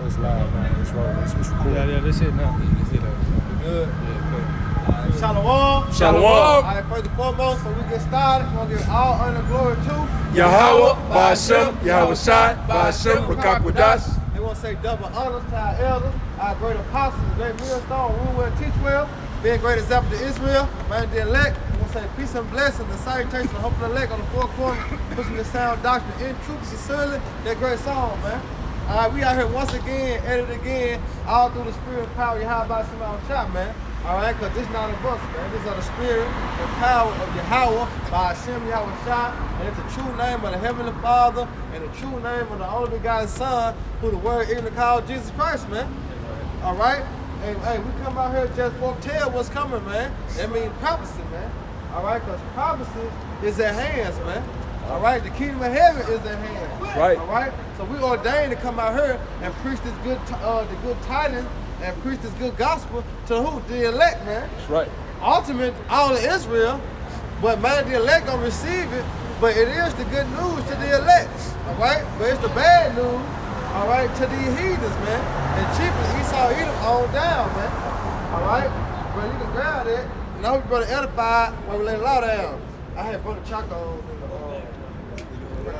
it's live now. It's rolling. It's recording. Yeah, that's it now. That's it. Good. Yeah, Shalom. Shalom. All right, first and foremost, before we get started, we're going to give all honor and glory to Yahweh, Ba'ashem, Yahweh Shai, Ba'ashem, Rakakwadas. They want to say double honors to our elders, our great apostles, great millstone, rule well, teach well, being a great example to Israel, man, the elect. We want to say peace and blessings, and salutation, and hope of the elect on the four corners, pushing the sound doctrine in truth, sincerely. That great song, man. All right, we out here once again, edited again, all through the spirit and power of Yahweh Shema Shah, man. All right, because this not of us, man. This is the spirit and power of Yahweh by Hashem Yahweh Shah, and it's the true name of the Heavenly Father and the true name of the only begotten Son, who the word even called Jesus Christ, man. All right? Hey, we come out here just foretell what's coming, man. That means prophecy, man. All right, because prophecy is at hands, man. All right, the kingdom of heaven is at hand. Right. All right, so we ordained to come out here and preach this good, the good tidings and preach this good gospel to who? The elect, man. That's right. Ultimate, all of Israel, but man, the elect don't receive it. But it is the good news to the elect. All right, but it's the bad news. All right, to the heathens, man. And cheapest Esau Edom on down, man. All right, bro, you can grab that. And I hope you brother edified when we lay the law down. I had brother Chaco. You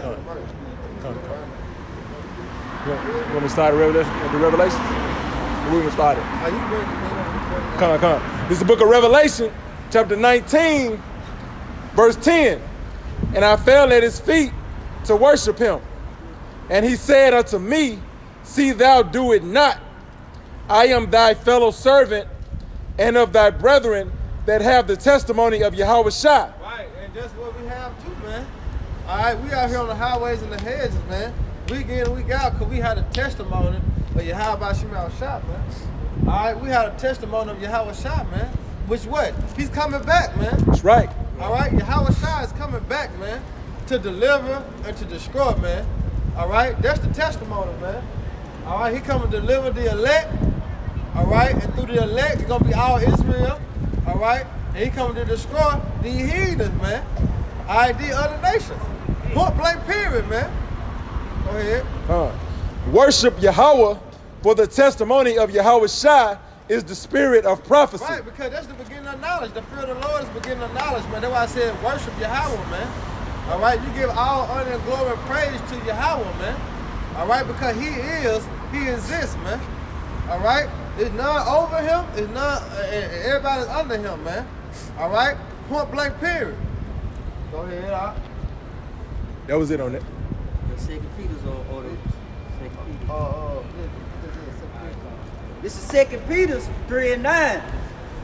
want me to start the Revelation? Or we going to start it? Come. This is the book of Revelation, chapter 19, verse 10. And I fell at his feet to worship him. And he said unto me, see thou do it not. I am thy fellow servant and of thy brethren that have the testimony of Yahweh Shai. Right, and that's what we have too, man. All right, we out here on the highways and the hedges, man. Week in and week out, because we had a testimony of Yahweh Shema Shah, man. All right, we had a testimony of Yahweh Shah, man. Which what? He's coming back, man. That's right. All right, Yahweh Shah is coming back, man, to deliver and to destroy, man. All right, that's the testimony, man. All right, he coming to deliver the elect. All right, and through the elect, it's going to be all Israel. All right, and he coming to destroy the heathens, man. All right, the other nations. Point blank period, man. Go ahead. Worship Yahweh, for the testimony of Yahweh Shai is the spirit of prophecy. Right, because that's the beginning of knowledge. The fear of the Lord is the beginning of knowledge, man. That's why I said worship Yahweh, man. All right, you give all honor and glory and praise to Yahweh, man. All right, because he exists, man. All right, there's none over him, there's none, everybody's under him, man. All right, point blank period. Go ahead, all right. That was it on it. Second Peter's on the Second Peter. This is 2 Peter 3:9.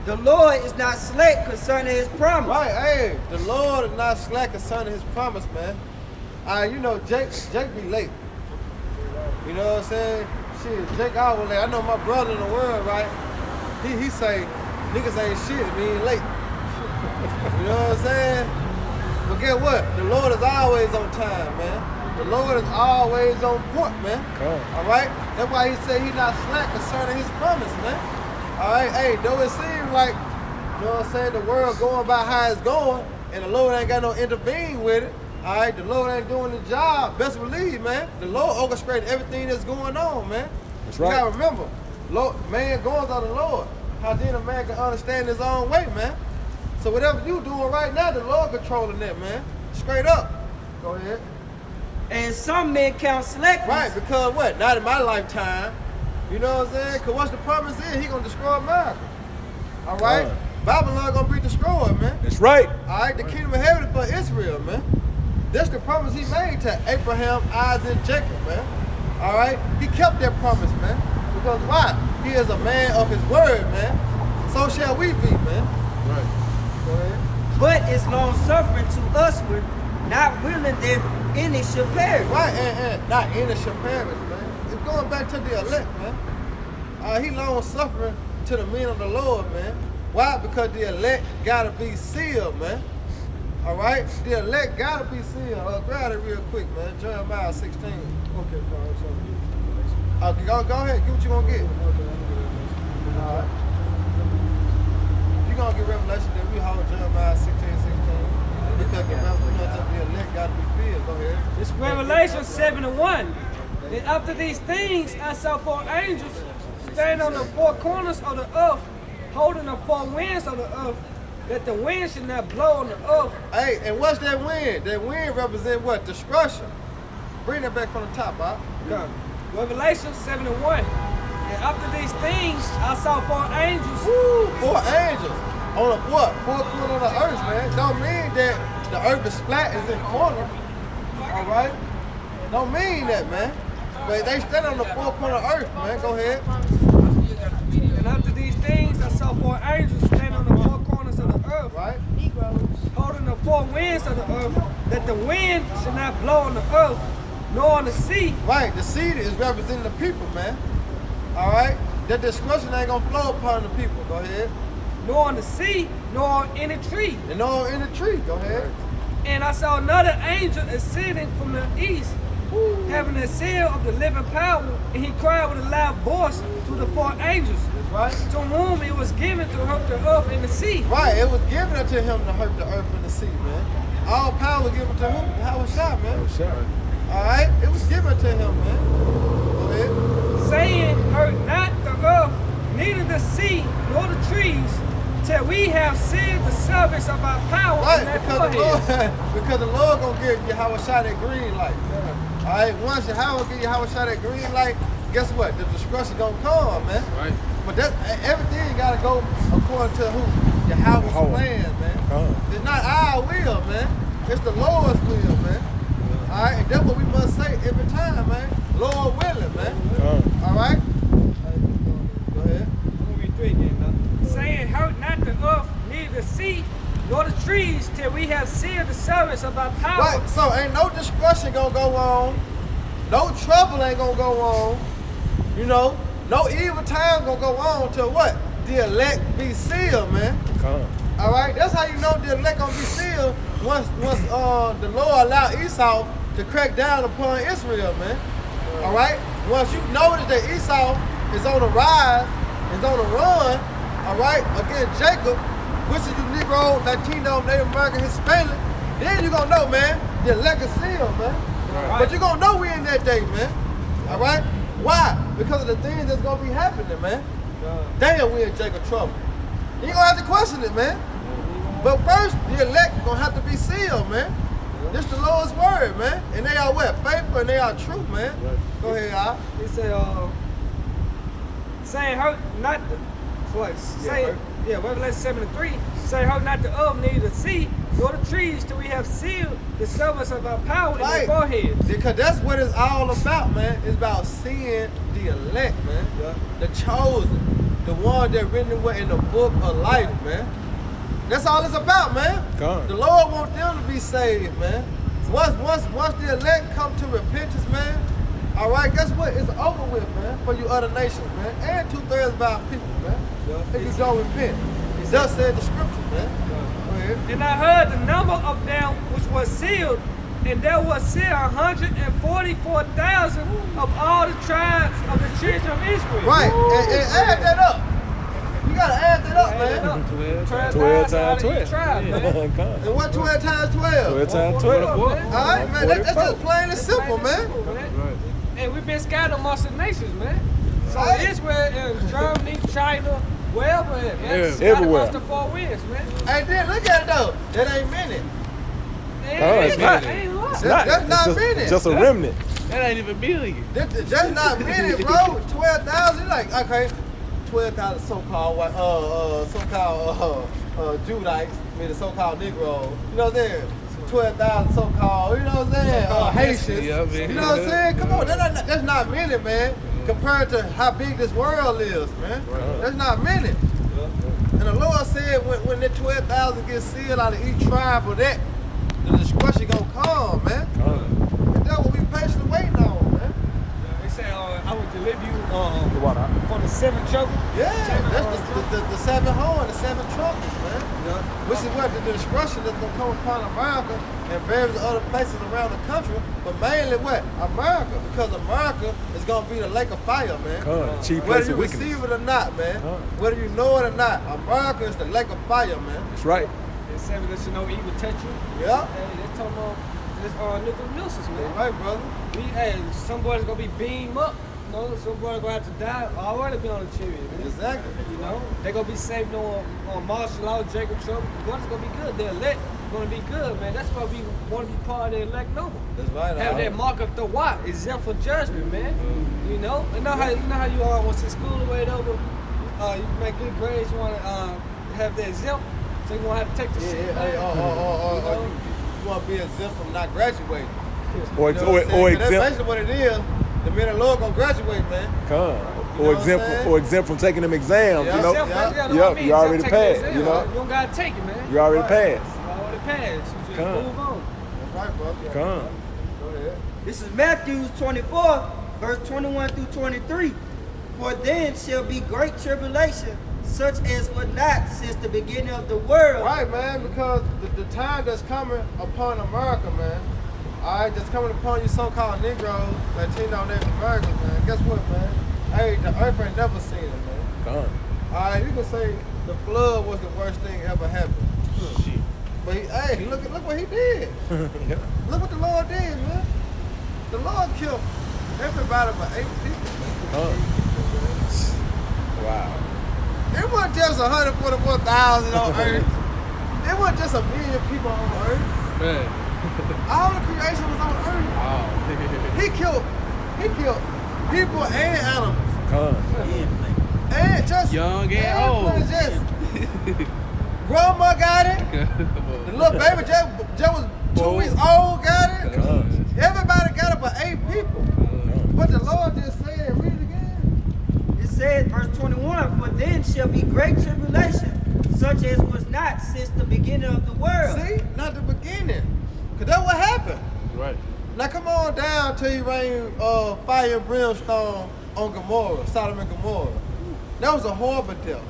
The Lord is not slack concerning his promise. Right, hey, the Lord is not slack concerning his promise, man. You know, Jake be late. You know what I'm saying? Shit, Jake always late. I know my brother in the world, right? He say, niggas ain't shit if he ain't late. You know what I'm saying? But guess what? The Lord is always on time, man. The Lord is always on point, man. All right? That's why he said he's not slack concerning his promise, man. All right? Hey, though it seems like, you know what I'm saying, the world going by how it's going, and the Lord ain't got no intervene with it, all right? The Lord ain't doing the job. Best believe, man. The Lord orchestrated everything that's going on, man. That's right. You gotta remember, man goes on the Lord. How then a man can understand his own way, man? So whatever you doing right now, the Lord controlling that, man. Straight up. Go ahead. And some men count slackness. Right, because what? Not in my lifetime. You know what I'm saying? Because once the promise is, he going to destroy America. All right? Babylon going to be destroyed, man. That's right. All right? The kingdom of heaven is for Israel, man. That's the promise he made to Abraham, Isaac, and Jacob, man. All right? He kept that promise, man. Because why? He is a man of his word, man. So shall we be, man. Right. Go ahead. But it's long suffering to usward, not willing that any shall perish. Right, and not any shall perish, man. It's going back to the elect, man. He long suffering to the men of the Lord, man. Why? Because the elect gotta be sealed, man. All right, the elect gotta be sealed. Grab it real quick, man. Jeremiah 16. Okay, go ahead. Get what you gonna get. All right. You gonna get Revelation, then we hold Jeremiah 16. Because the elect gotta be filled. Go ahead. It's Revelation 7:1. And after these things, I saw 4 angels stand on the 4 corners of the earth, holding the 4 winds of the earth, that the wind should not blow on the earth. Hey, and what's that wind? That wind represent what? Destruction. Bring that back from the top, Bob. Okay. Revelation 7:1. And after these things, I saw 4 angels. Woo, 4 angels. On a what? 4 corners of the earth, man. Don't mean that the earth is flat, is in corner. All right? Don't mean that, man. But they stand on the 4 corners of the earth, man. Go ahead. And after these things, I saw 4 angels stand on the 4 corners of the earth, Right? holding the 4 winds of the earth, that the wind should not blow on the earth, nor on the sea. Right. The seed is representing the people, man. All right? That destruction ain't going to flow upon the people. Go ahead. Nor on the sea, nor on any tree. And no in the tree. Go ahead. And I saw another angel ascending from the east, having the seal of the living power, and he cried with a loud voice to the 4 angels, Right? to whom it was given to hurt the earth and the sea. Right. It was given unto him to hurt the earth and the sea, man. All power was given to who? How was shot, man. All right? It was given to him, man. Go ahead. Saying, hurt not the earth, neither the sea, nor the trees, till we have sealed the service of our power in Right, their because the Lord, foreheads. because the Lord gonna give you how shot that green light. All right, once Yahweh give you how shot that green light, guess what? The destruction gonna come, man. Right. But that everything gotta go according to who? Yahweh's plan, man. It's not our will, man. It's the Lord's will, man. All right, and that's what we must say every time, man. Lord willing, man. All right. Go ahead. I'm gonna read 3 again now. Saying, hurt not the earth, neither the sea, nor the trees, till we have sealed the service of our power. Right, so ain't no destruction gonna go on, no trouble ain't gonna go on, you know, no evil time gonna go on till what? The elect be sealed, man. All right, that's how you know the elect gonna be sealed once the Lord allow Esau to crack down upon Israel, man. All right, once you notice that Esau is on the rise, is on the run, all right, against Jacob, which is you Negro, Latino, Native American, Hispanic, then you gonna know, man, the elect is sealed, man. Right. But you gonna know we in that day, man. All right? Why? Because of the things that's gonna be happening, man. Damn, we in Jacob trouble. You gonna have to question it, man. But first, the elect gonna have to be sealed, man. This the Lord's word, man. And they are what? Faithful and they are true, man. Go ahead, Al. He said, saying, hurt not the, so what? Say, yeah, Revelation 7:3, saying, hurt not the earth, neither the sea, nor the trees, till we have sealed the service of our power in their foreheads. Because that's what it's all about, man. It's about seeing the elect, man. The chosen. The one that written in the book of life, man. That's all it's about, man. God. The Lord wants them to be saved, man. Once the elect come to repentance, man, all right, guess what? It's over with, man, for you other nations, man. And 2/3 of our people, man. If you don't repent. It does say the scripture, man. Go ahead. And I heard the number of them which was sealed, and there was sealed 144,000 of all the tribes of the children of Israel. Right, and add that up. You gotta add that up, man. 12 times 12. Tribe, man. And what 12 times 12? 12 times 12. All right, man, that's just plain and simple, man. And we've been scattered amongst the nations, man. So Right. Israel and Germany, China, wherever, man. Yeah, Scattered everywhere. across the 4 winds, man. Hey, then look at it though. That ain't many. it's not. Ain't a lot. It's not. That's not it's many. just a remnant. That ain't even million. That's not many, bro. 12,000, like, okay, 12,000 so-called Judites, I mean the so-called Negroes. You know what I'm saying? 12,000 so-called, you know what I'm saying? Haitians. Yeah, man. You know what I'm saying? Come on, that's not many, man. Compared to how big this world is, man. That's not many. And the Lord said when that 12,000 gets sealed out of each tribe of that, the destruction gonna come, man. And that's what we patiently waiting on, man. They say, I will deliver you What? from the 7 choke. Yeah, that's the 7 horn, the 7 trumpets, man. Which is what the destruction that's gonna come upon America and various other places around the country, but mainly what? America, because America is gonna be the lake of fire, man. Chief Whether place you of wickedness. receive it or not, man. Whether you know it or not, America is the lake of fire, man. That's right. They say that you know evil touch you. Yeah. Hey, they told them It's nuclear nuisance, man. Right, brother. Some boys gonna be beamed up. You know, some boys gonna have to die. Already be on the chariot, man. Exactly. You know, they gonna be saved on martial law, Jacob trouble. Boys gonna be good. They're elect. Gonna be good, man. That's why we want to be part of the elect noble. That's right. Have that mark of the what? Exempt for judgment, man. You know, how you are once in school or whatever. You make good grades. You want to have the exempt, so you won't have to take the shit. You want to be exempt from not graduating. Or You know what I'm saying? or 'Cause that's exempt. basically what it is. The men of the Lord gonna graduate, man. Come. You know Or what I'm exempt saying? or exempt from taking them exams. Yeah. You know. Exempt, Yeah. man, you know Yep, what I mean? you already Exempt, take the passed, exam. you know? You don't gotta take it, man. You already Right. passed. You already passed. You just Come. move on. That's right, brother. Come. Go ahead. This is Matthew 24, verse 21 through 23. For then shall be great tribulation, such as was not since the beginning of the world. Right, man, because the time that's coming upon America, man, all right, that's coming upon you so-called Negroes, Latino, Native Americans, man, guess what, man? Hey, the earth ain't never seen it, man. Come. All right, you can say the flood was the worst thing ever happened. Shit. But, hey, look what he did. Yeah. Look what the Lord did, man. The Lord killed everybody but 8 people. Come. Wow. It wasn't just 144,000 on earth. It wasn't just 1 million people on earth. Man. All the creation was on earth. Wow. He killed people and animals. Come. And just Young and old. Just grandma got it. The little baby just was 2 weeks old got it. Come. Everybody got it but 8 people. But the Lord just said, read it again. It says, verse 21, for then shall be great tribulation, such as was not since the beginning of the world. See? Not the beginning. Because that's what happened. Right. Now come on down till you rain fire and brimstone on Gomorrah, Sodom and Gomorrah. That was a horrible death.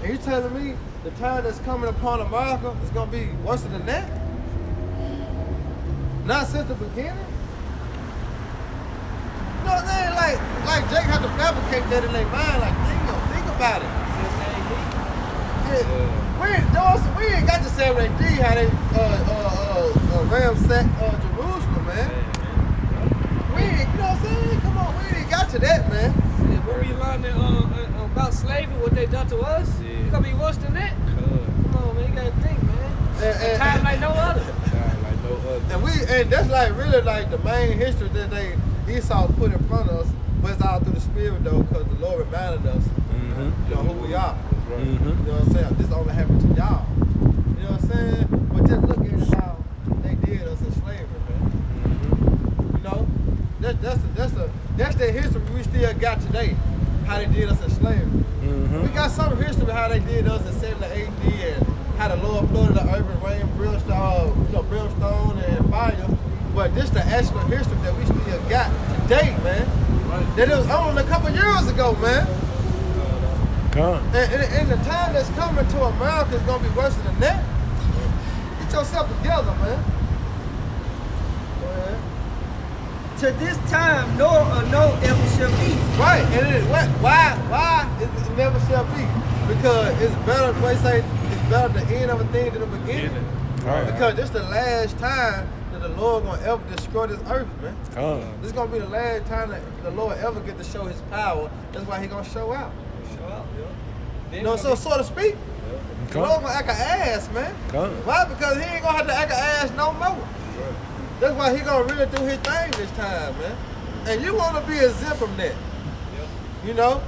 And you telling me the time that's coming upon America is going to be worse than that? Not since the beginning? You know what I'm saying? Like Jake had to fabricate that in their mind. Like, damn, think about it. Yeah. We ain't got to say what they did, how they ransacked Jerusalem, man. We ain't, you know what I'm saying? Come on, we ain't got to that, man. When we learning about slavery, what they done to us, it's gonna be worse than that. Come on, man, you gotta think, man. A time like no other. And that's like really like the main history that Esau put in front of us, but it's all through the spirit though, because the Lord reminded us, you know, who we are. You know what I'm saying? This only happened to y'all. You know what I'm saying? But just look at how they did us in slavery, man. You know, that's the history we still got today. How they did us in slavery. We got some history of how they did us in 70 AD and how the Lord flooded the earth and rain, brimstone and fire. But this the actual history that we still got today, man. That it was only a couple years ago, man. Come. And the time that's coming to America is gonna be worse than that. Get yourself together, man. Go ahead. To this time, nor no ever shall be. Right, and it is why it never shall be? Because it's better. They say it's better the end of a thing than the beginning. Right. Because this the last time that the Lord gonna ever destroy this earth, man. Come. This is gonna be the last time that the Lord ever get to show His power. That's why He gonna show out. You know, so to speak. The Lord gonna act an ass, man. Come. Why? Because He ain't gonna have to act an ass no more. That's why He gonna really do His thing this time, man. And you wanna be exempt from that. You know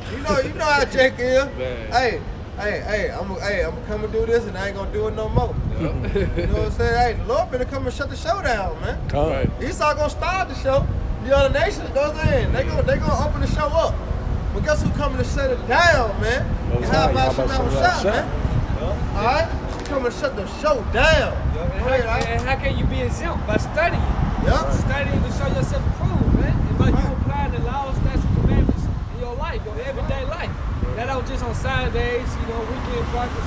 how Jake is. Man. Hey, I'm gonna come and do this, and I ain't gonna do it no more. You know what I'm saying? Hey, the Lord better come and shut the show down, man. Come. Right. Esau gonna start the show. The other nations goes in. They gonna open the show up. But guess who coming to shut it down, man? Most How High, about Yahweh Shem Shem Shot, Shah. man? All right, he coming to shut the show down. And how can you be exempt? By studying. Yeah. Studying to show yourself approved, man. And by you applying the laws, statutes, commandments in your life, your everyday life. That ain't just on Saturdays, weekend practice.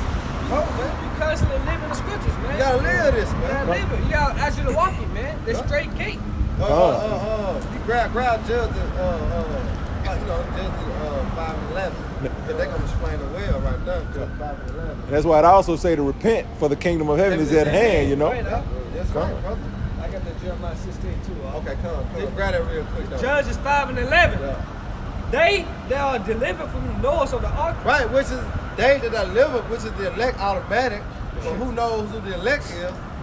You constantly live in the scriptures, man. You gotta live this, You man. gotta live it. You gotta ask you to walk it, man. The straight gate. You grab judges, judges 5 and 11. Because they gonna explain the well right there, Judges 5 and 11. That's why I also say to repent, for the kingdom of heaven is at hand, you know. Right, huh? That's right, brother. I Jeremiah 16 too. Okay, come. Grab that real quick, though. Judges 5 and 11. Yeah. They are delivered from the noise of the ark. Right, which is they that are delivered, which is the elect automatic. But who knows who the elect is?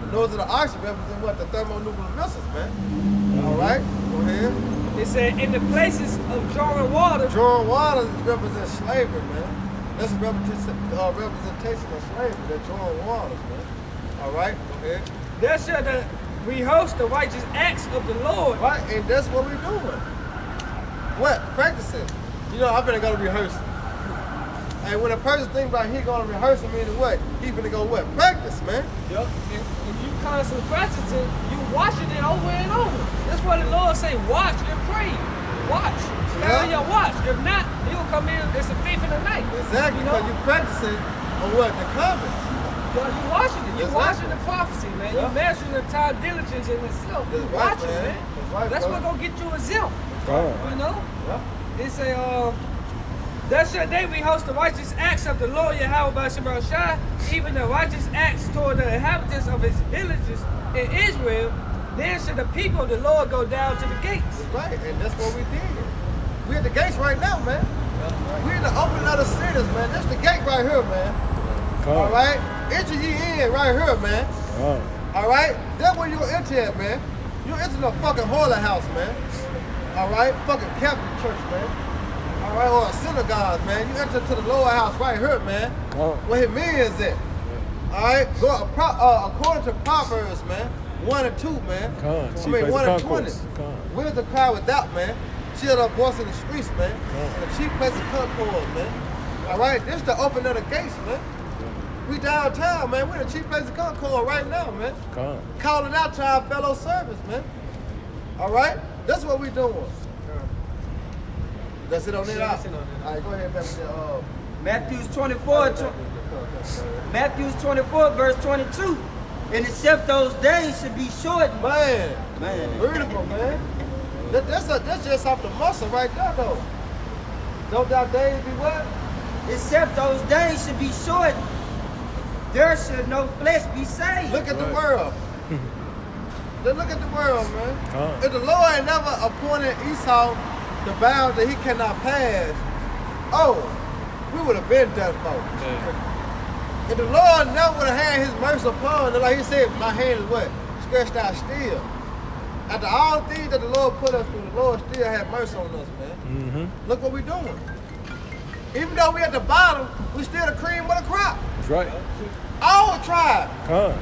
The noise of the ark represent what? The thermonuclear missiles, man. All right, go ahead. It said, in the places of drawing water, Drawing water represents slavery, man. That's a representation of slavery, that drawing waters, man. All right, go ahead. there shall rehearse the righteous acts of the Lord. Right, and that's what we're doing. What? Practicing. You know, I'm finna go to rehearsal. And when a person think about he gonna rehearse, meaning what? He finna go what? Practice, man. Yup. If you constantly practicing, you watching it over and over. That's why the Lord say, watch and pray. Watch. Stay on your watch. If not, he'll come in. It's a thief in the night. Exactly, because you practicing on what? The comments. You watching it. You Exactly. watching the prophecy, man. Yeah. You measuring the time diligence in itself. You That's right, watching, man. man. That's right, That's bro. what gonna get you exempt. Come. You know? Yeah. It say, thus shall they rehearse the righteous acts of the Lord Yahweh by Shemar Shai, even the righteous acts toward the inhabitants of his villages in Israel. Then shall the people of the Lord go down to the gates. That's right, and that's what we did. We at the gates right now, man. We in the opening of the cities, man. That's the gate right here, man. Come. All right? Enter ye in right here, man. Come. All right? That's where you gonna enter at, man. You enter the fucking holy house, man. All right? Fucking Catholic church, man. All right? Or a synagogue, man. You enter to the lower house right here, man. Where his men is at. All right? According to Proverbs, man. 1 and 2, man. Come. 1 and 20. Where's the cry without, man? Shield up voice in the streets, man. And the chief place of concord, man. All right? This the open of the gates, man. We downtown, man. We're the chief place of concord right now, man. Come. Calling out to our fellow servants, man. All right? That's what we doing. That's it on that out. All right, go ahead back with your, Matthew 24, verse 22. And except those days should be shortened. Man, Man. beautiful, man. That's just off the muscle right there, though. Don't that days be what? Except those days should be shortened. There should no flesh be saved. Look at the world. Just look at the world, man. Come. If the Lord had never appointed Esau the bound that he cannot pass, we would have been done for. If the Lord never would have had his mercy upon us, like he said, my hand is what? Stretched out still. After all things that the Lord put us through, the Lord still had mercy on us, man. Mm-hmm. Look what we're doing. Even though we at the bottom, we still the cream of the crop. That's right. All tribe. Come.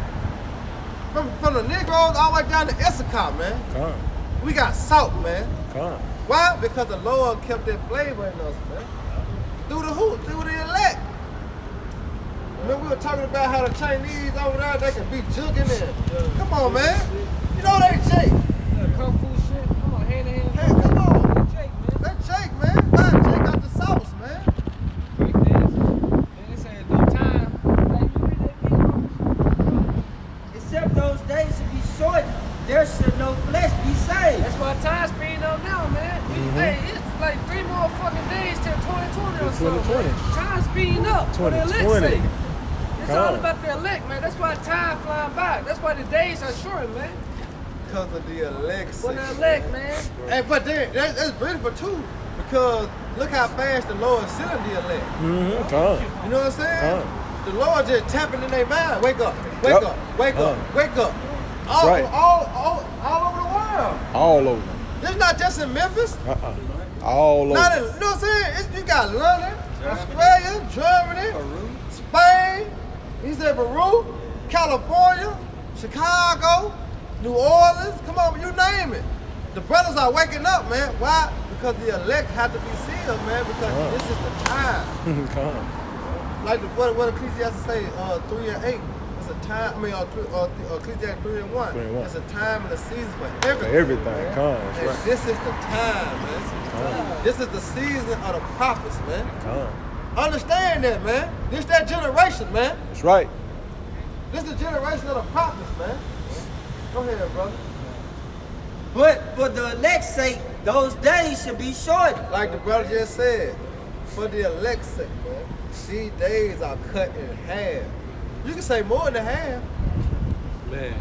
From the Negroes all the way down to Issachar, man. Come. We got salt, man. Come. Why? Because the Lord kept that flavor in us, man. Through the who? Through the elect. Remember we were talking about how the Chinese over there, they can be jugging in. Come on, man. You know they shake. Kung Fu shit. Come on, hand in hand. Hey, come on. Jake, man. That shake, man. Why shake out the sauce, man? Break dance. Then they say at no time. Like, you read that beat, Except those days should be shortened. There should no flesh be saved. That's why time's speeding up now, man. Hey, it's like 3 more fucking days till 2020 or something. 2020. Time's speeding up for the elect's 2020. sake. It's Come all on. about the elect, man. That's why time flying by. That's why the days are short, man. Because of the elect. For the elect, man. Hey, but then, that's beautiful too. Because look how fast the Lord is sending the elect. Mm-hmm. Come. You know what I'm saying? The Lord just tapping in their mind. Wake up, wake Yep. up, wake up, wake up. All, right. all over the world. All over. It's not just in Memphis. All over. Not in, you know what I'm saying? You got London, Australia, Germany, Spain, he said Peru, California, Chicago, New Orleans. Come on, you name it. The brothers are waking up, man. Why? Because the elect have to be sealed, man, because this is the time. Come. Like what Ecclesiastes say, 3 and 8. It's a time, Ecclesiastes 3 and 1. 3 and 1. It's a time and a season for everything. For everything. man. Come. And That's right. this is the time, man. This is the season of the prophets, man. Come. Understand that, man. This that generation, man. That's right. This is the generation of the prophets, man. Go ahead, brother. But for the elect's sake, those days should be shortened. Like the brother just said, for the elect's sake, man. These days are cut in half. You can say more than half. Man.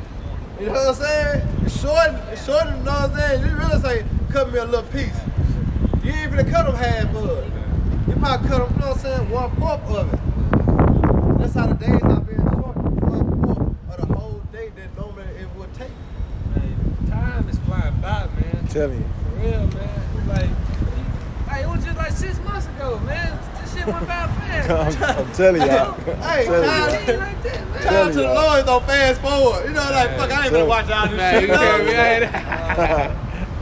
You know what I'm saying? It's short, you know what I'm saying? You really say, cut me a little piece. You ain't even cut them half of it. You probably cut them, you know what I'm saying, 1/4 of it. That's how the days are being short. 1/4 of the whole day that normally it would take. Man, time is flying by, man. I'm telling you. For real, man. Like, it was just like 6 months ago, man. This shit went by fast. I'm telling y'all. Hey, It like that, man. time to the Lord don't fast forward. You know, like, fuck, I ain't gonna watch all this Man, shit. you You know what carry I'm me saying? out.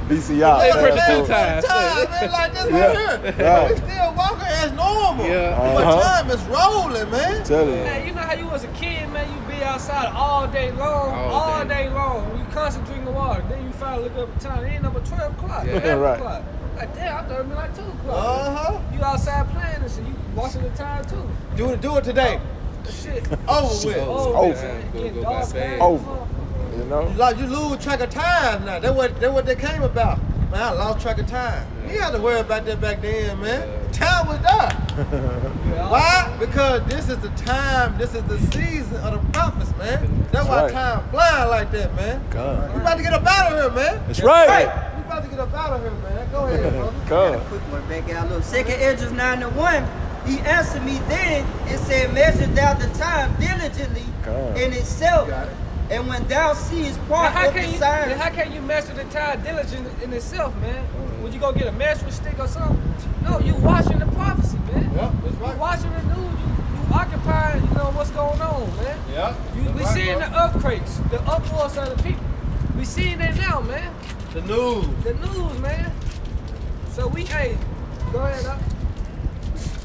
BCR. Hey, Lord, press two fast times. time, man, like this Yeah. right here. Right. We still walking as normal. Yeah. But Uh-huh. time is rolling, man. Telling you. Hey, you know how you was a kid, man, you be outside all day long, All day day. long. You constantly drinking the water. Then you finally look up at the time. It ain't number 12 o'clock. Yeah. 11 Right. o'clock. Like, damn, I thought it been like 2 o'clock. Uh-huh. You outside playing and shit. You watching the time, too. Do it today. The shit. Over with. Oh, over. man. Go Getting by dark, fast. man. Over. You know? Like you lose track of time now. That's what they came about. Man, I lost track of time. You had to worry about that back then, man. Time was there. Why? Because this is the time, this is the season of the prophets, man. That's why right. time flying like that, man. God. You about to get up out of here, man. That's right. You about to get up out of here, man. Go ahead, brother. God. Quick one back out. Look, 2nd Edges 9:1. He answered me then and said, measure thou the time diligently God. in itself. Got it. And when thou seest Now, part how of the can signs, you measure the time diligent in itself, man? Would you go get a measuring stick or something? No, you watching the prophecy, man. Yeah, that's right. You watching the news. You occupy, you know what's going on, man. Yeah. We seeing the earthquakes, the uproars of the people. We seeing that now, man. The news. The news, man. So hey, go ahead, up.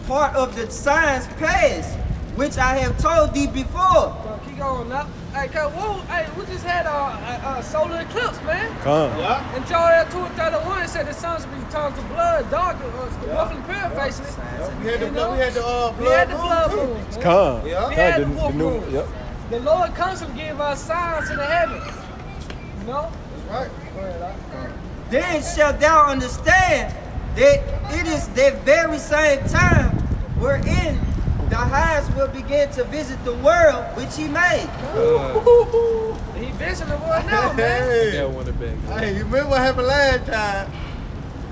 part of the signs past, which I have told thee before. So keep going up. Hey, cause we just had a solar eclipse, man. Come. Yeah. And Joel 2:31 said the sun should be turned to blood, dark, roughly paraphrasing it. We had the You know? we had the We had the blood blood moon, too. moon, man. Come. Yeah. We had God, the wolf moon. Yep. The Lord constantly give us signs in the heavens. You know? That's right. Go ahead, Doc. Then shalt thou understand that it is that very same time wherein the highest will begin to visit the world which he made. He visiting the world now, man. Hey. That one back. Hey, you remember what happened last time?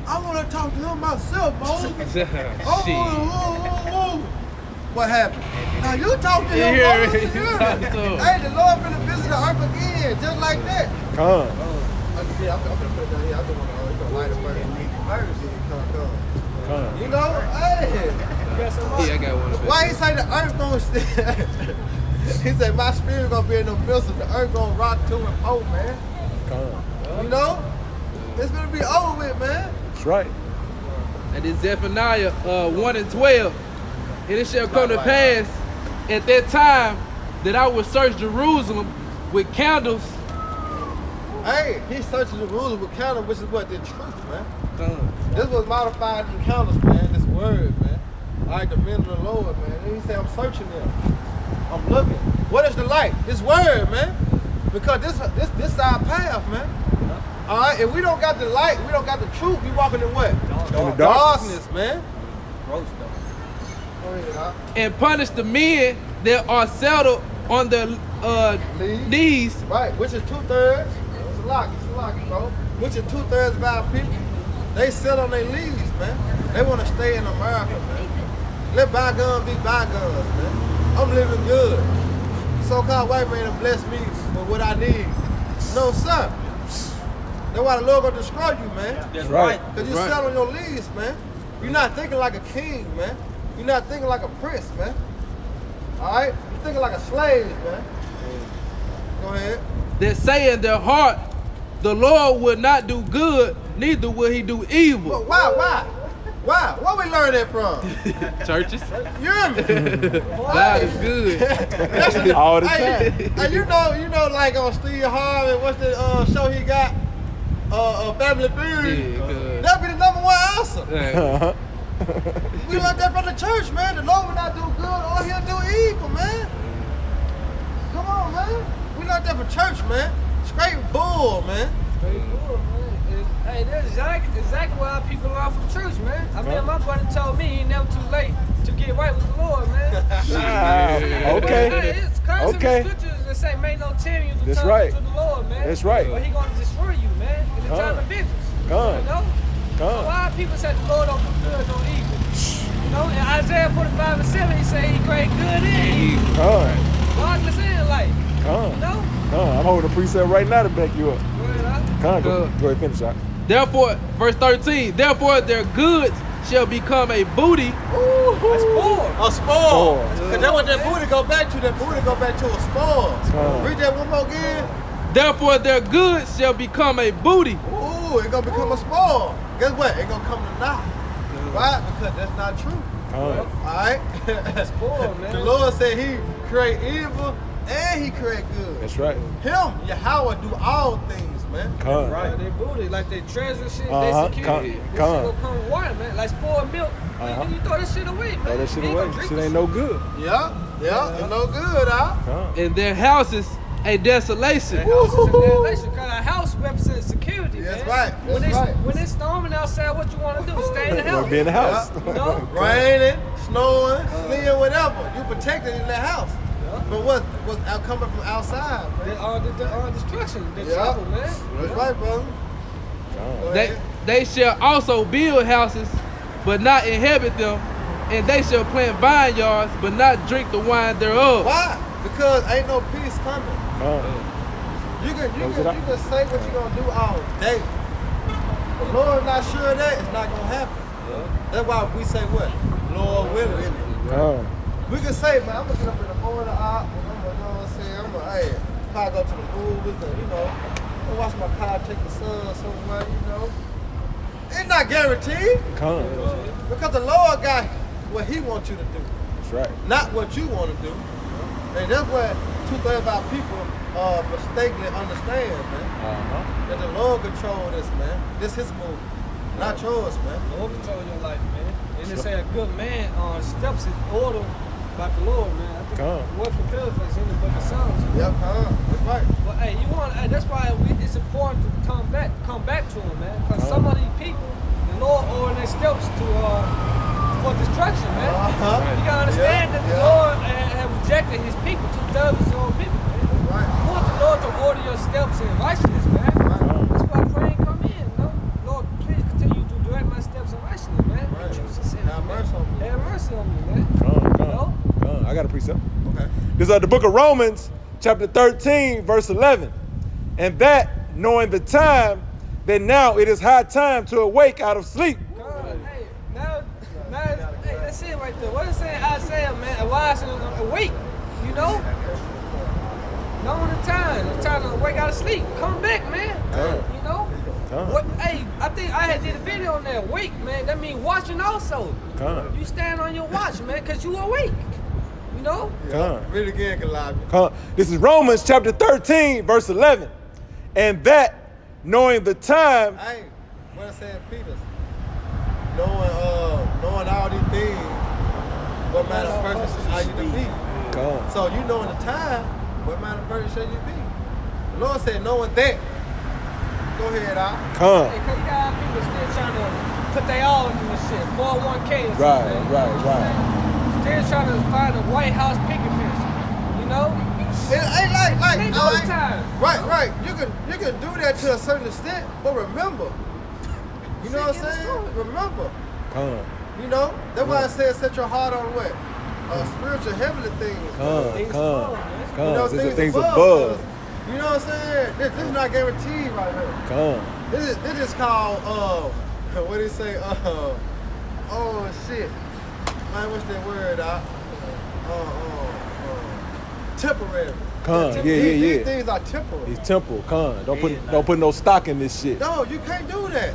I want to talk to him myself, Moses. Shit. What happened? Now you talk to him, Yeah, Moses. you Yeah. talk to him. Hey, the Lord finna visit the earth again, just like that. Come. Yeah, I'm gonna put it down here. I just want to light it first. Come. You know, hey. Yeah, I got one back. Why he say the earth gonna he said my spirit gonna be in the midst of the earth gonna rock to and fro, man. Come. You know? It's gonna be over with, man. That's right. And it's Zephaniah 1:12. And it shall come to pass at that time that I will search Jerusalem with candles. Hey, he searching the rules with candles, which is what? The truth, man. This was modified in candles, man. This word, man. I like the men of the Lord, man. And he said, I'm searching them. I'm looking. What is the light? This word, man. Because this is our path, man. All right, if we don't got the light, we don't got the truth, we walking in what? In the Darkness, man. Gross though. Go ahead, Doc. And punish the men that are settled on their knees. Right, which is 2/3. It's a lot, bro. Which is 2/3 of our people. They sit on their leaves, man. They want to stay in America, man. Let bygones be bygones, man. I'm living good. So-called white man have blessed me with what I need. No, sir. That's why the Lord gonna destroy you, man. That's right. Because you Right. sit on your leaves, man. You're not thinking like a king, man. You're not thinking like a prince, man. All right? You're thinking like a slave, man. Go ahead. That say in their heart, the Lord will not do good, neither will he do evil. But why? Where we learn that from? Churches. You hear me? God is good. All the Hey, time. hey, you know, like on Steve Harvey, what's the show he got? Family Feud. Yeah, good. That'd be the #1 answer. Yeah. We learned that from the church, man. The Lord will not do good, all he'll do evil, man. Come on, man. We learned that from church, man. Straight bull, man. Straight bull, man. Hey, that's exactly what our people learn from church, man. I mean, my brother told me he ain't never too late to get right with the Lord, man. Okay. But, hey, it's constantly Okay. scriptures that say, "Make no telling you to That's turn right. to the Lord, man." That's right. But he gonna destroy you, man, in the time of vengeance. Come. You know? So Come. why people say the Lord don't do good, no evil? You know, in Isaiah 45:7, he say he create good and evil. Come. Darkness and light. Come. You know? Come. I'm holding a precept right now to back you up. Go ahead, huh? Come. Go ahead, finish out. Therefore, verse 13, therefore their goods shall become a booty. That's poor. A spoil. Cause that's what that booty go back to. That booty go back to a spoil. Read that one more again. Therefore their goods shall become a booty. Ooh, it gonna become a spoil. Guess what? It gonna come to naught. Why? Because that's not true. Come. Alright? That's poor, man. The Lord said he create evil and he create good. That's right. Him, Yahweh, do all things, man. Come. Right, they booty, like they treasure shit, Uh-huh. they security. Come. This shit Come. gonna come with water, man. Like spoiled milk. Uh-huh. You throw this shit away, man. Throw that shit You ain't away. gonna drink Shit this ain't no good. Yeah, it's no good, huh? Come. And their houses a desolation. House is a damnation, cause a house represents security, That's man. right, When that's right. when it's storming outside, what you want to do? Stay in the Wanna house. be in the house. You know? Raining, snowing, sleeting, whatever. You protected in the house. But what's out coming from outside, man? The destruction, the Yeah. trouble, man. That's right, brother. Go They, ahead. they shall also build houses, but not inhabit them, and they shall plant vineyards, but not drink the wine thereof. Why? Because ain't no peace coming. Come. You can Close it up. say what you're gonna do all day. The Lord not sure of that, it's not gonna happen. That's why we say what? Lord willing. Come. We can say, man, I'm gonna get up in the morning, I'm gonna, you know what I'm saying? I'm gonna, hey, probably go to the movies and, you know, go watch my car take the sun somewhere, you know. It's not guaranteed Come. because the Lord got what he wants you to do, That's right. not what you want to do. And that's what 2/3 of our people mistakenly understand, man. Uh-huh. That the Lord control this, man. This his move, not yours, man. Lord control your life, man. And they say a good man steps in order by the Lord, man. I think Come. the word for paraphrase in the book of Psalms. Yep, that's right. But hey, that's why it's important to come back to him, man. Because some of these people, the Lord ordering their steps to for destruction, man. Uh-huh. You gotta understand that the Lord had rejected his people, 2/3 of his own people, man. Right. You want the Lord to order your steps in righteousness, man. That's why praying come in, you know. Lord, please continue to direct my steps in righteousness, man. Right. Choose sincerity, Have man. mercy on me. Have mercy on me, man. Come. No? Come. I got a precept. Okay. This is the book of Romans, chapter 13, verse 11. And that, knowing the time, that now it is high time to awake out of sleep. God, hey, now, hey, that's it right there. What is saying Isaiah, man? Arise and awake, you know? Knowing the time to wake out of sleep. Come back, man. You know? What? Hey, I think I had did a video on that. Wake, man. That means watching also. Come. You stand on your watch, man, because you awake. You know? Come. Read it again, Goliath. Come. This is Romans chapter 13, verse 11. And that, knowing the time, Hey, what I said, Peters. Knowing all these things, what manner of person are you to be? come. So you knowing the time, what manner of person should you be? The Lord said, knowing that. Go ahead, Al. Come. Hey, cause you got people still trying to put their all into this shit. 401k or something. Right. Still trying to find a White House picket fence. You know? It ain't like, Ain't no time. Right. You can do that to a certain extent, but remember. You know what I'm saying? Remember. Come. You know? That's why I said set your heart on what? Spiritual heavenly things. Things above, man. You know, These are things above. You know what I'm saying? This is not guaranteed right here. Come. This is called what do you say? Oh shit. Man, what's that word? Temporary. Come. These Yeah. things are temporary. He's temple. Come. Don't put no stock in this shit. No, you can't do that.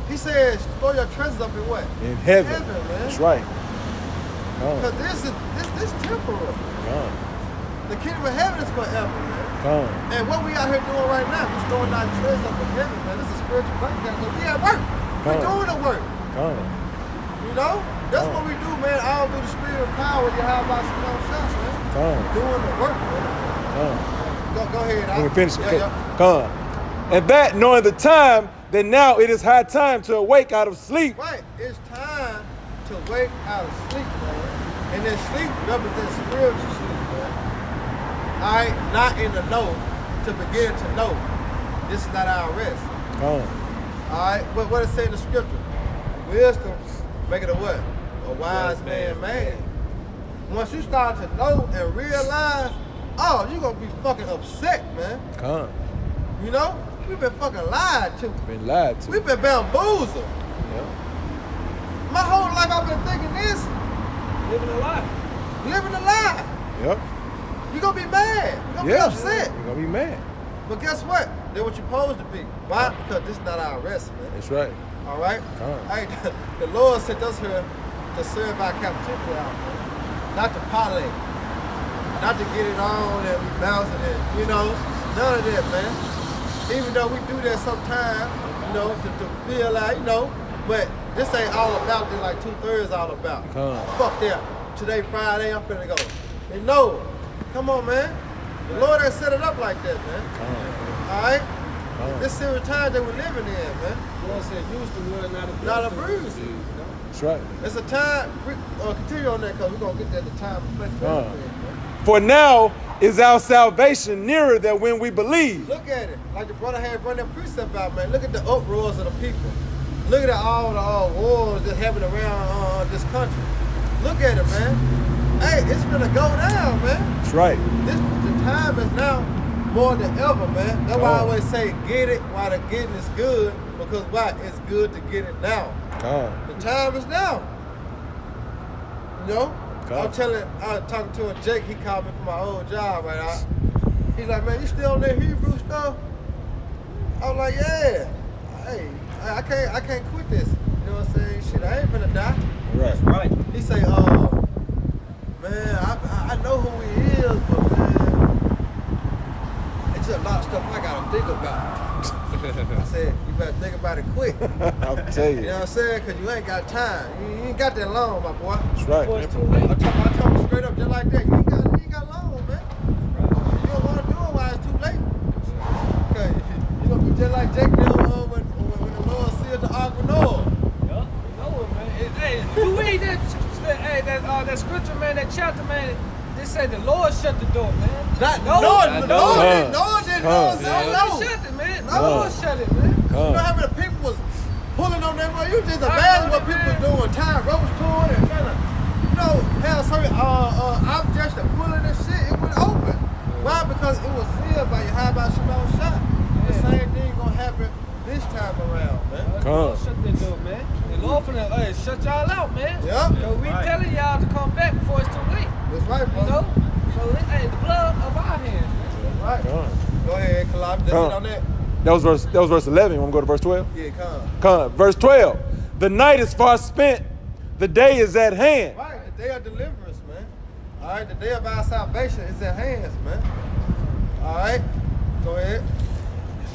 He says, store your treasures up in what? In heaven. Man. That's right. Because Come. this temporal. Come. The kingdom of heaven is forever, man. Come. And what we out here doing right now, we're storing our treasures up in heaven, man. This is spiritual work. We at work. We're doing the work. Come. You know? That's what we do, man. All through the spirit of power. You have about some little shots, man. Come. Doing the work, man. Come. Go ahead. Let me finish. Yeah, Okay. yeah. Come. And that, knowing the time, that now it is high time to awake out of sleep. Right. It's time to wake out of sleep, man. And then sleep represents spiritual sleep, man. All right, not in the know to begin to know. This is not our rest. Come. All right, what it say in the scripture? Wisdom make it a what? A wise man mad. Once you start to know and realize, oh, you're gonna be fucking upset, man. Come. You know? We've been fucking lied to. Been lied to. We've been bamboozled. Yeah. My whole life I've been thinking this, Living a lie. living a lie. Yep. You're gonna be mad. You're gonna be upset. You're gonna be mad. But guess what? They're what you're supposed to be. Why? Because this is not our rest, man. That's right. All right? Come. Hey, the Lord sent us here to serve our captivity out, man. Not to parlay. Not to get it on and be bouncing it. You know, none of that, man. Even though we do that sometimes, you know, to feel like, you know, but this ain't all about this like 2/3 all about. Come. Fuck that. Today Friday, I'm finna go. And no, come on, man. The Lord ain't set it up like that, man. All right? This serious time that we're living in, man. Lord said, use the word, not abuse. Not abuse it. That's right. It's a time, continue on that because we're going to get there at the time and place for everything, man. For now is our salvation nearer than when we believe. Look at it. Like the brother had run that precept out, man. Look at the uproars of the people. Look at all the wars that's happening around this country. Look at it, man. Hey, it's gonna go down, man. That's right. The time is now more than ever, man. That's why I always say get it while the getting is good, because why? It's good to get it now. The time is now. You know? I was talking to Jake, he called me from my old job right out. He's like, man, you still on that Hebrew stuff? I was like, yeah. Hey, I can't quit this. You know what I'm saying? Shit, I ain't finna die. Right. He say, man, I know who he is, but man, it's just a lot of stuff I gotta think about. I said, you better think about it quick. I'll tell you. You know what I'm saying? Because you ain't got time. You ain't got that long, my boy. That's right. Before it's too late. I told him straight up just like that. You ain't got long, man. You don't want to do it while it's too late. Okay, you gonna be just like Jake did when the Lord sealed the Ark of Noah. Yup. You know it, man. Hey, you read that scripture, man, that chapter, man. They said the Lord shut the door, man. Noah didn't. Noah shut it, man. The Lord shut it, man. You know how many people was pulling on them? You just imagine what people was doing, tying ropes to it and kind of, you know, have certain objects and pulling and shit. It went open. Why? Because it was sealed by Yahweh Shalom Shah. The same thing gonna happen this time around, man. The Lord shut that door, man. The Lord finna shut y'all out, man. Yep. Because we telling y'all to come back before it's too late. That's right, bro. You know? So, hey, the blood of our hands, man. Right. Go ahead, Kalab. That's it on that. That was verse 11. You want to go to verse 12? Yeah, Come. Verse 12. The night is far spent. The day is at hand. Right. The day of deliverance, man. All right. The day of our salvation is at hands, man. All right. Go ahead.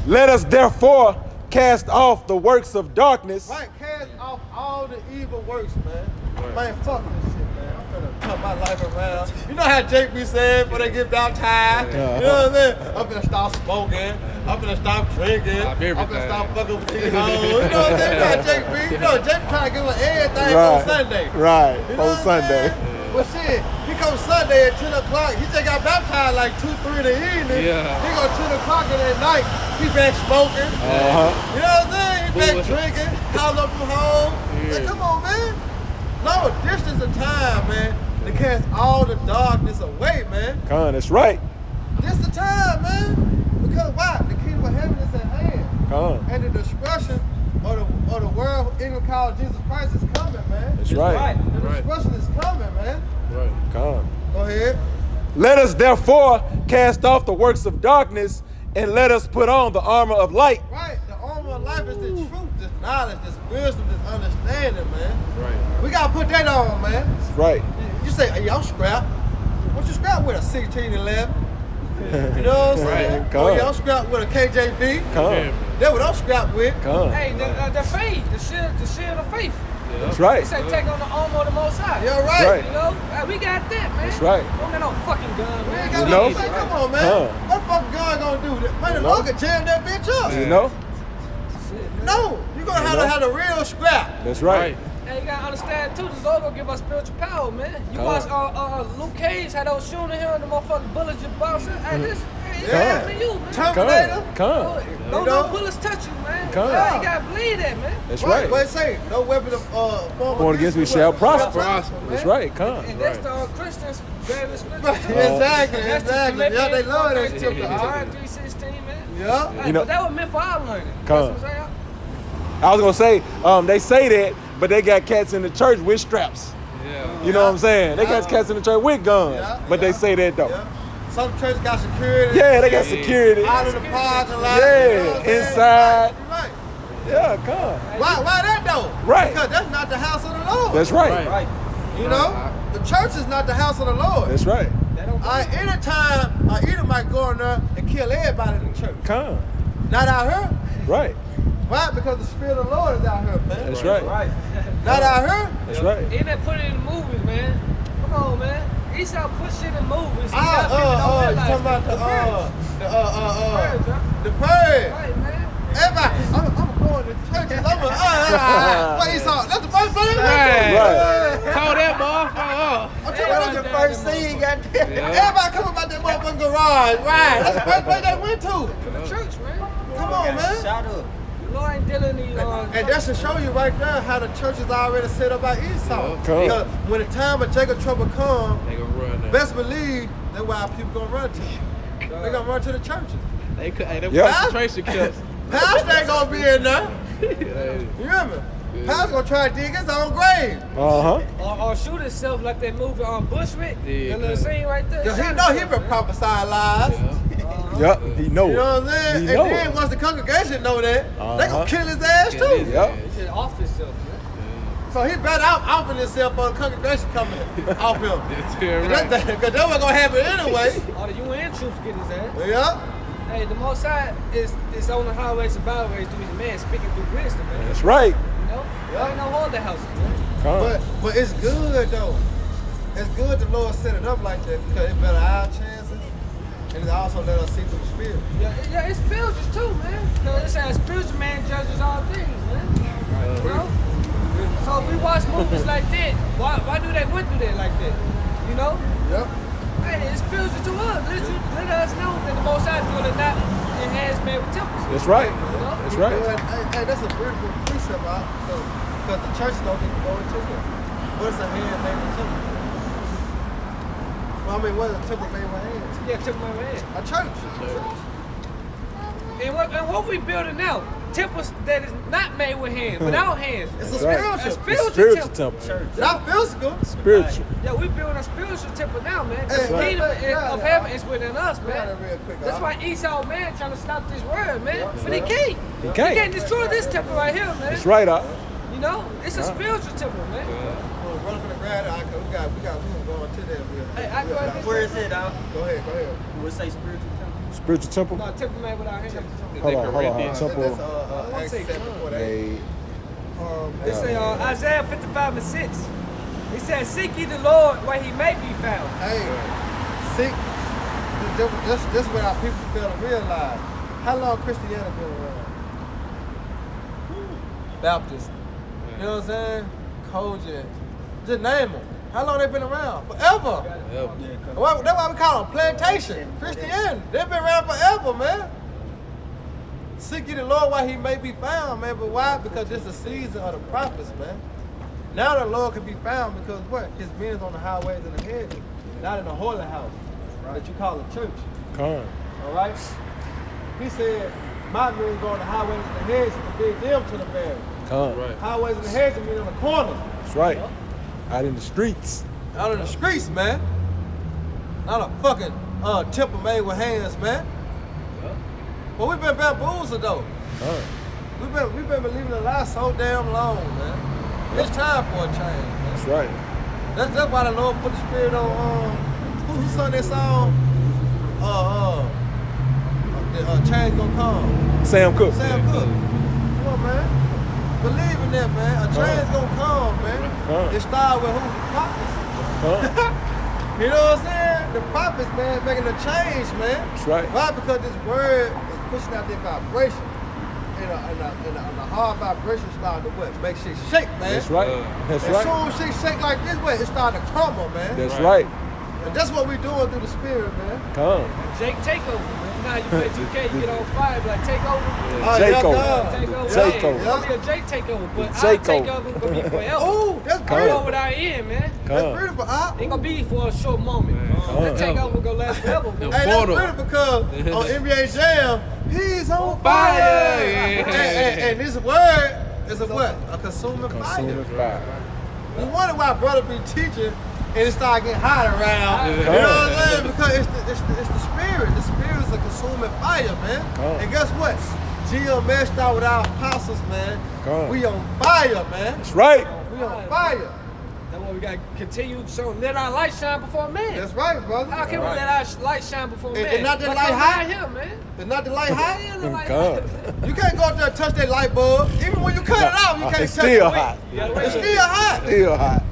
Let us therefore cast off the works of darkness. Right. Cast off all the evil works, man. Man, fuck this shit, man. I'm gonna turn my life around. You know how Jake be saying before they get baptized? You know what I'm saying? I'm gonna stop smoking. I'm gonna stop drinking. I'm gonna stop fucking with these hoes. You know what I'm saying? You know how Jake be? You know, Jake trying to give us everything on Sunday. Right. You know On what I'm Sunday. saying? But shit, he comes Sunday at 10 o'clock. He just got baptized like 2, 3 in the evening. Yeah. He go 10 o'clock in the night. He back smoking. You know what I'm saying? He back drinking. Calling up from home. Like, come on, man. No, this is the time, man, to cast all the darkness away, man. That's right. This the time, man. Because why? The kingdom of heaven is at hand. And the destruction of the world, even called Jesus Christ, is coming, man. That's right. The destruction is coming, man. Go ahead. Let us therefore cast off the works of darkness and let us put on the armor of light. Right. The armor of life is the truth, this knowledge, this wisdom, this understanding, man. We gotta put that on, man. That's right. You say, hey, I'm scrap. What you scrap with? A 1611? You know what I'm saying? Oh, yeah, I'm scrap with a KJB. That's what I'm scrap with. Hey, the faith, the shield of faith. That's right. They say take on the armor of the Most High. Yeah, right. You know, we got that, man. That's right. Don't got no fucking gun, man. You know? Come on, man. What the fuck God gonna do? Man, the Lord can jam that bitch up. You know? Shit, No, you're gonna have to have the real scrap. That's right. Hey, you gotta understand too, the Lord gonna give us spiritual power, man. You watch Luke Cage had those shooting him and the motherfucking bullets just bouncing. Hey, this ain't happening to you, man. Terminator. Don't no bullets touch you, man. Yeah, you gotta believe that, man. That's right. What it say? No weapon of Formed against me shall prosper. That's right. And that's the Christians very scripture. Exactly. Yeah, they love that that. scripture. John 3:16, man. Yeah. Hey, You know- but that was meant for our learning. Come. That's what I'm saying. I was gonna say, they say that, but they got cats in the church with straps. Yeah. You know what I'm saying? They got cats in the church with guns, but they say that though. Yeah. Some churches got security. Yeah, they got security. Out in the parking lot. Yeah, you know what I'm saying? inside. You're right. Yeah, come. Why that though? Right. Because that's not the house of the Lord. That's right. Right. You know, the church is not the house of the Lord. That's right. Anytime a eater might go in there and kill everybody in the church. Come. Not out here. Right. Why? Because the Spirit of the Lord is out here, man. That's right. Right. Not out here. That's right. He didn't put it in the movies, man. Come on, man. Esau put shit in movies. He You got people don't talking realize about it. the purge. Right, man. Everybody, I'm going to churches. What he saw? That's the first thing. Right. Told that motherfucker. I'm talking about The first thing, goddamn. everybody come about that motherfucking garage. Right. That's the first place they went to. The church, man. Come on, man. Shout up. The Lord ain't dealing these. And that should show you right there how the church is already set up by Esau. Come. Because when the time of Jacob trouble come, They gonna run that. best believe that's why people gonna run to. They gonna run to the churches. They could. Hey, them Yeah. concentration camps. Pastor ain't gonna be in there. Hey, You remember? Pastor gonna try to dig his own grave. Or shoot himself like that movie on Bushwick. Yeah, That little cause- scene right there. He Shot know he himself, been man. prophesying lies. Yep. He know You know it. what I'm saying? He And know then it. once the congregation know that, they gonna kill his ass too. Yep. He should off himself, man. So he better offing himself for the congregation coming off him. That's right. Because that was gonna happen anyway. All the UN troops getting his ass. Yeah. Hey, the Most High is on the highways and byways through his man speaking through wisdom, man. That's right. You know? There ain't no holding houses, man. Come. But it's good though. It's good the Lord set it up like that because it better our chances. And it also let us see through the spirit. Yeah, it's spiritual too, man. Cause it says spiritual man judges all things, man. You know? So we watch movies like that. Why do they went through that like that? You know? Yep. Hey, it's spiritual to us. Let us know that the Most High will not enhance man with temples. That's right. You know? That's right. Hey, that's a beautiful precept out because the church don't need to go into it. What's a hand made with temple? Well, I mean, what is a temple made with hands? Yeah, temple man with hands. A church. And what we building now? Temples that is not made with hands, without hands. It's a Right. spiritual. Spiritual Spiritual temple. temple. Not physical. Spiritual. Yeah, we building a spiritual temple now, man. The Hey, kingdom right. of heaven is within us, Got man. it real quick. That's why Esau, man, trying to stop this word, man. Yeah. But he can't. He can't. He can't destroy this temple right here, man. That's right. You know, it's a spiritual temple, man. Well, run for the grad. We got to go into that real quick. Hey, I go ahead. Where is it, out? Go ahead. Would say spiritual temple. Spiritual temple. No, temple man without hands. Hold on. That's Temple. Acts 7:48. A. It say Isaiah 55 and 6. It says, seek ye the Lord where he may be found. Hey, see, this is what our people fail to realize. How long Christianity been around? Baptist. You know what I'm saying? Cogent. Just name them. How long they been around? Forever. That's why we call them plantation. Christianity. They've been around forever, man. Seek ye the Lord while he may be found, man. But why? Because it's the season of the prophets, man. Now the Lord can be found because what? His men is on the highways and the hedges, not in the holy house that you call a church. Come. All right? He said, my men go on the highways and the hedges to bid them to the burial. Come. Right. Highways and the hedges mean on the corners. That's right. Out in the streets. Out in the streets, man. Not a fucking temple made with hands, man. But we've been bamboozled though. Come. We've been believing the lie so damn long, man. It's time for a change, man. That's right. That's why the Lord put the spirit on who sung that song? Change gonna come. Sam Cooke. Sam Cooke. Come on, man. Believe in that, man. A change gonna come, man. It started with who? The prophets. You know what I'm saying? The prophets, man, making a change, man. That's right. Why? Because this word is pushing out their vibration. a hard vibration start to what? Make shit shake, man. That's right. That's As right. soon as shit shake like this way, it start to crumble, man. That's right. And that's what we doing through the spirit, man. Come. Jake takeover, man. Now you play 2K, you get on fire, be like take over. Jacob. Take over. Jacob. It's gonna be a Jake takeover, but our Jacob. takeover gonna be forever. Oh, that's We beautiful. know what I am, man. That's beautiful. Ain't gonna be for a short moment. That takeover gonna last forever. The man. Hey, that's portal. beautiful because on NBA Jam, he's on Fire. fire. Yeah. And this word is a what? A consuming Consuming fire. fire. We wonder why brother be teaching and it start getting hot around. You know what I'm saying? Because it's the spirit. The spirit is a consuming fire, man. And guess what? GMS start with our apostles, man. We on fire, man. That's right. We on fire. That's why we gotta continue showing. Let our light shine before man. That's right, brother. How can we let our light shine before man? And not that Like light I'm hot? right here, man. It's not the light hot. Yeah, the light God. hot. You can't go up there and touch that light bulb. Even when you cut it out, you can't It's touch still it. hot. You gotta wait. It's still hot. Still hot.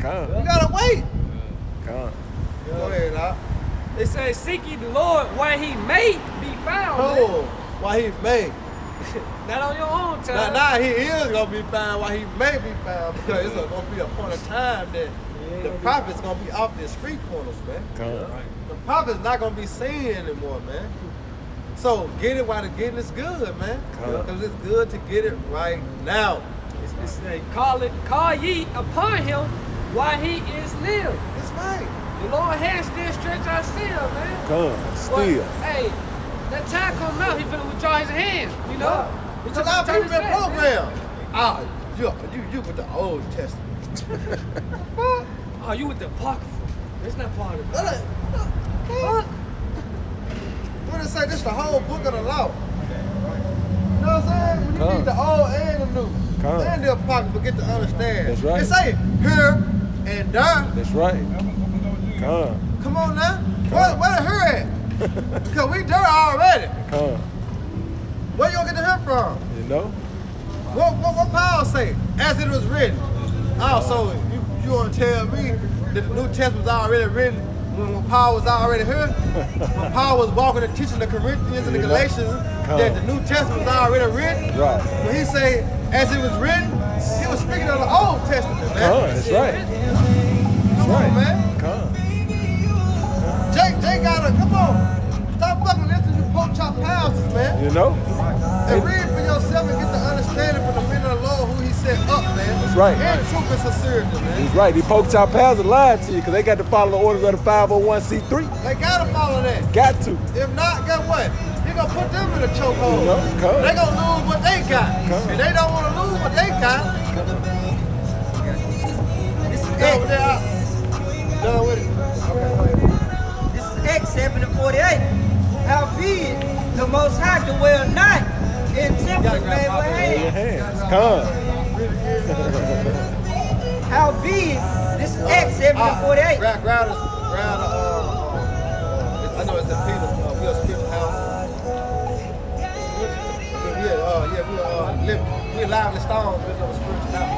Come. You gotta wait. Come. Go ahead, Doc. They say, seek ye the Lord while he may be found. Oh, why he made. Man. Not on your own time. Now he is gonna be found while he may be found because it's gonna be a point of time that the prophet's gonna be off the street corners, man. Come. The prophet's not gonna be seen anymore, man. So get it while the getting is good, man. Because it's good to get it right now. It's say, call ye upon him while he is near. That's right. The Lord has still stretched out still, man. Come. But, Still. hey, that time come out, he finna withdraw his hand, you know? He Because just our turn people his been back, programmed. Ah, you with the Old Testament. man. Oh, you with the Apocrypha. It's not part of it. What did it say? This is the whole book of the law. You know what I'm saying? When you need the old and the new. And the Apocrypha get to understand. That's right. It say here and there. That's right. Come. Come on now. Where the her at? Because we there already. Come. Where you gonna get the her from? You know? What Paul say? As it was written. Oh, so you want to tell me that the New Testament was already written when Paul was already here? When Paul was walking and teaching the Corinthians and the Galatians that the New Testament was already written? Right. When he say, as it was written, he was speaking of the Old Testament, man. Come. That's right. Come on, man. Come. Jake gotta, come on. Stop fucking listening to pork chop pastors, man. You know? And read for yourself and get the understanding from the men of the Lord who he set up, man. That's right. And truth and sincerity, man. He's right. These poke top pals are lying to you because they got to follow the orders of the 501c3. They gotta follow that. Got to. If not, guess what? You're gonna put them in a chokehold. You know, come. They gonna lose what they got. Come. And they don't wanna lose what they got. This is Go over there. Done with it. This is Acts 7 and 48. Howbeit, the Most High dwell not in temples made with Your hands. hands. Come. Howbeit, this is Acts 7 and 48. Ground I know it's at Peter's, Will Smith's house. We're lively stones, but no spiritual house.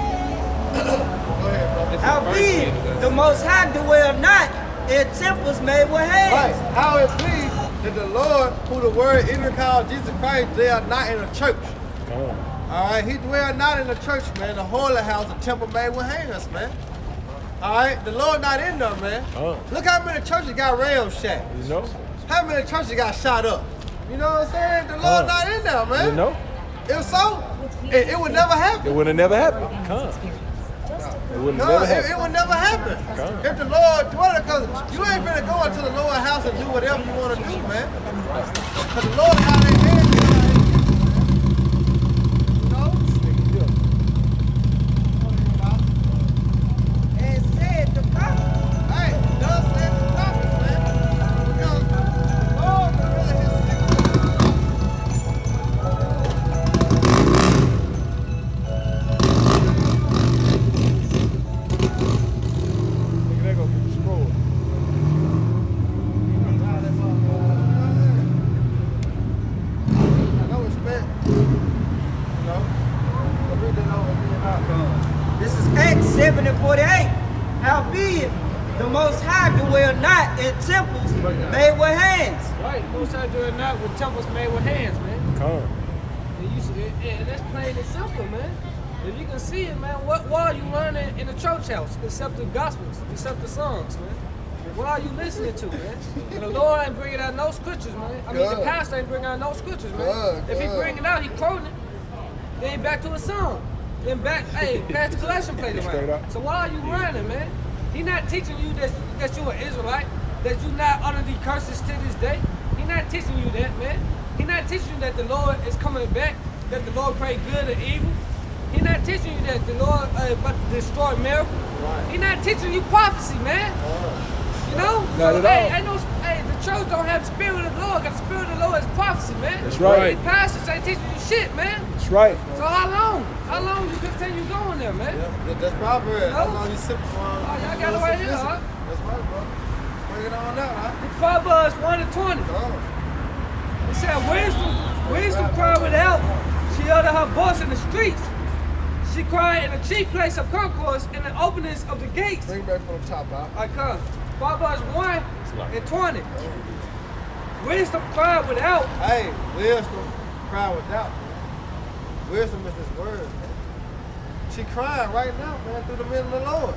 Go ahead, bro. Howbeit, the Most High dwell not in temples made with Right. hands. How it please that the Lord, who the word even called Jesus Christ, they are not in a church. Come. All right, he dwell not in the church, man. The holy house, a temple made with hands, man. All right, the Lord not in there, man. Look how many churches got rail shot. You know? How many churches got shot up? You know what I'm saying? The Lord not in there, man. You know? If so, it would never happen. It would have never happened. Come. It would have No, never it happened. would never happen. Come. If the Lord dwell, because you ain't gonna go into the Lord's house and do whatever you want to do, man. Because the Lord got their hands in our hands, you know? And said the prophet. Hey, thus said the prophet, man. Because the Lord revealed his secret. Nigga, they gonna get destroyed. No respect. You know? I read that over here. This is Acts 7 and 48. Howbeit, the Most High dwell not in temples made with hands. Right, most I do it not with temples made with hands, man. Come. And that's plain and simple, man. If you can see it, man, what are you learning in the church house except the gospels, except the songs, man? What are you listening to, man? And the Lord ain't bringing out no scriptures, man. I mean, the pastor ain't bringing out no scriptures, man. If he bring it out, he quoting it. Then back to a song. Then back, hey, pass the collection plate around. So why are you running, man? He not teaching you that you an Israelite, that you not under the curses to this day. He not teaching you that, man. He not teaching you that the Lord is coming back, that the Lord create good and evil. He not teaching you that the Lord about to destroy miracle. Right. He not teaching you prophecy, man. You know? Not at all. The church don't have the spirit of the Lord. Got the spirit of the Lord is prophecy, man. That's right. These pastors ain't teaching you shit, man. That's right. So how long? How long you continue going there, man? Yeah, that's probably it. How long you sipping on? Oh, y'all got it right here, huh? That's right, bro. Bring it on out, huh? The Proverbs 1:20. It said, wisdom cried with help. She uttered her voice in the streets. She cried in the chief place of concourse in the openings of the gates. Bring back from the top, huh? I come. Proverbs 1:20. Wisdom cried with help. Hey, wisdom cried with doubt. Wisdom is his word, man. She crying right now, man, through the middle of the Lord.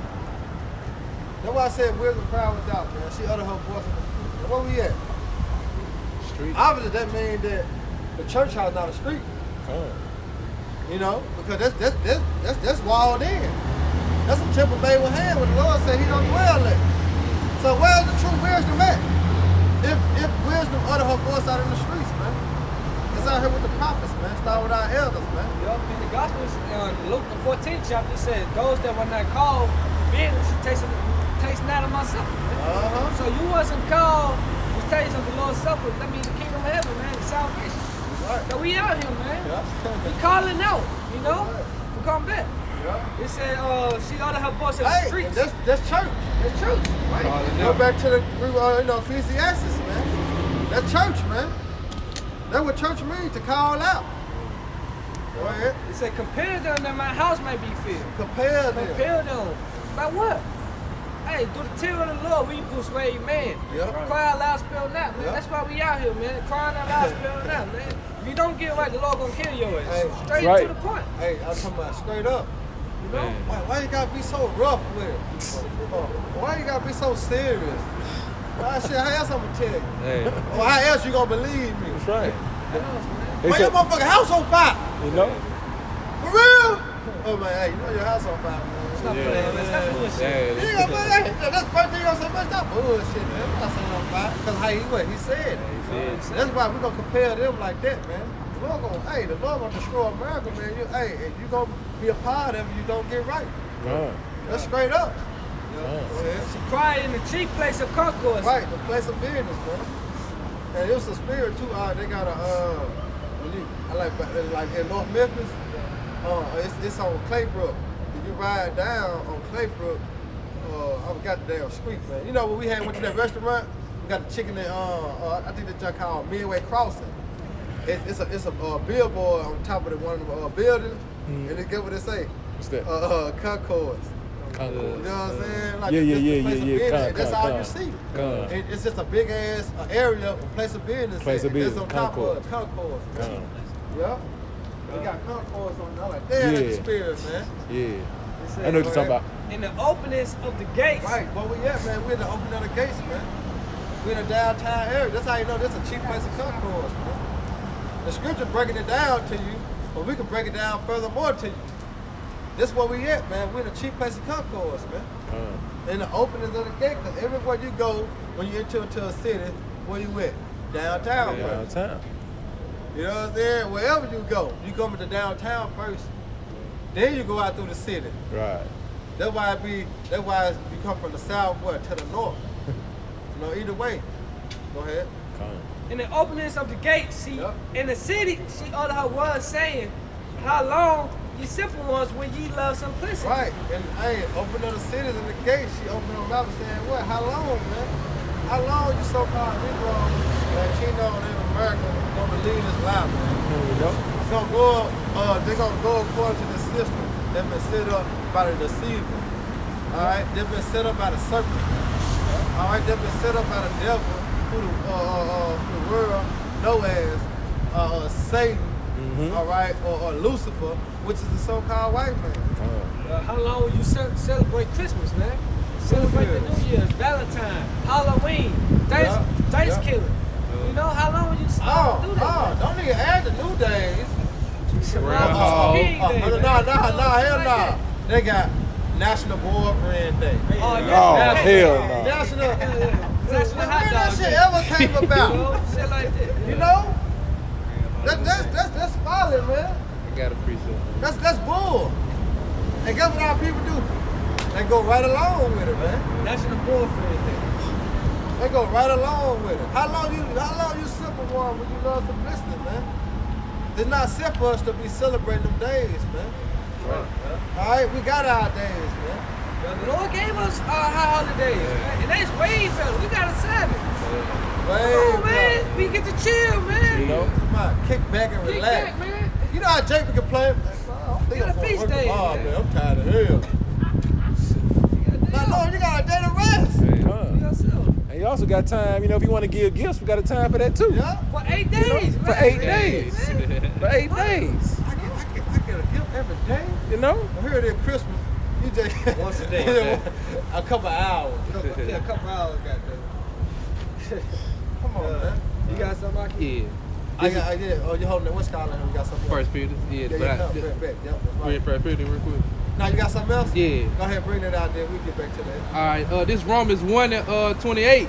That's why I said wisdom cried with doubt, man. She uttered her voice in the street. Where we at? Street. Obviously, that means that the church house not a street. You know, because that's walled in. That's a temple made with hand. When the Lord said He don't dwell in. So where's the true wisdom at? If wisdom utter her voice out in the streets, man. It's out here with the prophets, man. Start with our elders, man. Yup, in the Gospels, Luke the 14th chapter said, those that were not called, business taste not of my supper, man. So you wasn't called to taste of the Lord's supper. That means the kingdom of heaven, man, the salvation. Right. So we out here, man. Yeah. We calling out, you know, to come back. Yeah. It said she ought to have voice in the Hey, streets. that's church. That's true. Right? Go back to the Ecclesiastes, man. That's church, man. That's what church means, to call out. Go ahead. It said, compare them that my house may be filled. Compare them. Compare them. By what? Hey, through the tear of the Lord, we persuade man. Yeah. Cry out loud, spell not, man. Yeah. That's why we out here, man. Crying out loud, spell not, man. If you don't get right, the Lord gonna kill your ass. Hey, Straight right. to the point. Hey, I'm talking about straight up. You know? Why you gotta be so rough with it? Why you gotta be so serious? Why shit, how else I'm gonna tell you? Hey. Or how else you gonna believe me? That's right. They Why your said, motherfucking house on fire? you know? For real? Oh man, hey, you know your house on fire, man. Stop playing, man. Stop bullshit. Yeah. You ain't gonna believe it. That's the first thing you gonna say, man, stop bullshit, man. I'm not saying on fire. Because how he said it. That's why we gonna compare them like that, man. The Lord gonna destroy America, man. And you gonna be a part of it, you don't get right. That's straight up. Go ahead. She cried in the chief place of concourse. Right, the place of business, man. And it's a spirit too. They got I like in North Memphis. It's on Claybrook. If you ride down on Claybrook, I forgot the damn street, man. You know when we went to that restaurant, we got the chicken and I think that y'all called Midway Crossing. It's a billboard on top of one of the buildings, and they get what they say. What's that? Concourse. Concourse. You know what I'm saying? Like Yeah. That's all you see. It's just a big ass area, a place of business. Place of business. That's on top of it. Concourse. Yeah. We got concourse on there. Like, damn, that's the spirit, man. Yeah. I know what you're talking about. In the openings of the gates. Right, where we at, man? We're in the opening of the gates, man. We're in the downtown area. That's how you know this is a cheap place of concourse, man. The scripture breaking it down to you, but we can break it down furthermore to you. This where we at, man. We're in a cheap place of concourse, man. In the openings of the gate, because everywhere you go, when you enter into a city, where you at? Downtown, bro. Downtown. You know what I'm saying? Wherever you go, you come into downtown first. Then you go out through the city. Right. That's why you come from the south, to the north. You know, either way. Go ahead. In the openings of the gates, in the city, she uttered her words saying, how long you simple ones when ye love simplicity. Right. And hey, open up the cities and the gates, she opened them up and saying, what? How long, man? How long you so-called Negroes, Latino in America gonna believe this lie, man? It's gonna go, they're gonna go according to the system that's been set up by the deceiver. Alright, they've been set up by the serpent. Alright, they've been set up by the devil, who the world know as Satan, all right, or Lucifer, which is the so-called white man. How long will you celebrate Christmas, man? Celebrate the New Year, Valentine, Halloween, Thanksgiving. You know, how long will you do that? Don't even add the new days. Hell no. They got National Boyfriend Day. Oh, hell no. National Hot that Dog shit Day. ever came about? Shit like that. You know? That's folly, man. I got to appreciate That's bull. And guess what our people do? They go right along with it, man. National Boyfriend Day. They go right along with it. How long you simple one when you love simplicity, man? It's not set for us to be celebrating them days, man. All right, we got our days, man. The Lord gave us our holidays, man. And that's way better. We got a Sabbath. Way Man. We get to chill, man. You know? Come on, kick back and Kick relax. back, man. You know how Jake can play? I think got a I'm going to feast work day, tomorrow, man. man. I'm tired of hell. No, you got a day to rest. And you also got time, you know, if you want to give gifts, we got a time for that too. Yeah. For 8 days. For 8 days. For 8 days. I get a gift every day. You know? Well, here it is, Christmas. You just Once a day. a couple hours. Yeah, a couple hours got there. Come on, man. You got something I can Yeah. I did. Oh, you holding it? What's calling? We got something. First Peter. Yeah, Yeah, but yeah, I, no, back. Yep, that's read right. First Peter real quick. Now you got something else? Yeah. Go ahead, bring it out there. We get back to that. All right, this Romans 1 and 28.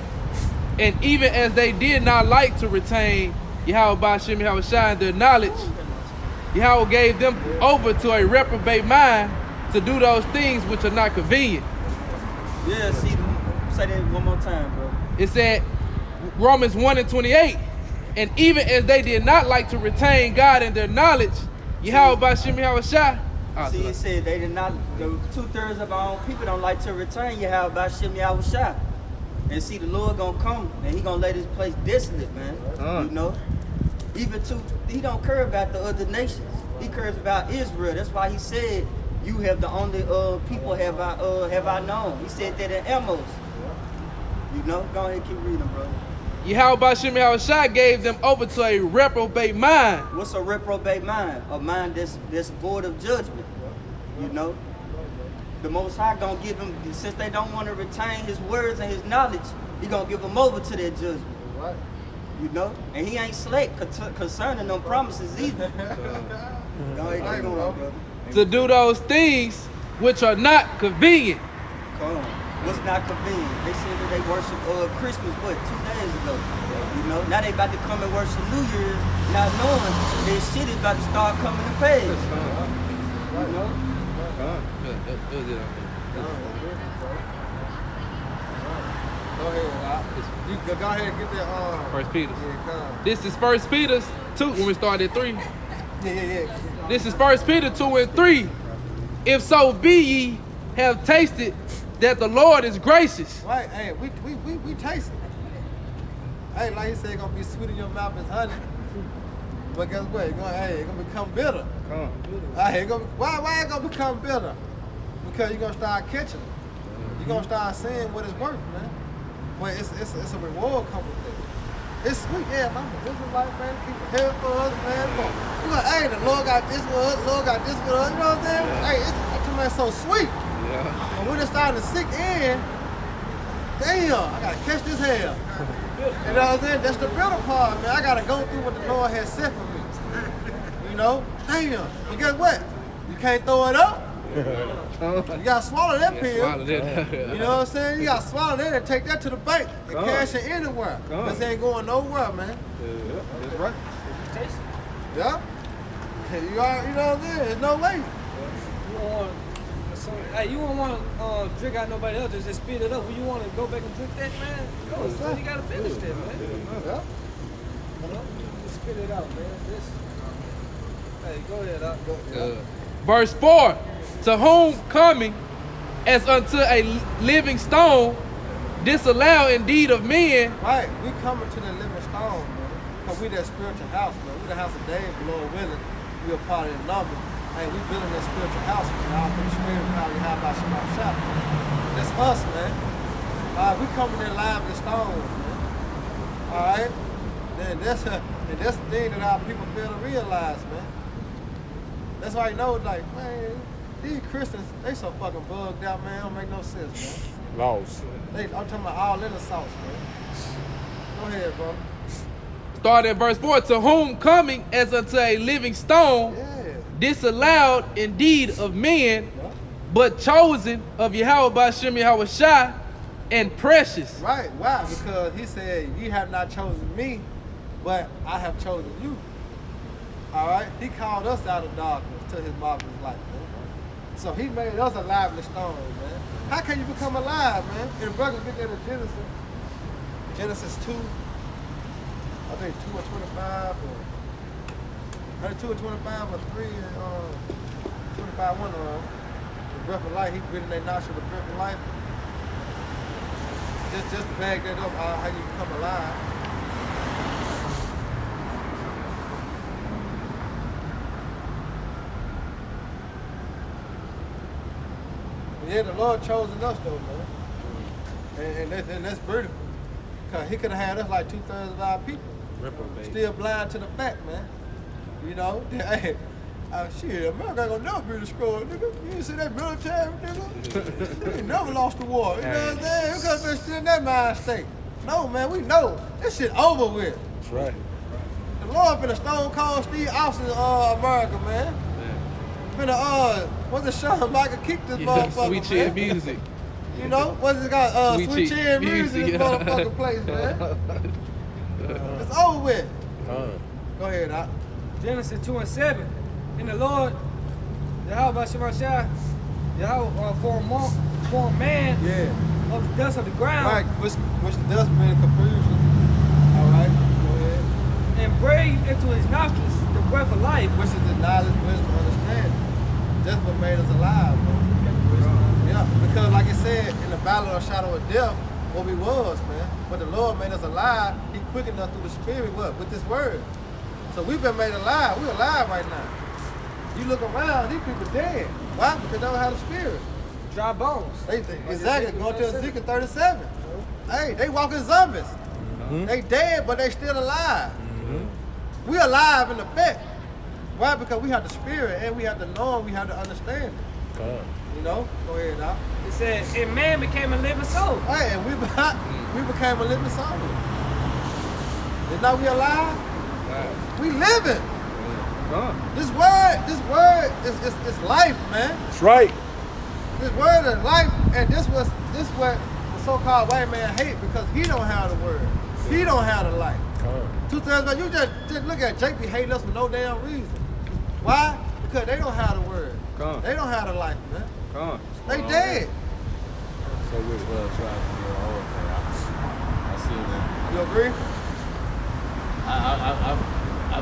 And even as they did not like to retain Yahweh Ba'Shem Yahweh Shai in their knowledge, Yahweh gave them over to a reprobate mind to do those things which are not convenient. Yeah, see, say that one more time, bro. It said, Romans 1 and 28, and even as they did not like to retain God in their knowledge, Yahweh Ba'Shem Yahweh Shai. See, it said they did not, 2/3 of our own people don't like to return Yahweh Ba'Shem Yahweh Shai. And see, the Lord gonna come and he gonna lay this place desolate, man. You know? Even he don't care about the other nations. He cares about Israel. That's why he said, you have the only people have I known. He said that in Amos. You know? Go ahead, keep reading, bro. Yahweh Ba'Shem Yahweh Shai gave them over to a reprobate mind. What's a reprobate mind? A mind that's void of judgment. You know? The Most High gonna give them, since they don't want to retain his words and his knowledge, he gonna give them over to their judgment. Right. You know? And he ain't slack concerning them promises either. Go ahead, keep going, brother. To do those things which are not convenient. Come on. What's not convenient? They said that they worship Christmas, 2 days ago? You know? Now they about to come and worship New Year's, not knowing their shit is about to start coming to pass. You know? Go ahead, you go ahead and get that. First Peter. Yeah, come. This is First Peter 2 when we started at 3. Yeah. This is First Peter 2 and 3. If so be ye have tasted that the Lord is gracious. Right, hey, we taste it. Hey, like you said, it's gonna be sweet in your mouth as honey. But guess what? It's gonna become bitter. Hey, why it gonna become bitter? Because you're gonna start catching it. You're gonna start seeing what it's worth, man. But it's a reward coming with it. It's sweet, yeah, man. This is like, man, keep it here for us, man. You like, hey, the Lord got this with us, Lord got this with us, you know what I'm saying? Yeah. Hey, it's so sweet. Yeah. And when it's starting to sink in, damn, I gotta catch this hell. You know what I'm saying? That's the bitter part, man. I gotta go through what the Lord has set for me. You know? Damn. And guess what? You can't throw it up. You gotta swallow that pill. You know what I'm saying? You gotta swallow that and take that to the bank and cash it anywhere. This ain't going nowhere, man. That's right. Yeah? You know what I'm saying? There's no way. You don't want to drink out nobody else, just spit it up. When you want to go back and drink that, man, go. So you got to finish that, man. Yeah. You know? Just spit it out, man. Hey, go ahead, Doc. Verse 4. To whom coming as unto a living stone, disallow indeed of men. Right, we coming to the living stone, man. Because we that spiritual house, man. We the house of David, Lord willing. We a part of the number. Hey, we building that spiritual house with all the spirit and how we have our Shabbat shop. That's us, man. We coming in live and stone, man. Alright? And that's the thing that our people fail to realize, man. That's why you know, like, man, these Christians, they so fucking bugged out, man. Don't make no sense, man. Lost. I'm talking about all in the sauce, man. Go ahead, bro. Start at verse 4. To whom coming as unto a living stone, Yeah. disallowed indeed of men, but chosen of Yahweh Ba'Shem Yahweh Shai, and precious. Right, why? Because he said, you have not chosen me, but I have chosen you. All right? He called us out of darkness to his marvelous light, man. So he made us alive in the stone, man. How can you become alive, man? And brother, get that in Genesis 2, I think 2 or 25, or 2 or 25 or 3 and 25, one of them. The breath of life, he breathed in their nostril the breath of life. Just to bag that up, how you become alive. Yeah, the Lord chosen us though, man. And that's beautiful. Cause he could have had us like 2/3 of our people. Still blind to the fact, man. You know? Hey, shit, America ain't gonna never be destroyed, nigga. You ain't see that military, nigga? We ain't never lost the war. You know what I'm saying? We could have been still in that mind state. No, man, we know. This shit over with. That's right. The Lord been a Stone Cold Steve Austin America, man. Been what's the Shawn Michael kick this motherfucker, Sweet chin man. music. You know, what's it got? Sweet chin music in this yeah. motherfucking place, man. It's over with. Go ahead, Doc. Genesis 2 and 7. And the Lord, Yahweh Ba'Shem Shai, Yahweh formed man Yeah. of the dust of the ground, Right, which the dust made a confusion. All right, go ahead. and breathed into his nostrils the breath of life. Which is the knowledge, wisdom, understanding. That's what made us alive, bro. Yeah, because like it said, in the valley of the shadow of death, what we was, man. But the Lord made us alive. He quickened us through the Spirit, what? With this word. So we've been made alive. We're alive right now. You look around, these people dead. Why? Because they don't have the Spirit. Dry bones. Exactly. Go to Ezekiel 37. Hey, they walking zombies. They dead, but they still alive. We alive in effect. Why? Because we have the Spirit, and we have the knowing, we have the understanding. You know? Go ahead, Doc. It said, and man became a living soul. Hey, and we became a living soul. And now we alive. We living. This word is life, man. That's right. This word is life, and this what the so-called white man hate because he don't have the word. He don't have the life. 2/3 man, you just look at JP hating us for no damn reason. Why? Because they don't have the word. They don't have the life, man. They dead. So which was trying to do all thing. I see that. You agree?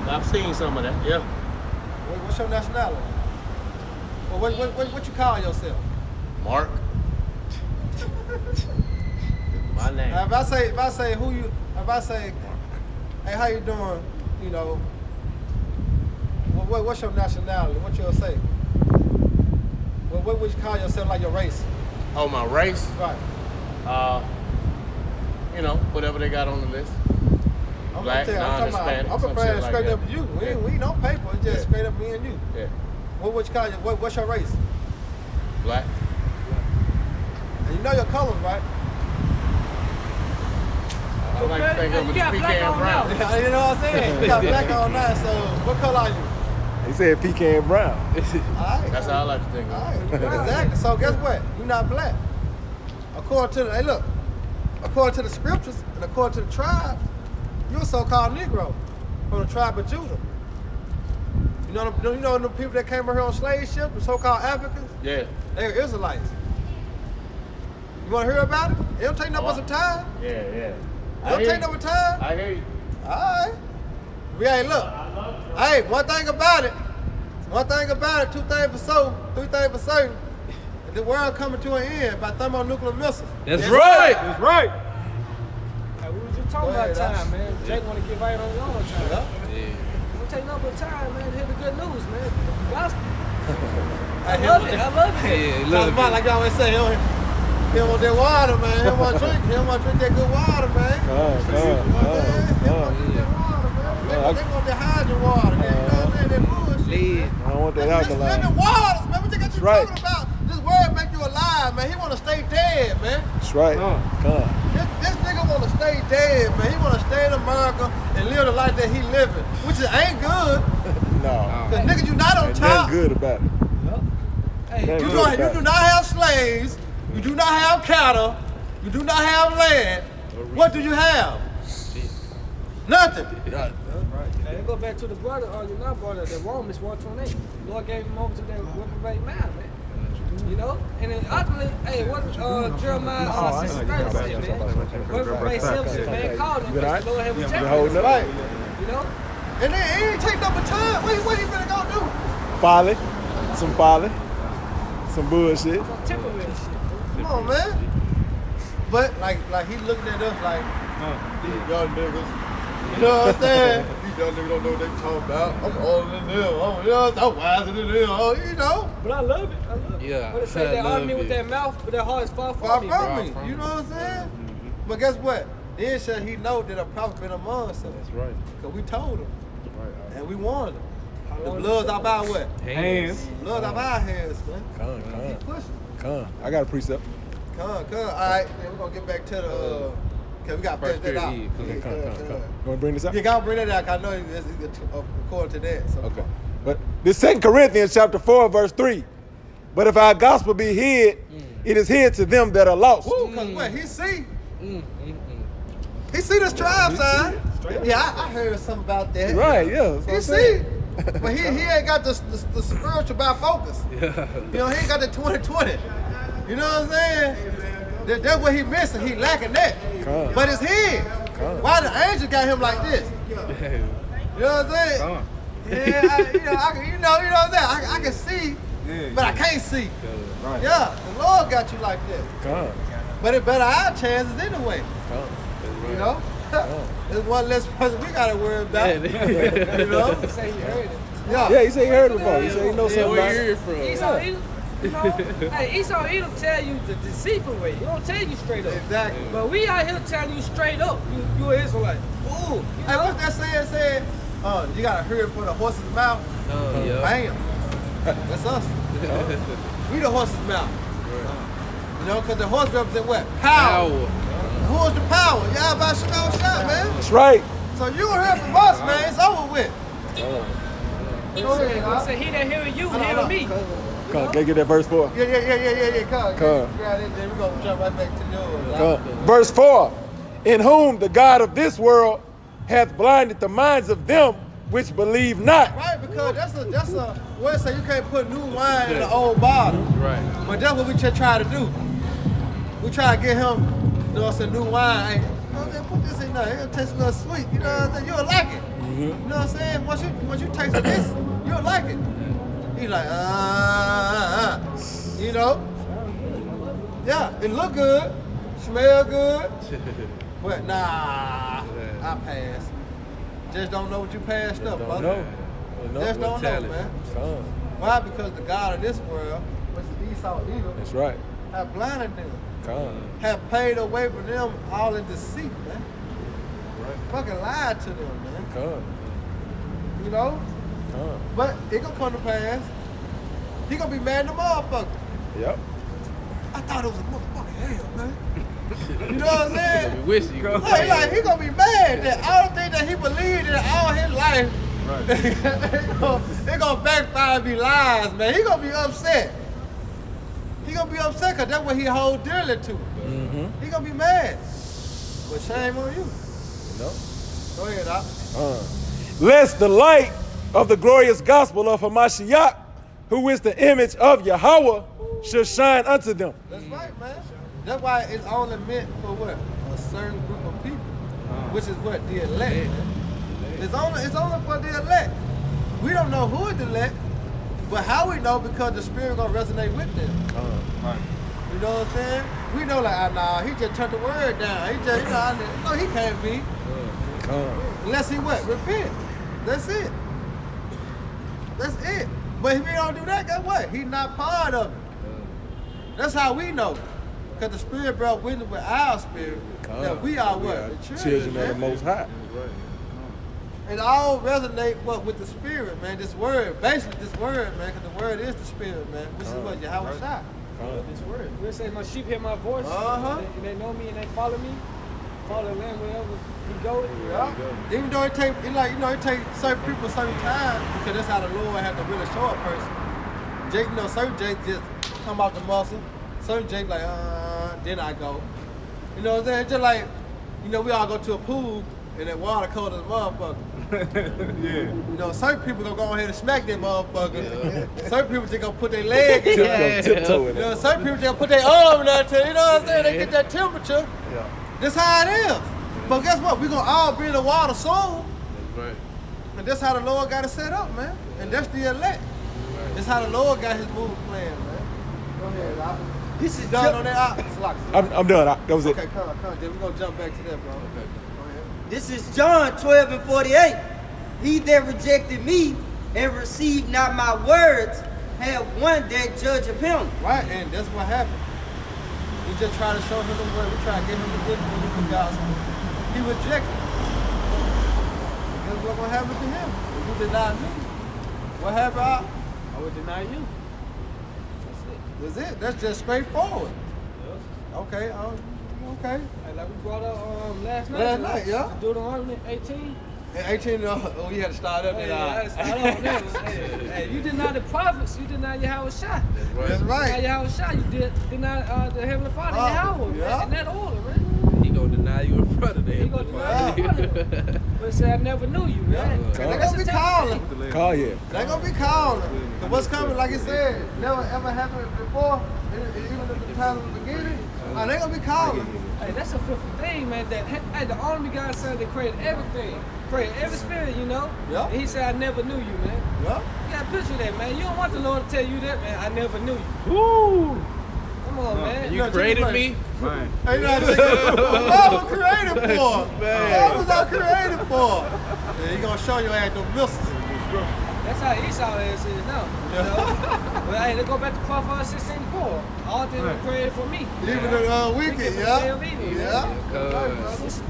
I've seen some of that. Yeah. What's your nationality? Well, what you call yourself? Mark. My name. Now, if I say, hey, how you doing? You know, what's your nationality? What you'll say? What would you call yourself, like your race? Oh, my race? Right. You know, whatever they got on the list. I'm Black, non-Hispanic, I'm some prepared shit to straight like up that. you. We ain't no paper. It's just straight up me and you. Yeah. What would you call you? What's your race? Black. And you know your colors, right? I like to think of it as pecan brown. You know what I'm saying? You got black on now, so what color are you? He said pecan brown. All right. That's how I like to think All of right. it. Exactly. So guess what? You're not black. According to according to the scriptures and according to the tribe, you're a so-called Negro from the tribe of Judah. You know the people that came over here on slave ships, the so-called Africans? Yeah. They were Israelites. You want to hear about it? It don't take no much time. Yeah. It don't take no time. I hear you. All right. Hey, look. Hey, one thing about it, two things for certain, three things for certain. The world coming to an end by thermonuclear missiles. That's right. That's right. Hey, we was just talking Go ahead, about time, Doc. man. Jake want to get right on his own time. Yeah. It don't take no but time, man, to hear the good news, man. The gospel. I I love it. Yeah, Talk about like y'all always say, He don't want that water, man. He don't want to drink. He don't want to drink that good water, man. He don't want that water, man. They want that hydrogen water. You know what I'm saying? That bullshit. Lead. I don't want that That's alkaline. living waters, man. What you got you right. talking about? This word make you alive, man. He want to stay dead, man. That's right. Come. This nigga want to stay dead, man. He want to stay in America and live the life that he living, which ain't good. No. Cause nigga, you not on Ain't top. nothing good about it. Hey, Ain't You good about do it. not have slaves. You do not have cattle. You do not have land. What do you have? Nothing. Hey, go back to the brother, you know, brother, the Romans 1:28. The Lord gave him over to that reprobate man, man. You know? And then ultimately, hey, what Jeremiah 6:30 said, man? Reprobate Simpson, man, called him because the Lord had rejected him. Right. You know? And then he ain't take number time. What he finna go do? Folly. Some bullshit. Some temporary shit. Come on, man. But like he looking at us like, these young niggas. You know what I'm saying? These young niggas don't know what they talking about. I'm older than them. You know, I'm wiser than them. You know, But I love it. I love it. Yeah, But it say I they love argue me with it. their mouth, but their heart is far far from me. from me. from You know me. what I'm saying? But guess what? Then shall he know that a prophet been among us. That's right. Cause we told him Right. and we warned him. How The long blood's you out our what? Hands. Blood's out our hands, man. Come. Keep pushing. Come. I got a precept. Come. All right, then we're gonna get back to the. Okay, we got to finish that out. Eve. Yeah, Come. come. You want to bring this up? You gotta bring that out. 'Cause I know it's according to that. So. Okay. But this 2 Corinthians chapter 4, verse 3. But if our gospel be hid, it is hid to them that are lost. Woo, cause what he see? He see the stripe sign. Yeah, I heard something about that. Right, yeah. that's what He I'm see, saying. but he ain't got the spiritual bifocus. You know, he ain't got the 20/20. You know what I'm saying? That's what he missing. He lacking that. Come. But it's him. Come. Why the angel got him like this? You know what I'm saying? Come on. Yeah, you know what I'm saying? I can see, but I can't see. Right. Yeah, the Lord got you like that. Come. But it better our chances anyway. Come. You know? There's one less person we gotta worry about. You know? He say he heard it. Yeah, he said he heard it before. He said he knows something Where about you it. hear it from? Esau Edom, you know, hey, Esau Edom tell you the deceitful way. He don't tell you straight up. Exactly. But we out here telling you straight up. You an Israelite. Ooh. Hey, what's that saying said? You gotta hurry for the horse's mouth. Yeah. Bam. That's us. We the horse's mouth. You know, because the horse represent what? Power. Who is the power? Y'all about to shot, man. That's right. So you gonna hear from us, man. It's over with. He Go ahead, said, Doc. he said, he that hear you, Hold on, hear hold on. me. Come. Can I get that verse 4? Yeah. Come. Grab it, then we're gonna jump right back to yours. Come. Verse 4. In whom the God of this world hath blinded the minds of them which believe not. Right, because that's a word say you can't put new wine in the old bottle. Right. But that's what we just try to do. We try to get him, you know, some new wine. Hey, you know what I'm saying? Put this in there. It'll taste a little sweet. You know what I'm saying? You'll like it. You know what I'm saying? Once you taste this, you'll like it. He's like, you know? Yeah, it look good, smell good, but nah, I pass. Just don't know what you passed up, brother. Just don't know, man. Come. Why? Because the God of this world, which is Esau Edom, That's right. have blinded them, Come. have paid away for them all in deceit, man. Fucking lied to them, man. Come. You know? Come. But it gonna come to pass. He gonna be mad at the motherfucker. Yep. I thought it was a motherfucking hell, man. You know what I'm saying? We wish you could. Like he gonna be mad that all the things that he believed in all his life, it gonna backfire and be lies, man. He gonna be upset. He gonna be upset because that's what he hold dearly to. He gonna be mad. But shame on you. No. Go ahead, Doc. Lest the light of the glorious gospel of Hamashiach, who is the image of Yahweh, should shine unto them. That's right, man. That's why it's only meant for what? A certain group of people, which is what? The elect. It's only for the elect. We don't know who is the elect, but how we know? Because the Spirit gonna resonate with them. You know what I'm saying? We know like, nah, he just turned the word down. He just, no, he can't be. Unless he what? Repent. That's it. That's it. But if he don't do that, guess what? He's not part of it. That's how we know. Because the Spirit brought witness with our spirit that we are what? The Children of the Most High. And all resonate what with the Spirit, man. This word, basically this word, man, because the word is the Spirit, man. Which is what Yahweh Shai. This word. We'll say my sheep hear my voice, and they know me and they follow me. Follow the Lamb wherever he goes. Yeah. Even though it take, it take certain people certain time, because that's how the Lord had to really show a person. Jake, certain Jake just come out the muscle. Certain Jake like, then I go. You know what I'm saying? Just like, we all go to a pool and that water cold as a motherfucker. Certain people gonna go ahead and smack that motherfucker. Yeah. Certain people just gonna put their leg in there. Tiptoe in it. Certain people just gonna put their arm in there too. You know what I'm saying? They get that temperature. Yeah. That's how it is. But guess what? We're gonna all be in the water soon. That's right. And that's how the Lord got it set up, man. And that's the elect. Right. That's how the Lord got his move plan, man. Go ahead, Doc. This is done on that. I'm done. That was it. Okay, come on. We're gonna jump back to that, bro. Okay. This is John 12:48. He that rejected me and received not my words have one that judge of him. Right, and that's what happened. We just try to show him the word. We try to give him the good news of the gospel. He rejected it. Guess what's gonna happen to him? If you deny me, what happened? I would deny you. That's it. That's just straightforward. Yeah. Okay. Okay. Like we brought up last night. Last night, yeah. Deuteronomy 18. And 18, we had to start up I had to start on that one. Hey, you deny the prophets, you deny Yahweh Shai. That's right. You deny Yahweh Shai, you deny the Heavenly Father, Yahweh. Yeah. In that order, man. He gonna deny you in front of them. He gonna deny you in front of them. But say, I never knew you, man. They're gonna be calling. Call yeah. They're gonna be calling. Cause what's coming, like you said, never ever happened before, even at the time of the beginning. They're gonna be calling. Hey, that's a fearful thing, man. That hey, the only God said that created everything, created every spirit, Yeah. And he said, I never knew you, man. Yeah. You gotta picture that, man. You don't want the Lord to tell you that, man. I never knew you. Woo! Come on, man. You created me? Man. Hey, what was created for? What was I created for? Yeah, he gonna show your ass the missiles. That's how Esau is now. But hey, let's go back to Proverbs 16:4. All things were created for me. Even the wicked, yeah. Yeah.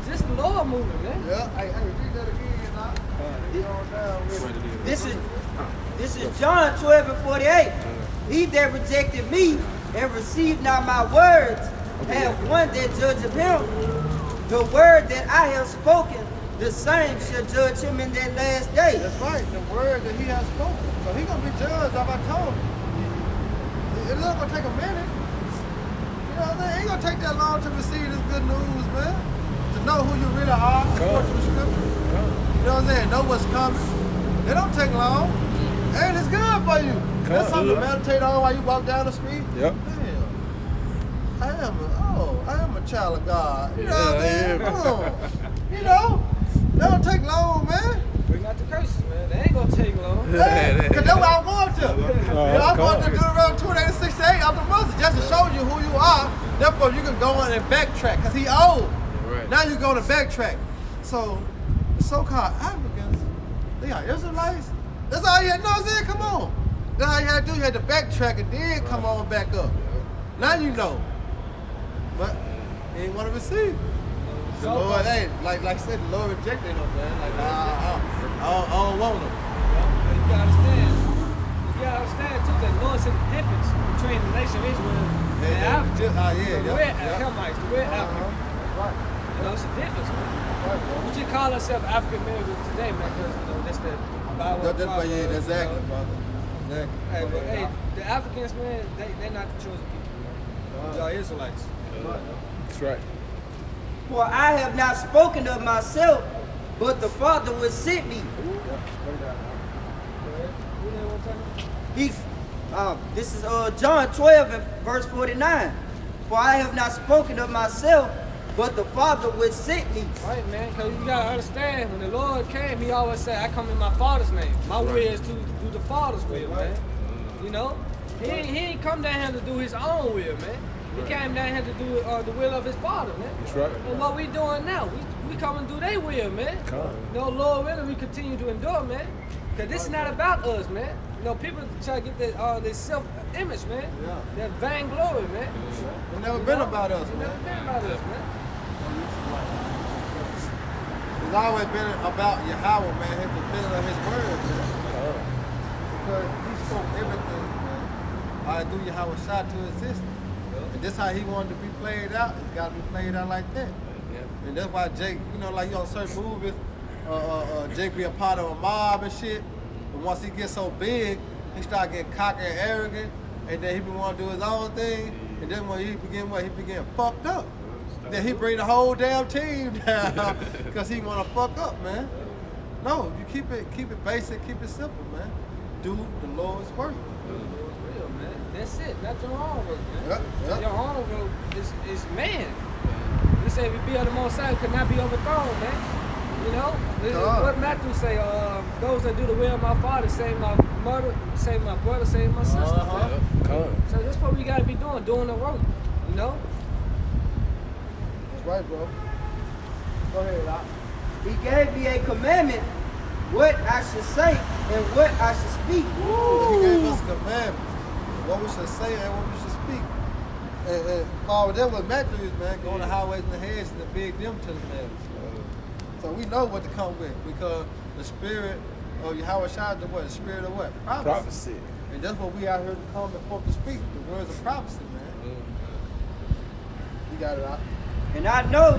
This the Lord moving, man. Yeah. Hey, read that again, This is John 12:48. He that rejected me and received not my words have one that judge of him. The word that I have spoken, the same shall judge him in that last day. That's right, the word that he has spoken. So he's gonna be judged, as I told him. It's not gonna take a minute. You know what I'm saying? It ain't gonna take that long to receive this good news, man. To know who you really are, according to the scripture. You know what I'm saying? Know what's coming. It don't take long. And it's good for you. That's something to meditate on while you walk down the street. Yep. Damn. I am a child of God. You know what I'm saying? You know? That don't take long, man. Bring out the curses, man. They ain't gonna take long. Because that's what I'm going to. I'm going to do around 28 to 68 of the month just to show you who you are. Therefore, you can go on and backtrack because he old. Right. Now you're going to backtrack. So, the so-called Africans, they are Israelites. That's all you had to know. I'm saying, come on. That's all you had to do. You had to backtrack and then come on back up. Now you know. But he ain't want to receive. The Lord ain't, like I said, the Lord rejected him, man. Like, I don't want him. You gotta understand too that Lord said the difference between the nation of Israel and Africa. We're Hamites, we're African. Right. It's a difference, man. We just call ourselves African Americans today, man, because that's the Bible. Exactly, brother. Exactly. Hey, but hey, the Africans, man, they're not the chosen people. Y'all Israelites. That's right. For I have not spoken of myself, but the Father which sent me. This is John 12 and verse 49. For I have not spoken of myself, but the Father which sent me. Right, man, because you got to understand, when the Lord came, he always said, I come in my Father's name. My will is to do the Father's will, man. You know? He ain't come down here to do his own will, man. He came down here to do the will of his Father, man. That's right. And what we doing now, we come and do their will, man. No, Lord willing, we continue to endure, man. Cause this is not about us, man. You know, people try to get that this self-image, man. Yeah. That vainglory, man. It's never been about us, It's man. never been about us, man. It's always been about Yahweh, man, his fulfilling of his word, man. Because he spoke everything, man. Through Yahweh shot to existence. And this how he wanted to be played out. It's got to be played out like that. And that's why Jake, you know, like you on certain movies, Jake be a part of a mob and shit. But once he gets so big, he start getting cocky and arrogant, and then he be want to do his own thing. And then when he begin fucked up. Then he bring the whole damn team down because he want to fuck up, man. No, you keep it basic, keep it simple, man. Do the Lord's work. Real, man. That's it. Not your own work, man. Yep. Your own work is man. They say if you be on the Most High, you could not be overthrown, man. You know? This is what Matthew say, those that do the will of my Father, save my mother, save my brother, save my sister. So that's what we got to be doing the work, you know? That's right, bro. Go ahead, Doc. He gave me a commandment, what I should say and what I should speak. He gave us commandments, what we should say and what we should speak. And Paul, that was Matthew, man, going to highways and the hedges and big them to the commandments. So we know what to come with because the spirit of Yahweh Shai, the what? The spirit of what? Prophecy. And that's what we out here to come and forth to speak, the words of prophecy, man. You got it out. And I know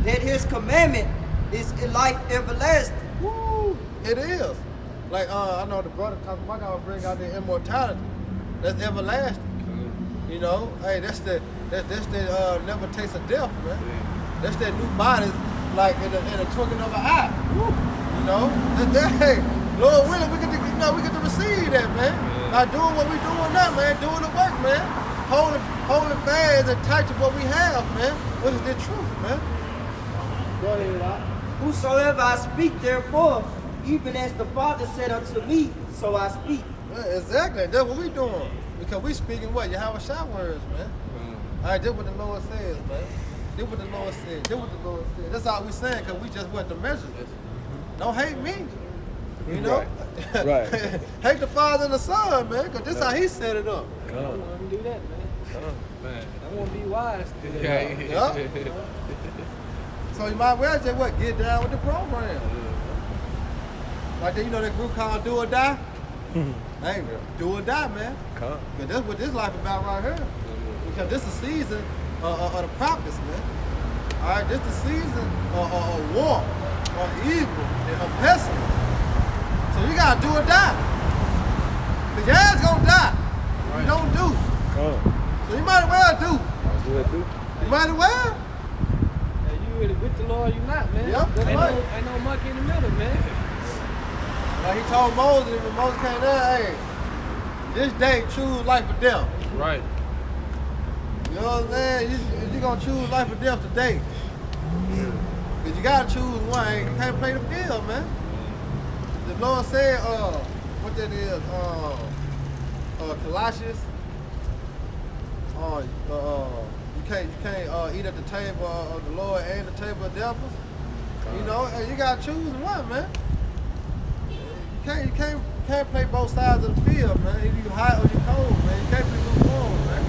that his commandment is life everlasting. Woo! It is. Like I know the brother talking about God bring out the immortality. That's everlasting. You know, hey, that's the never taste of death, man. That's that new body, like in a twinkling of an eye. You know, hey, Lord willing, we get to receive that, man. By doing what we doing now, man, doing the work, man. Holding fast and tight to what we have, man. What is the truth, man? Go ahead, Doc. Whosoever I speak, therefore, even as the Father said unto me, so I speak. Yeah, exactly. That's what we doing. Because we speaking what? Yahweh Shai words, man. All right, this what the Lord says, man. This what the Lord said. This what the Lord said. That's all we saying because we just went to measure. Don't hate me. You know? Right. Hate the Father and the Son, man, because this how he set it up. I don't want to do that, man. Man. I want to be wise. Yeah. So you might well just what? Get down with the program. Like that, you know that group called Do or Die? Hey, do or die, man. Because that's what this life about right here. Because this is the season of the prophets, man. All right, this is the season of war, of evil, and of pestilence. So you gotta do or die. Because your ass gonna die. If you don't do. So you might as well do. You might as well. You either with the Lord or you not, man. Yep, that's right. Ain't no monkey in the middle, man. Like he told Moses, when Moses came down, hey, this day choose life or death. Right. You know what I'm saying? You're going to choose life or death today. Because you got to choose one. You can't play the field, man. The Lord said, what that is, Colossians, you can't eat at the table of the Lord and the table of devils. You know, and you got to choose one, man. You can't play both sides of the field, man. Either you hot or you cold, man. You can't be lukewarm, man.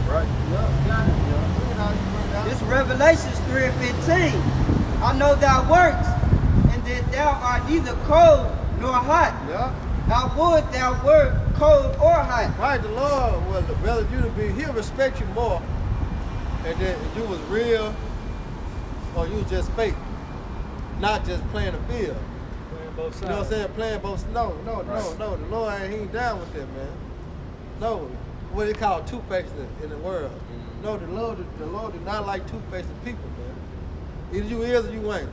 Right. Yeah. This Revelations 3:15. I know thy works, and that thou art neither cold nor hot. Yeah. I would thou wert cold or hot. Right, the Lord will rather you to be, he'll respect you more and then if you was real or you was just fake. Not just playing the field. Both sides. You know what I'm saying? Playing both. No. The Lord he ain't down with that, man. No. What they call two-faced in the world. No, the Lord did not like two-faced people, man. Either you is or you ain't.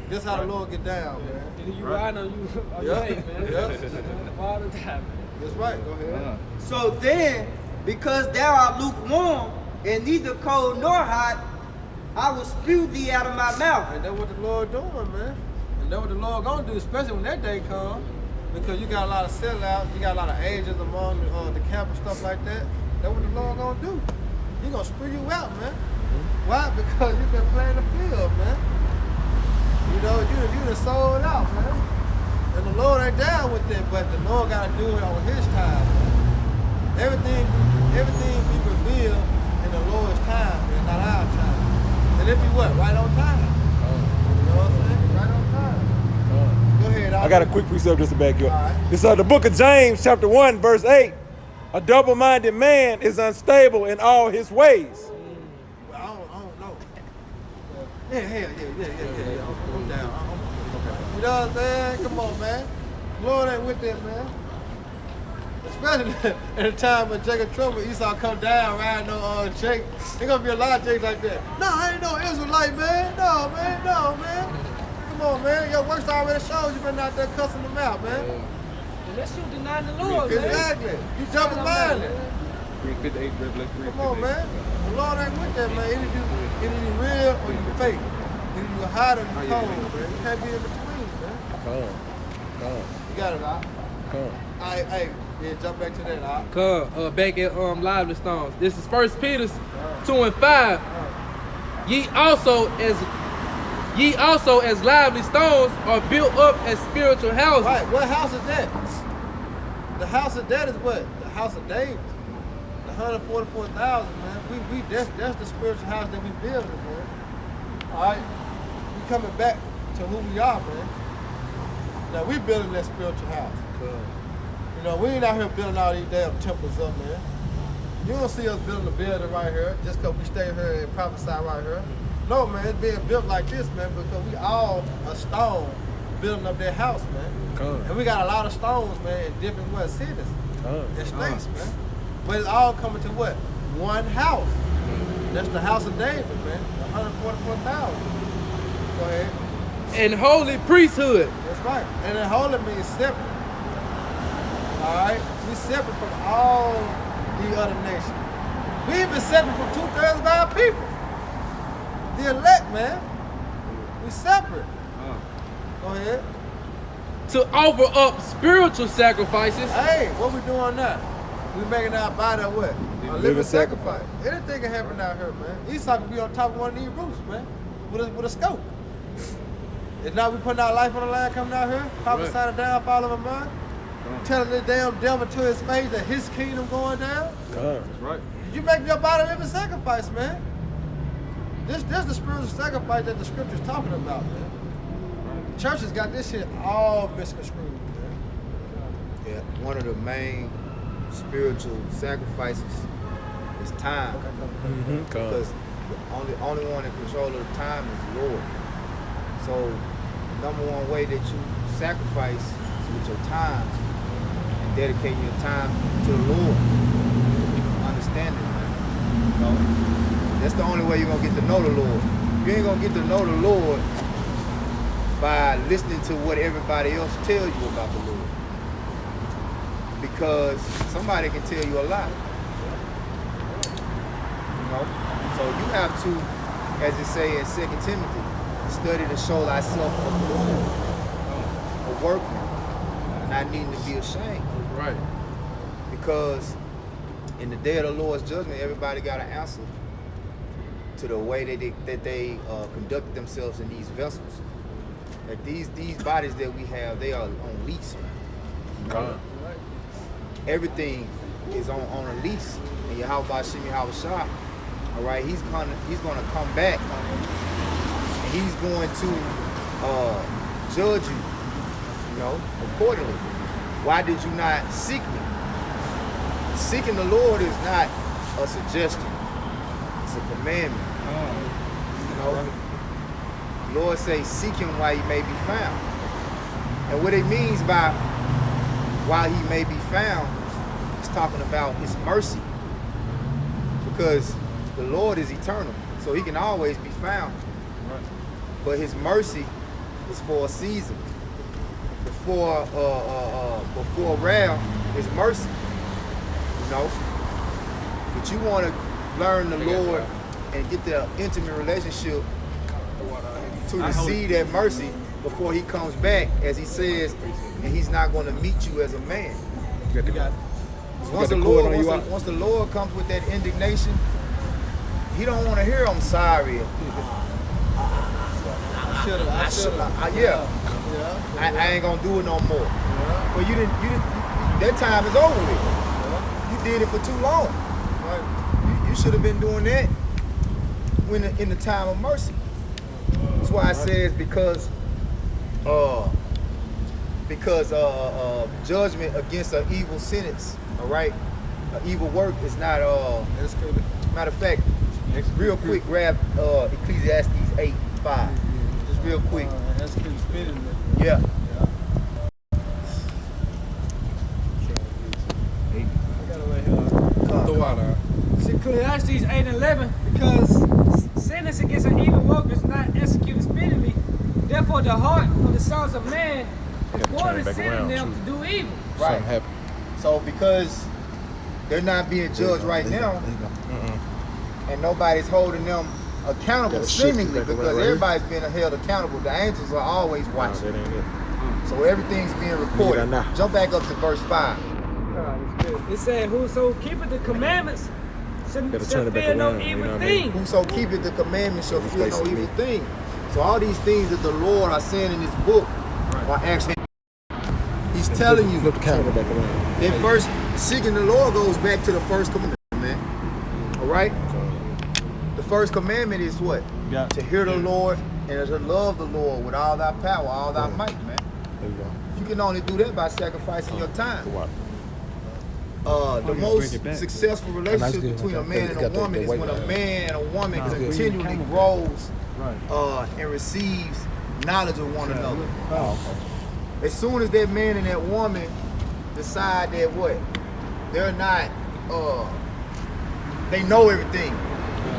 This how the Lord get down, man. Either you ride or you ain't, man. Yeah. All the time, man. That's right. Go ahead. So then, because thou art lukewarm, and neither cold nor hot, I will spew thee out of my mouth. And that's what the Lord doing, man. And that's what the Lord gonna do, especially when that day comes. Because you got a lot of sellouts, you got a lot of agents among the camp and stuff like that. That's what the Lord gonna do. He gonna spew you out, man. Why? Because you've been playing the field, man. You know, you done sold out, man. And the Lord ain't down with it, but the Lord got to do it on his time. Everything be revealed in the Lord's time and not our time. And it be what? Right on time. You know what I'm saying? Right on time. Go ahead. I got a quick precept just to back you up. All right. It's the book of James, chapter 1, verse 8. A double-minded man is unstable in all his ways. Well, I don't know. Yeah. I'm down. You know what I'm saying? Come on, man. Lord ain't with that, man. Especially at the time when Jacob trouble, Esau come down riding on Jake. There's gonna be a lot of Jakes like that. No, I ain't no Israelite, man. No, man. Come on, man. Your works already shows you been out there cussing them out, man. Unless you denying the Lord, man. Exactly. You jumping minded. 358, Revelation 358. Come on, man. The Lord ain't with that, man. Either you real or you fake. Either you hot or you cold, man. You can't be in between, man. Come. You got it, Doc. Come. Hey, yeah, jump back to that, Doc. Back at Lively Stones. This is 1 Peter 2:5. Ye also as lively stones are built up as spiritual houses. Right, what house is that? The house of that is what? The house of David. The 144,000, man. That's the spiritual house that we building, man. All right, we coming back to who we are, man. Now we building that spiritual house. You know, we ain't out here building all these damn temples up, man. You don't see us building a building right here just because we stay here and prophesy right here. No, man, it's being built like this, man, because we all a stone building up that house, man. And we got a lot of stones, man, in different cities and states, man. But it's all coming to what? One house. That's the house of David, man. 144,000. Go ahead. And holy priesthood. That's right. And then holy means separate. All right? We separate from all the other nations. We even separate from 2/3 of our people. The elect, man. We separate. Go ahead. To offer up spiritual sacrifices. Hey, what we doing now? We making our body a what? A living sacrifice. Anything can happen out here, man. Esau can be on top of one of these roofs, man, with a scope. And now we putting our life on the line coming out here, prophesying the downfall of a man, telling this damn devil to his face that his kingdom going down. That's right. You make your body a living sacrifice, man. This the spiritual sacrifice that the scripture's talking about, man. Churches got this shit all misconstrued, man. Yeah, one of the main spiritual sacrifices is time. Because the only one in control of the time is the Lord. So the number one way that you sacrifice is with your time and dedicating your time to the Lord. Understand it, man. You know? That's the only way you're gonna get to know the Lord. You ain't gonna get to know the Lord by listening to what everybody else tells you about the Lord. Because somebody can tell you a lot. You know? So you have to, as it say in 2 Timothy, study to show thyself approved, a workman, not needing to be ashamed. Right. Because in the day of the Lord's judgment, everybody got an answer to the way that they conduct themselves in these vessels. That these bodies that we have, they are on lease. Everything is on a lease. And Yahweh Shimi Hawashah, all right, he's gonna come back and he's going to judge you, you know, accordingly. Why did you not seek me? Seeking the Lord is not a suggestion. It's a commandment. You know, the Lord says, seek him while he may be found. And what it means by while he may be found, it's talking about his mercy. Because the Lord is eternal, so he can always be found. But his mercy is for a season. Before wrath is mercy. You know? But you want to learn the Lord and get the intimate relationship to receive that mercy before he comes back, as he says, and he's not going to meet you as a man. Once the Lord comes with that indignation, he don't want to hear I'm sorry. I I ain't gonna do it no more. But you didn't, that time is over with. You did it for too long. You should have been doing that when in the time of mercy. That's why I says because judgment against an evil sentence, all right, an evil work is not matter of fact, real quick, grab Ecclesiastes 8:5. Just real quick. Yeah. See, Ecclesiastes 8:11, because sentence against an evil work is not executed speedily. Therefore, the heart of the sons of man is more than sending them to do evil. Right. So because they're not being judged right now, and nobody's holding them accountable seemingly, because everybody's being held accountable. The angels are always watching. So everything's being recorded. Jump back up to verse 5. It said, whoso keepeth the commandments shall fear no evil thing. Whoso keepeth the commandments shall fear no evil thing. So all these things that the Lord are saying in this book are actually, he's telling you. Then first, seeking the Lord goes back to the first commandment, man. All right? The first commandment is what? To hear the Lord and to love the Lord with all thy power, all thy might, man. You can only do that by sacrificing your time. The most successful relationship between a man and a woman is when a man and a woman continually grows and receives knowledge of one another. As soon as that man and that woman decide that what? They're not, they know everything.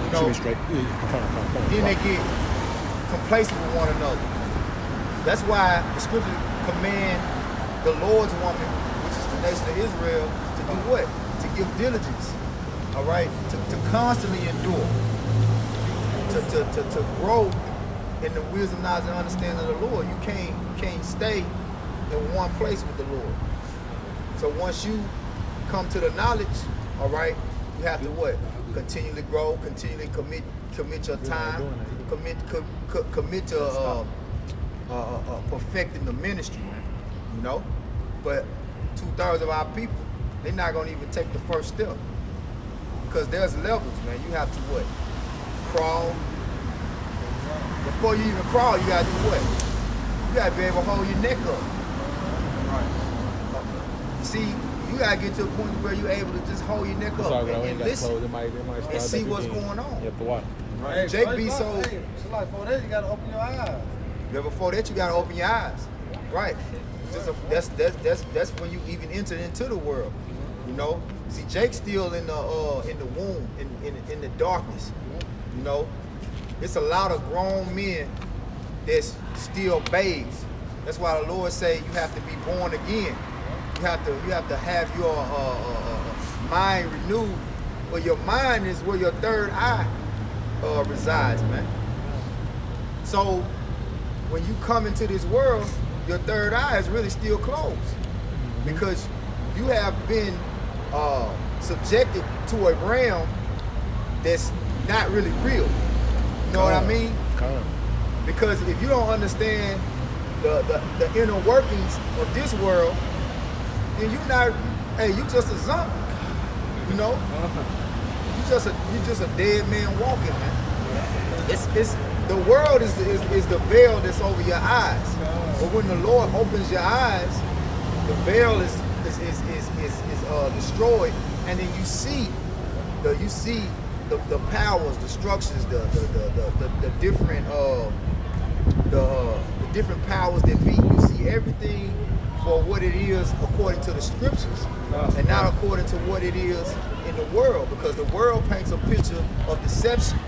You know, then they get complacent with one another. That's why the scripture command the Lord's woman, which is the nation of Israel, to do what? To give diligence, all right? To constantly endure, to grow in the wisdom, knowledge, and understanding of the Lord. You can't stay in one place with the Lord. So once you come to the knowledge, all right, you have to what? Continually grow, continually commit your time, commit to perfecting the ministry, man. You know? But 2/3 of our people, they're not gonna even take the first step. Because there's levels, man. You have to what? Crawl. Before you even crawl, you gotta do what? You gotta be able to hold your neck up. See, you gotta get to a point where you're able to just hold your neck up and listen and see what's going on. You have to watch. Right. Jake be so. It's like before that, you gotta open your eyes. Yeah, before that, you gotta open your eyes. Right. That's when you even enter into the world. You know. See, Jake's still in the womb, in the darkness. You know. It's a lot of grown men that's still babes. That's why the Lord say you have to be born again. You have to have your mind renewed. Well, your mind is where your third eye resides, man. So when you come into this world, your third eye is really still closed because you have been subjected to a realm that's not really real. You know what I mean? Because if you don't understand the inner workings of this world, then you just a zombie. You know? You just a dead man walking, man. It's the world is the veil that's over your eyes. But when the Lord opens your eyes, the veil is destroyed, and then you see the powers, the structures, the different powers that be. You see everything for what it is according to the scriptures, and not according to what it is in the world, because the world paints a picture of deception.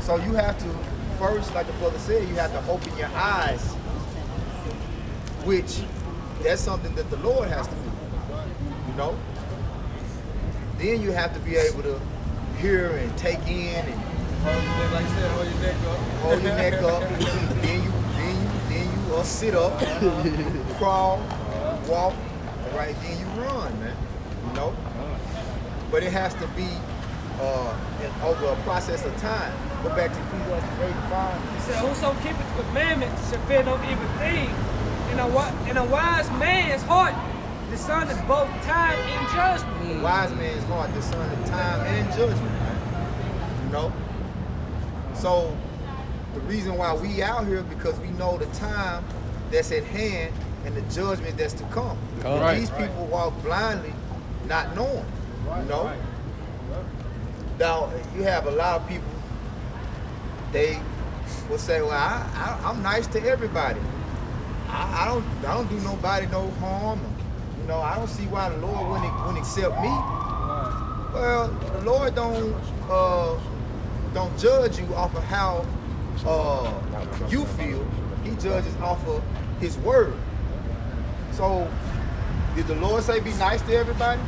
So you have to first, like the brother said, you have to open your eyes, which that's something that the Lord has to do. You know? Then you have to be able to hear and take in and hold your neck up. Then you sit up, crawl, walk, all right, then you run, man. You know? But it has to be over a process of time. Go back to Ecclesiastes 8:5. He said, whoso keepeth the commandments shall fear no evil thing. In a wise man's heart, discerneth both time and judgment. A wise man's heart discerning time and judgment, man. You know? So the reason why we out here because we know the time that's at hand and the judgment that's to come. These people walk blindly, not knowing. You know? Now you have a lot of people, they will say, well, I'm nice to everybody. I don't do nobody no harm. You know, I don't see why the Lord wouldn't accept me. Well, the Lord don't judge you off of how you feel. He judges off of His word. So, did the Lord say be nice to everybody?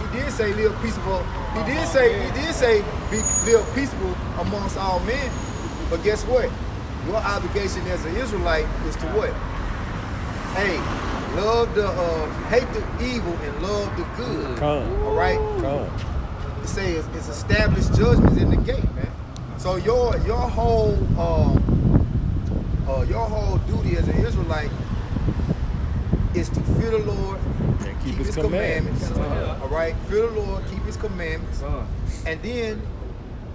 He did say live peaceable. He did say live peaceable amongst all men. But guess what? Your obligation as an Israelite is to what? Hey, hate the evil and love the good. All right. It says it's established judgments in the gate, man. So your whole duty as an Israelite is to fear the Lord and keep His commandments. All right, fear the Lord, keep His commandments, and then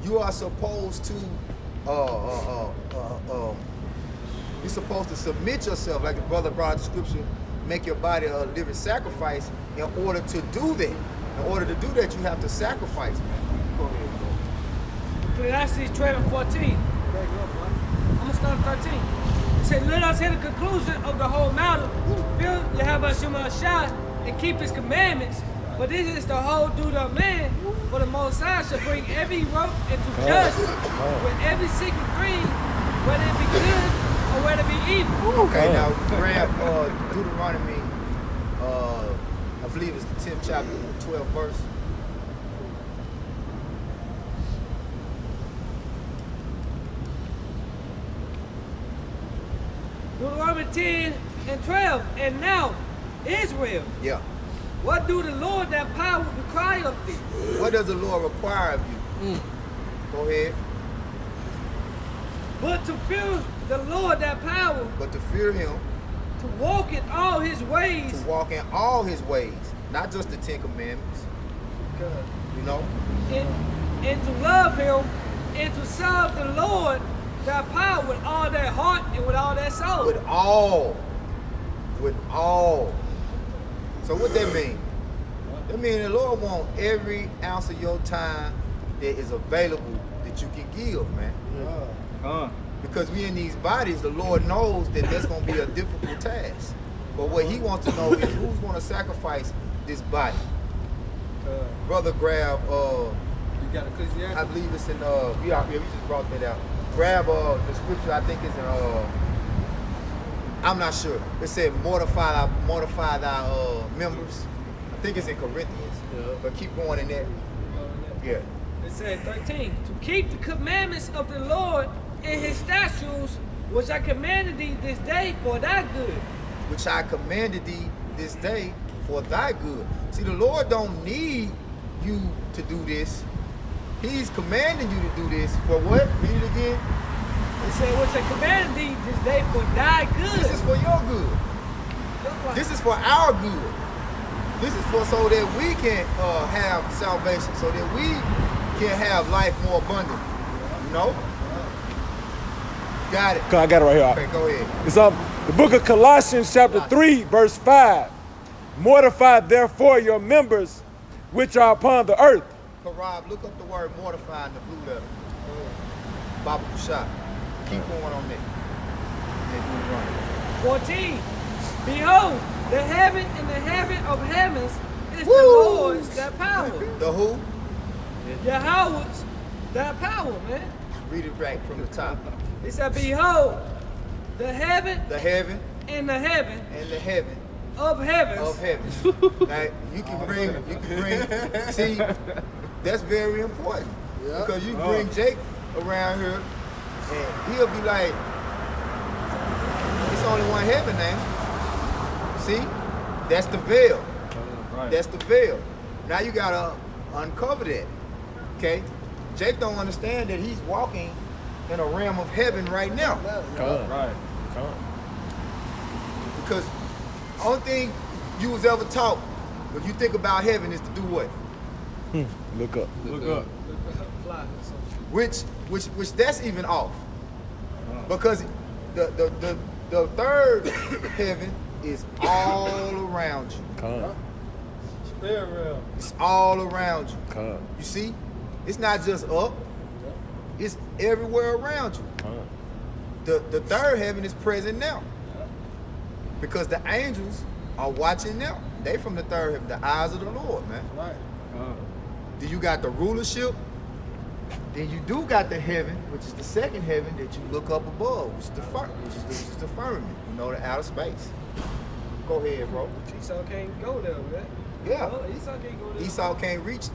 you are supposed to you're supposed to submit yourself, like the brother brought the scripture, make your body a living sacrifice. In order to do that, you have to sacrifice. Ecclesiastes 12 and 14. I'm going to start at 13. It said, let us hear the conclusion of the whole matter. Fear Yahweh Shemashah and keep His commandments. For this is the whole duty of man. For the Most High shall bring every work into judgment with every secret thing, whether it be good or whether it be evil. Okay, now grab Deuteronomy, I believe it's the 10th chapter, 12th verse. Deuteronomy 10 and 12. And now, Israel. Yeah. What do the Lord that power require of thee? What does the Lord require of you? Go ahead. But to fear the Lord that power. But to fear Him. To walk in all His ways. To walk in all His ways. Not just the 10 Commandments. Good. You know? And to love Him and to serve the Lord that power with all their heart and with all their soul. With all. So what that mean? That mean the Lord wants every ounce of your time that is available that you can give, man. Because we in these bodies, the Lord knows that that's going to be a difficult task. But what He wants to know is who's going to sacrifice this body. Brother, grab, You got Ecclesiastes? I believe it's in, we just brought that out. Grab the scripture, I think it's in, I'm not sure. It said mortify thy members. I think it's in Corinthians. But keep going in there. Yeah. It said 13. To keep the commandments of the Lord and His statutes, which I commanded thee this day for thy good. Which I commanded thee this day for thy good. See, the Lord don't need you to do this. He's commanding you to do this for what? Read it again. It said, which I commanded thee this day for thy good. This is for your good. This is for our good. This is for so that we can have salvation, so that we can have life more abundant. You know? Got it. I got it right here. Okay, go ahead. It's the book of Colossians chapter 3, verse 5. Mortify therefore your members which are upon the earth. Karab, look up the word mortify in the blue letter. Baba Kushak. Keep going on that. 14. Behold, the heaven and the heaven of heavens is the Lord's that power. The who? Yahweh's that power, man. Read it back from the top. It said, behold, the heaven The heaven and the heaven and the heaven of heavens. of heavens. Now, you can bring, see, that's very important. Yeah. Because you bring Jake around here and he'll be like, it's only one heaven now. See? That's the veil. That's the veil. Now you got uncover that. Okay? Jake don't understand that he's walking in a realm of heaven right now. Right. Because only thing you was ever taught when you think about heaven is to do what? Look up. Look up. Fly. Which that's even off. Because the third heaven is all around you. Come. Very real. It's all around you. Come. You see? It's not just up. It's everywhere around you. Come. The third heaven is present now. Because the angels are watching now. They from the third heaven, the eyes of the Lord, man. Right. Then you got the rulership. Then you do got the heaven, which is the second heaven that you look up above, which is the firmament, you know, the outer space. Go ahead, bro. Esau can't go there, man. Yeah. Oh, Esau can't go there. Esau can't reach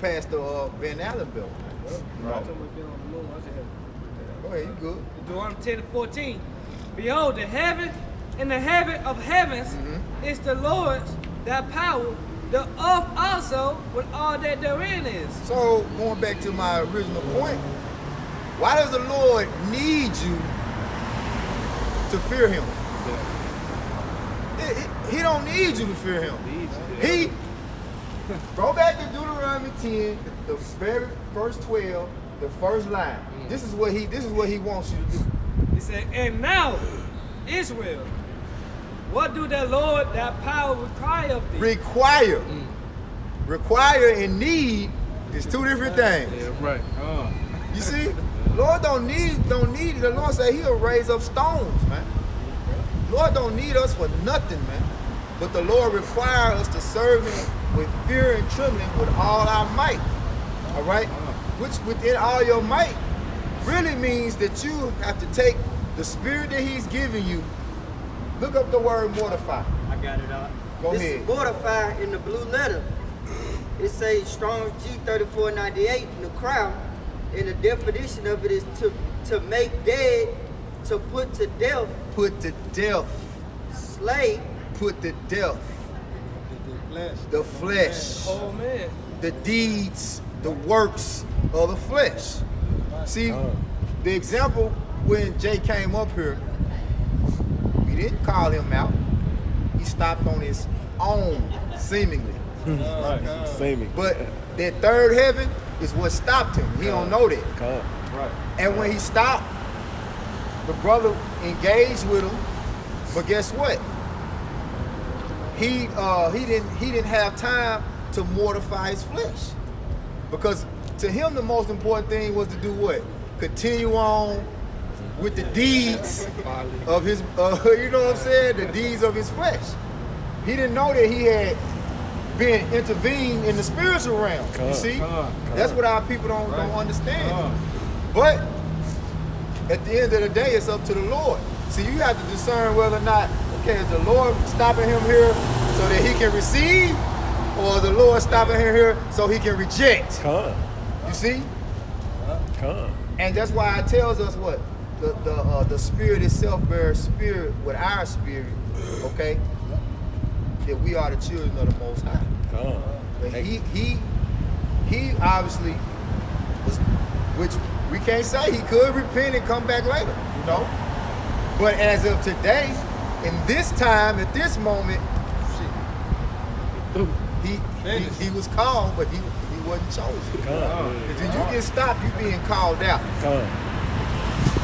past the Van Allen belt. You know? I told him we've been on the moon. I just had Go ahead, you good. Deuteronomy 10 and 14. Behold, the heaven and the heaven of heavens is the Lord's, that power, the earth also, with all that therein is. So going back to my original point, why does the Lord need you to fear him? He don't need you to fear him. He go back to Deuteronomy 10, the very first 12, the first line. This is what he wants you to do. He said, and now, Israel, what do the Lord, that power, require of thee? Require and need is two different things. Yeah, right. You see, Lord don't need it. The Lord said he'll raise up stones, man. Lord don't need us for nothing, man. But the Lord requires us to serve him with fear and trembling with all our might. All right? Which within all your might really means that you have to take the spirit that he's giving you. Look up the word mortify. I got it out. Go This ahead. is mortify in the blue letter. It says Strong G3498 in the crown, and the definition of it is to make dead, to put to death, Put to death. slay, Put to death. The flesh. Oh, man. The deeds, the works of the flesh. See, the example when Jay came up here, we didn't call him out. He stopped on his own, seemingly. Right. Same. But that third heaven is what stopped him. He don't know that. Come. Right. And when he stopped, the brother engaged with him. But guess what? He didn't have time to mortify his flesh. Because to him the most important thing was to do what? Continue on with the deeds of his you know what I'm saying? The deeds of his flesh. He didn't know that he had been intervened in the spiritual realm. You see? That's what our people don't understand. But at the end of the day, it's up to the Lord. See, you have to discern whether or not, okay, is the Lord stopping him here so that he can receive, or is the Lord stopping him here so he can reject? Come. You see? Come. And that's why it tells us what? The spirit itself bears spirit with our spirit, okay? That we are the children of the Most High. Come. But he obviously was, which we can't say, he could repent and come back later, you know? But as of today, in this time, at this moment, he was called, but he wasn't chosen. Because when you get stopped, you being called out. Come.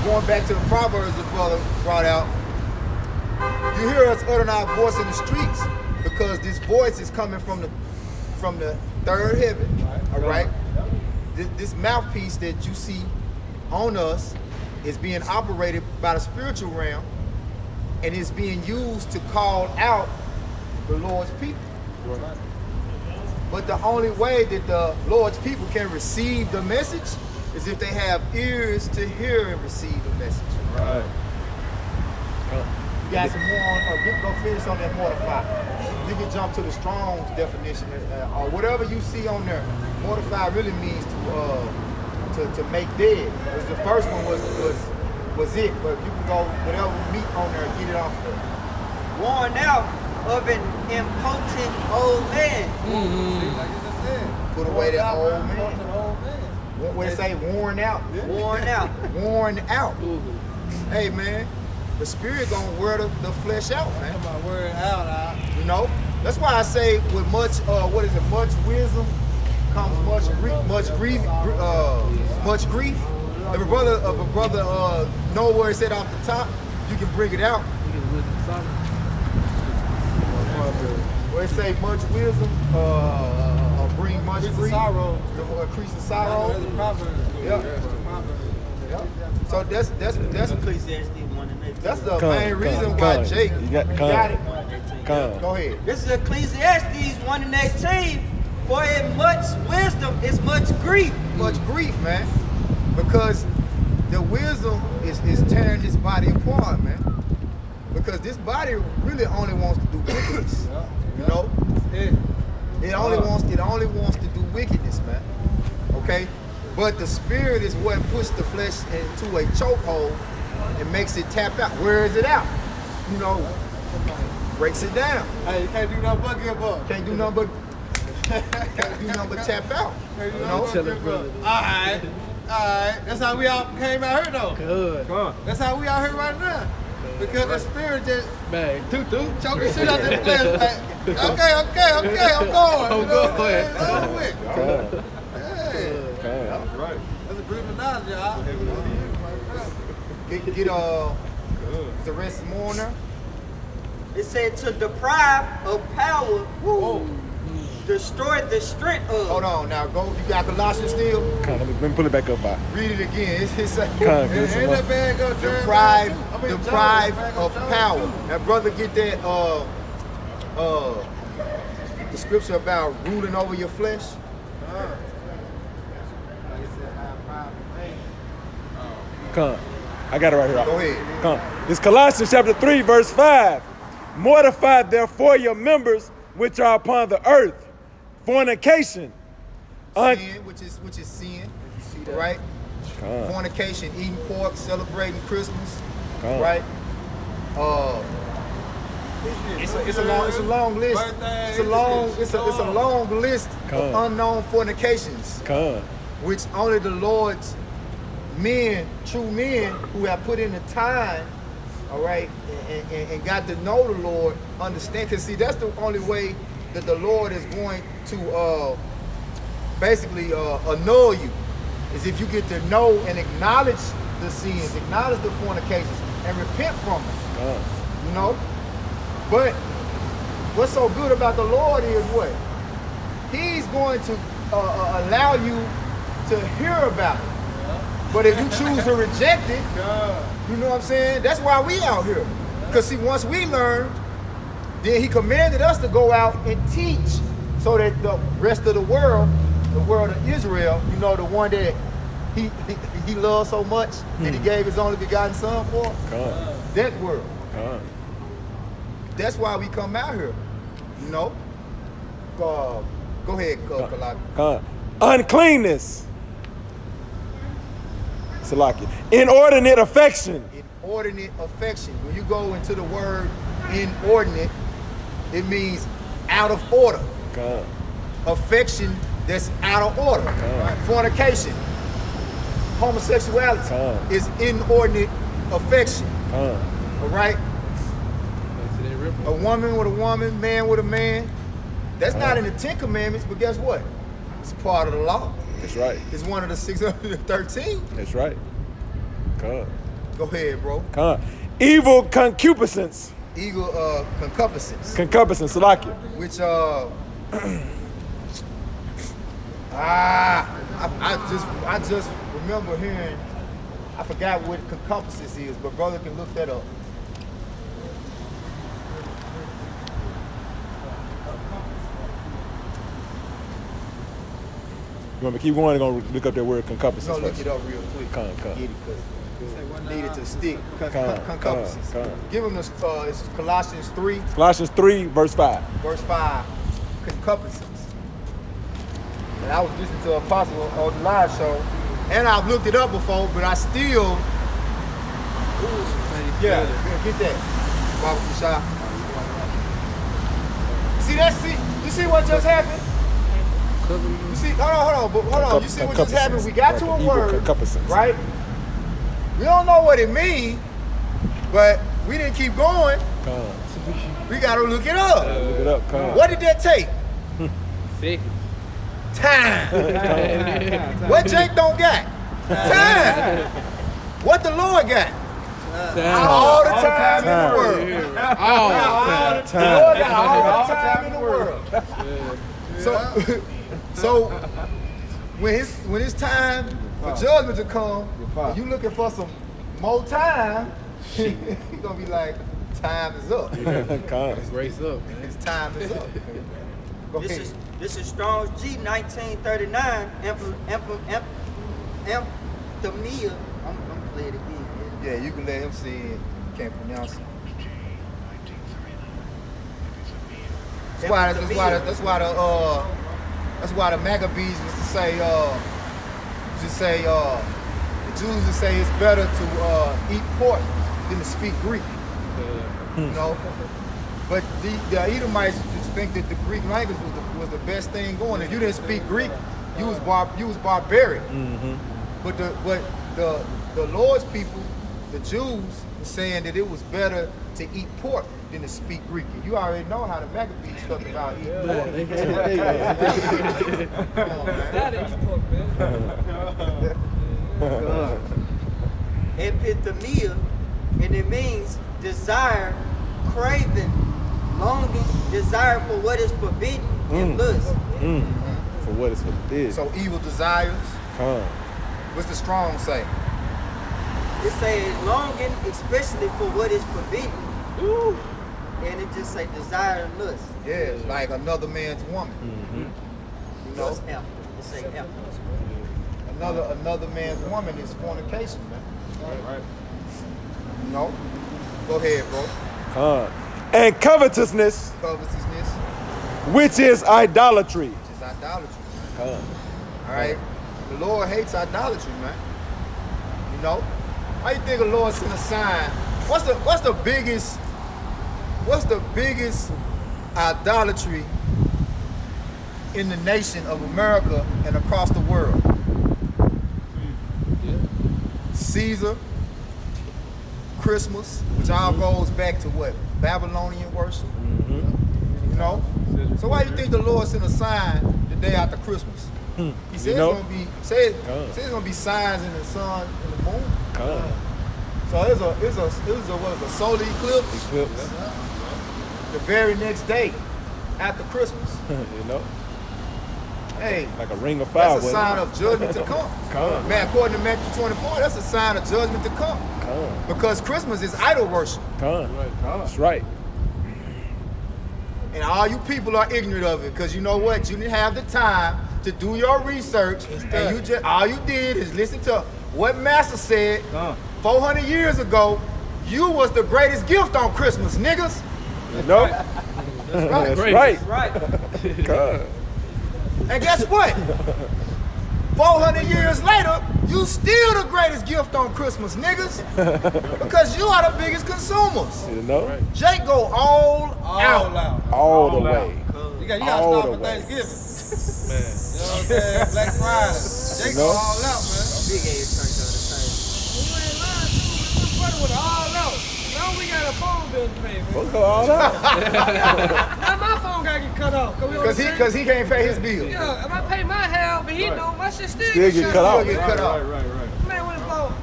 Going back to the Proverbs the brother brought out, you hear us uttering our voice in the streets because this voice is coming from the third heaven. All right? This mouthpiece that you see on us is being operated by the spiritual realm and is being used to call out the Lord's people. But the only way that the Lord's people can receive the message is if they have ears to hear and receive the message. Right. You got some more on, or go finish on that mortify. You can jump to the Strong's definition, or whatever you see on there. Mortify really means to make dead. Because the first one was it, but you can go whatever meat on there and get it off there. worn out of an impotent old man. Put away that old Put man. the old man. What they say? Worn out. Worn out. Worn out. Hey, man. The spirit gonna wear the flesh out, man. Come on, word out. You know? That's why I say with much, much wisdom comes much grief. If a brother know where it's at off the top, you can bring it out. Where it say much wisdom, bring much grief. Sorrow. Increase the sorrow. There's a proverb. Yeah. Yeah. So that's Ecclesiastes 1:18. that's the main reason why Jake got it. Go ahead. This is Ecclesiastes 1:18. For in much wisdom is much grief. Much grief, man. Because the wisdom is tearing this body apart, man. Because this body really only wants to do wickedness. You know? It only wants to do wickedness, man. Okay? But the spirit is what puts the flesh into a chokehold and makes it tap out. Where is it out? You know, breaks it down. Hey, you can't do nothing but give up. Can't do nothing but tap out. You know? Alright. That's how we all came out here though. Good. That's how we out here right now. Because the spirit just Man, toot. choking shit out the flesh. Like, okay, I'm going. I'm You know, going. it's over with. Come. Hey, Come. that's a beautiful knowledge, y'all. Get the rest more on there. It said to deprive of power, destroy the strength of. Hold on now, go. You got Colossians still? Come. Let me pull it back up. By. Read it again. It's Come. Give us some Ain't more. that bad go, deprive of power. Now, brother, get that the scripture about ruling over your flesh. Come. I got it right here. Go ahead. Come. It's Colossians chapter 3, verse 5. Mortify therefore your members which are upon the earth. Fornication. Sin, which is sin, right? Come. Fornication, eating pork, celebrating Christmas, Come. right? It's a long list. It's a long list Come. of unknown fornications, Come. which only the Lord's men, true men who have put in the time, all right, and got to know the Lord, understand. Because see, that's the only way that the Lord is going to basically annul you, is if you get to know and acknowledge the sins, acknowledge the fornications, and repent from them. Come. You know? But what's so good about the Lord is what? He's going to allow you to hear about it. But if you choose to reject it, you know what I'm saying? That's why we out here. Because see, once we learned, then he commanded us to go out and teach so that the rest of the world of Israel, you know, the one that he loves so much that he gave his only begotten son for, Come. that world. Come. That's why we come out here, you know? Go ahead, Kalaki. Come. Uncleanness. Salaki. Inordinate affection. Inordinate affection. When you go into the word inordinate, it means out of order. Come. Affection that's out of order. Fornication, homosexuality is inordinate affection. All right? A woman with a woman, man with a man. That's not in the 10 Commandments, but guess what? It's part of the law. That's right. It's one of the 613. That's right. Come. Go ahead, bro. Come. Evil concupiscence. Eagle concupiscence. Concupiscence. Salaki. Which I just remember hearing, I forgot what concupiscence is, but brother can look that up. You want me to keep going? I'm going to look up that word concupiscence. We're gonna look it up real quick. Come. Get it, because need it to stick. Concupiscence. Come. Give him this, it's Colossians 3, Colossians 3, verse 5. verse 5. Concupiscence. And I was listening to Apostle on the live show, and I've looked it up before, but I still, get that. Baba Shah. See that? You see what just happened? You see, hold on. You see what just happened? We got to a word, right? We don't know what it means, but we didn't keep going. We gotta look it up. Look it up, What did that take? Seconds. Time. What Jake don't got? Time. What the Lord got? All the time in the world. All the Lord got all the time in the world. So when it's time for judgment to come, and you looking for some more time, you're gonna be like, time is up. Grace up. His time is up. Go ahead. This is Strong's G 1939. Emphemia. I'm gonna play it again. Yeah, you can let him see it. Can't pronounce it. That's why the Maccabees was to say the Jews would say it's better to eat pork than to speak Greek. You know, but the Edomites just think that the Greek language was the best thing going. If you didn't speak Greek, you was barbaric. But the Lord's people, the Jews, were saying that it was better to eat pork than to speak Greek. And you already know how the Maccabees felt about eating pork. Come on, man. Gotta eat pork, man. Epithemia, and it means desire, craving, longing, desire for what is forbidden, and lust. For what is forbidden. So evil desires. What's the Strong say? It say longing, especially for what is forbidden. And it just say desire and lust. Yeah, like another man's woman. You know, Lust after. It say after. another man's woman is fornication, man. Right. You know? Go ahead, bro. And covetousness, which is idolatry. Which is idolatry. All right? The Lord hates idolatry, man. You know? How you think the Lord sent a sign? What's the biggest idolatry in the nation of America and across the world? Caesar, Christmas, which all goes back to what? Babylonian worship. You know? So why do you think the Lord sent a sign the day after Christmas? He said it's gonna be signs in the sun and the moon. So it's a solar eclipse. The very next day after Christmas. You know? Hey, like a ring of fire. That's a sign of judgment to come. Man, according to Matthew 24, that's a sign of judgment to come. Because Christmas is idol worship. That's right. And all you people are ignorant of it, because you know what? You didn't have the time to do your research, and you just all you did is listen to what Master said 400 years ago. You was the greatest gift on Christmas, niggas. Nope. That's right. That's right. And guess what? 400 years later, you still the greatest gift on Christmas, niggas. Because you are the biggest consumers. You know? Jake go all out. All the way. You gotta start for Thanksgiving. Man. You know what I'm saying? Black Friday. Jake go all out, man. Big age turns out the same. You ain't lying, too. It's brother with all out. Now we got a phone bill to pay, man. We'll go all out. Now my phone gotta get cut off. Because he can't pay his bill. Yeah, if I pay my half, but he know my shit still get cut off. Man, what about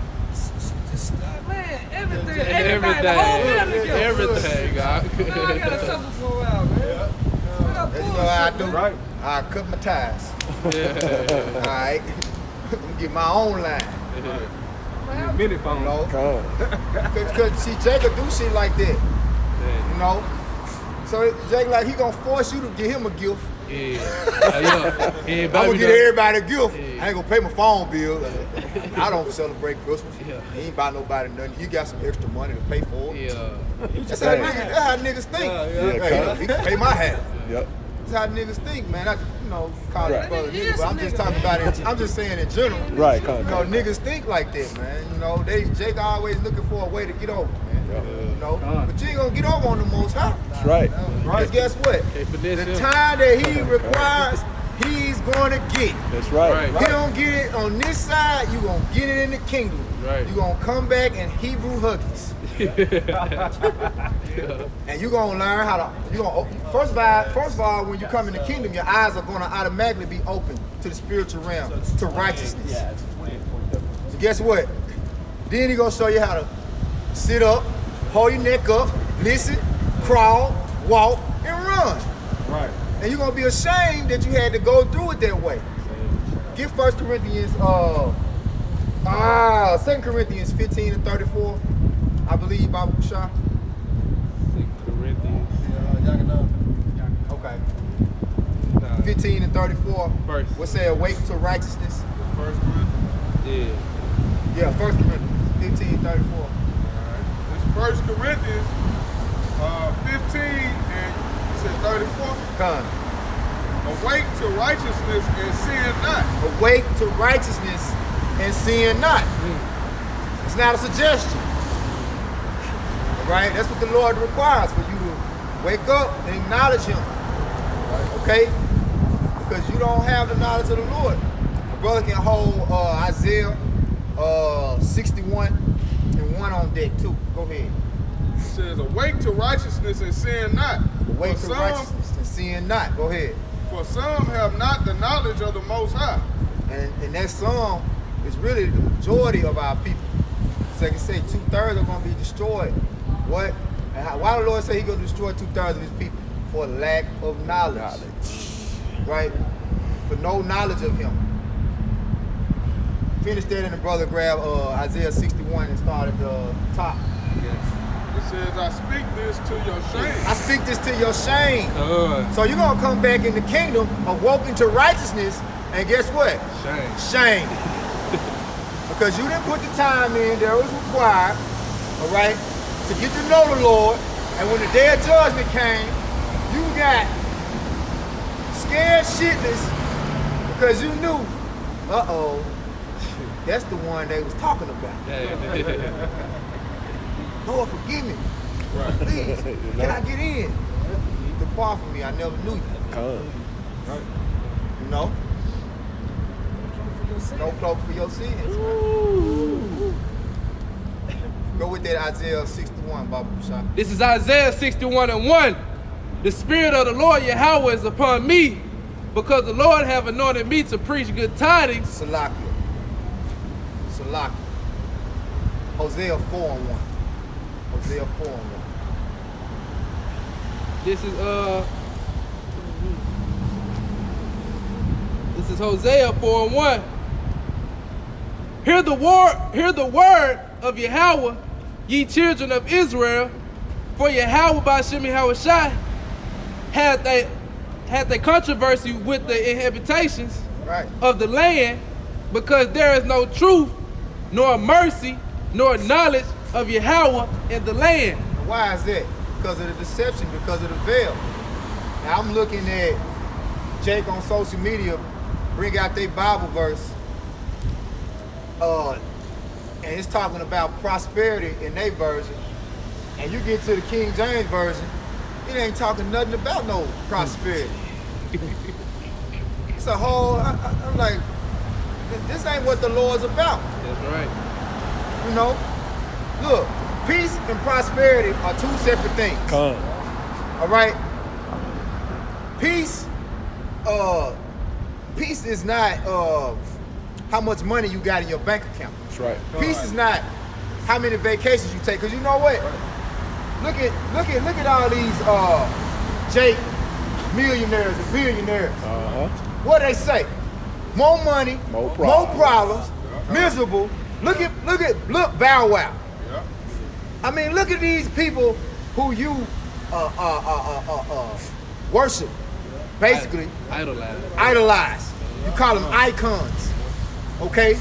everything, the whole family together. Everything, God. Now I gotta suffer for a while, man. You know how I do? Right. I cut my ties. All right. I'm gonna get my own line. Mini phone. You know? Cause see, Jake will do shit like that. You know? So Jake like he gonna force you to give him a gift. I'm gonna get everybody a gift. I ain't gonna pay my phone bill. I don't celebrate Christmas. He ain't buy nobody nothing. You got some extra money to pay for it. That's how niggas think. Hey, he can pay my half. Yep. That's how niggas think, man. I call it brother nigga, but I'm just talking about it. I'm just saying in general. Right. You know, niggas think like that, man. You know, Jake always looking for a way to get over, man. You know, but you ain't gonna get over on the Most High. That's right. Because guess what? The time that he requires he's going to get. That's right. Right. He don't get it on this side, you going to get it in the kingdom. Right. You going to come back in Hebrew huggies. And you're going to learn how to, first of all, when you come in the kingdom, your eyes are going to automatically be open to the spiritual realm, to righteousness. So guess what? Then he going to show you how to sit up, hold your neck up, listen, crawl, walk, and run. Right. And you're going to be ashamed that you had to go through it that way. Get 1 Corinthians, 2 Corinthians 15 and 34, I believe, Bible Shah. 2 Corinthians. Okay. 15 and 34. Verse. What say awake to righteousness? 1 Corinthians. Yeah. Yeah, 1 Corinthians 15, 34. It's 1 Corinthians 15 and you said 34. Come. Awake to righteousness and sin not. Awake to righteousness and sin not. It's not a suggestion. Right? That's what the Lord requires for you to wake up and acknowledge him. Okay? Because you don't have the knowledge of the Lord. A brother can hold Isaiah 61 and 1 on deck too. Go ahead. It says, awake to righteousness and sin not. Awake to righteousness and sin not. Go ahead. For some have not the knowledge of the Most High. And that song is really the majority of our people. So I can say 2/3 are going to be destroyed. What? And why the Lord say he's going to destroy 2/3 of his people? For lack of knowledge. Right? For no knowledge of him. Finish that and the brother grab Isaiah 61 and start at the top. It says, I speak this to your shame. I speak this to your shame. Uh, So you're going to come back in the kingdom, awoken to righteousness, and guess what? shame. Shame. Because you didn't put the time in that was required, all right, to get to know the Lord. And when the day of judgment came, you got scared shitless because you knew, uh-oh, that's the one they was talking about. Lord, forgive me. Please, can I get in? Depart from me, I never knew you. You know? No cloak for your sins. Go with that Isaiah 61, Baba Shah. This is Isaiah 61 and 1. The Spirit of the Lord Yahweh is upon me, because the Lord have anointed me to preach good tidings. Salakia. Hosea 4 and 1. Hosea 4 and 1. This is Hosea 4 and 1. Hear the word of Yahweh, ye children of Israel, for Yahweh by Shem Yahushai had they controversy with the inhabitations Right. of the land, because there is no truth, nor mercy, nor knowledge of Yahweh in the land. And why is that? Because of the deception, because of the veil. Now I'm looking at Jake on social media bring out their Bible verse, and it's talking about prosperity in their version. And you get to the King James version, it ain't talking nothing about no prosperity. It's a whole, I'm like, this ain't what the Lord's about. That's right. You know? Look, peace and prosperity are two separate things. All right? Peace is not how much money you got in your bank account. That's right. Peace is not how many vacations you take. Cause you know what? Look at all these Jake millionaires and billionaires. What they say? More money, More problems, miserable. Look Bow Wow. Yeah. I mean, look at these people who you worship, basically idolize. You call them icons, okay?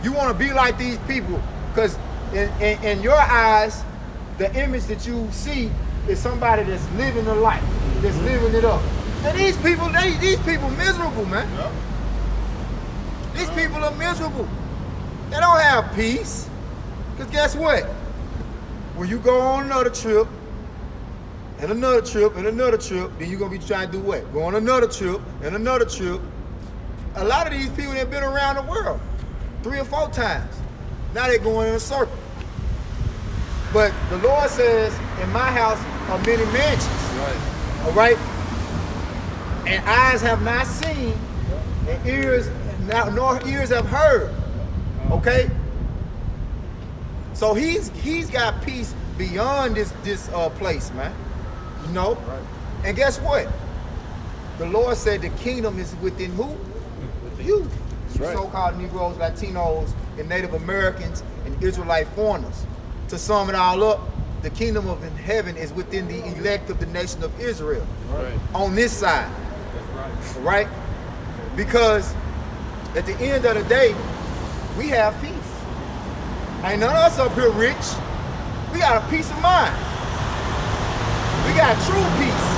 You want to be like these people because in your eyes, the image that you see is somebody that's living a life, that's living it up. And these people miserable, man. Yeah. These people are miserable. They don't have peace. Because guess what? When you go on another trip and another trip, and another trip. Then you're gonna be trying to do what? Go on another trip, and another trip. A lot of these people that have been around the world 3 or 4 times. Now they're going in a circle. But the Lord says, in my house are many mansions. Right. All right? And eyes have not seen, and ears, nor ears have heard. Okay? So he's got peace beyond this place, man. You know? Right. And guess what? The Lord said the kingdom is within who? You. right. So-called Negroes, Latinos, and Native Americans, and Israelite foreigners. To sum it all up, the kingdom of heaven is within the elect of the nation of Israel. Right. On this side. That's right. Right? Because at the end of the day, we have peace. Ain't none of us up here rich. We got a peace of mind. We got true peace.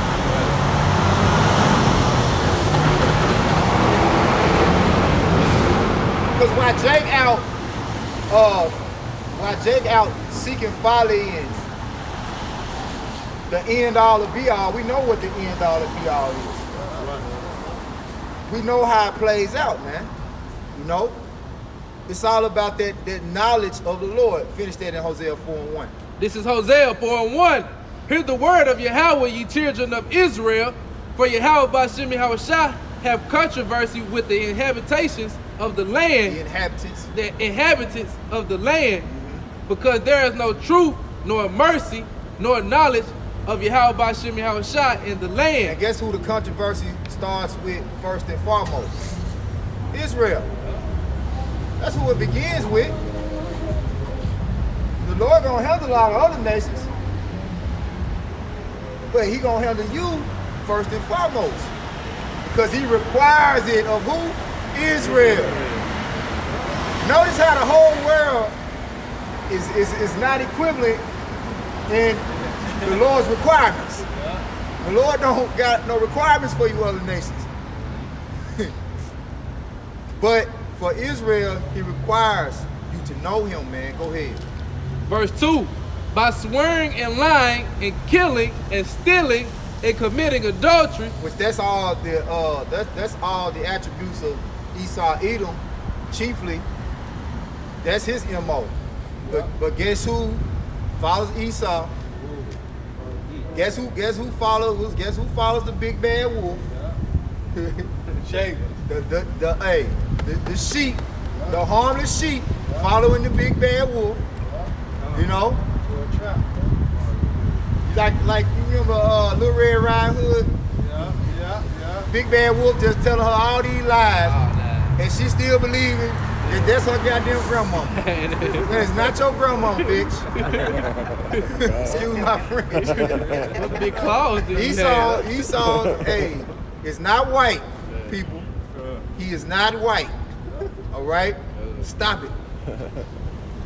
Because while Jake out seeking folly and the end all and be all, we know what the end all and be all is. We know how it plays out, man. You know? It's all about that knowledge of the Lord. Finish that in Hosea 4:1. This is Hosea 4:1. Hear the word of Yahweh, ye children of Israel, for Yahweh Ba'Shem Yahushua have controversy with the inhabitations of the land, the inhabitants of the land, because there is no truth, nor mercy, nor knowledge of Yahweh Ba'Shem Yahushua in the land. And guess who the controversy starts with first and foremost? Israel. That's who it begins with. The Lord gonna handle all the other nations, but he gonna handle you first and foremost, because he requires it of who? Israel. Notice how the whole world is not equivalent in the Lord's requirements. The Lord don't got no requirements for you other nations. But for Israel, he requires you to know him, man. Go ahead. Verse 2, by swearing and lying and killing and stealing and committing adultery. Which that's all the attributes of Esau, Edom, chiefly. That's his MO. But guess who follows Esau? Guess who follows the big bad wolf? The sheep, the harmless sheep following the big bad wolf. You know? Like you remember Little Red Riding Hood? Yeah. Big bad wolf just telling her all these lies, and she still believing that that's her goddamn grandmama. That is not your grandmama, bitch. Excuse my French. What big claws do you have? Esau, hey, is not white, people. He is not white. All right? Stop it.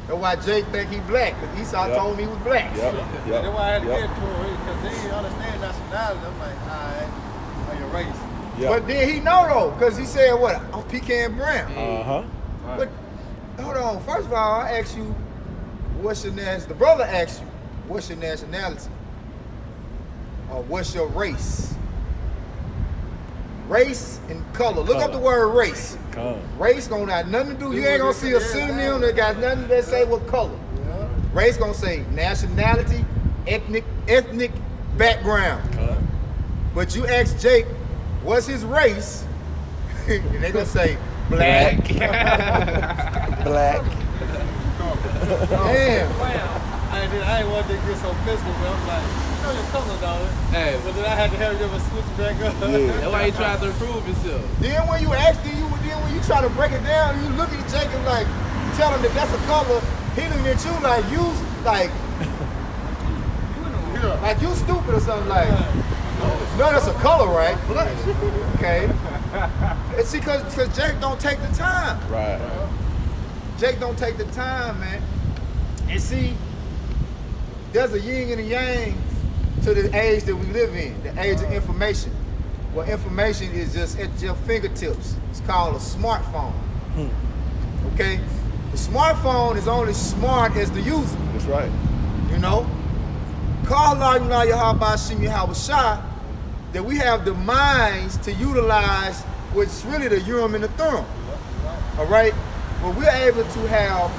That's why Jake think he black, because Esau told me he was black. That's why I had to get to him, because they didn't understand nationality. I'm like, all right, on your race. But then he know though, because he said what? I'm pecan brown. Uh-huh. But hold on, first of all, I asked you, what's your nationality? The brother asked you, what's your nationality? Or what's your race? Race and color. Look up the word race. Race gonna have nothing to do. You ain't gonna see a synonym that got nothing that say what color. Race gonna say nationality, ethnic background. But you ask Jake, what's his race? And they gonna say black. Black. Damn. I ain't want to get so physical, but I'm like, you know your color, dog. Hey. But then I had to have you ever switch back up. That's why he tried to improve himself. Then when you ask, when you try to break it down, you look at Jacob like, you tell him that that's a color, he looking at you like you stupid or something like. No, that's a color, right? Okay. And see, cause Jake don't take the time. Right. Jake don't take the time, man. And see, there's a yin and a yang to the age that we live in, the age of information. Well, information is just at your fingertips. It's called a smartphone. Okay? The smartphone is only smart as the user. That's right. You know? because Allah Yahweh that we have the minds to utilize what's really the Urim and the Thummim. All right? Well, we're able to have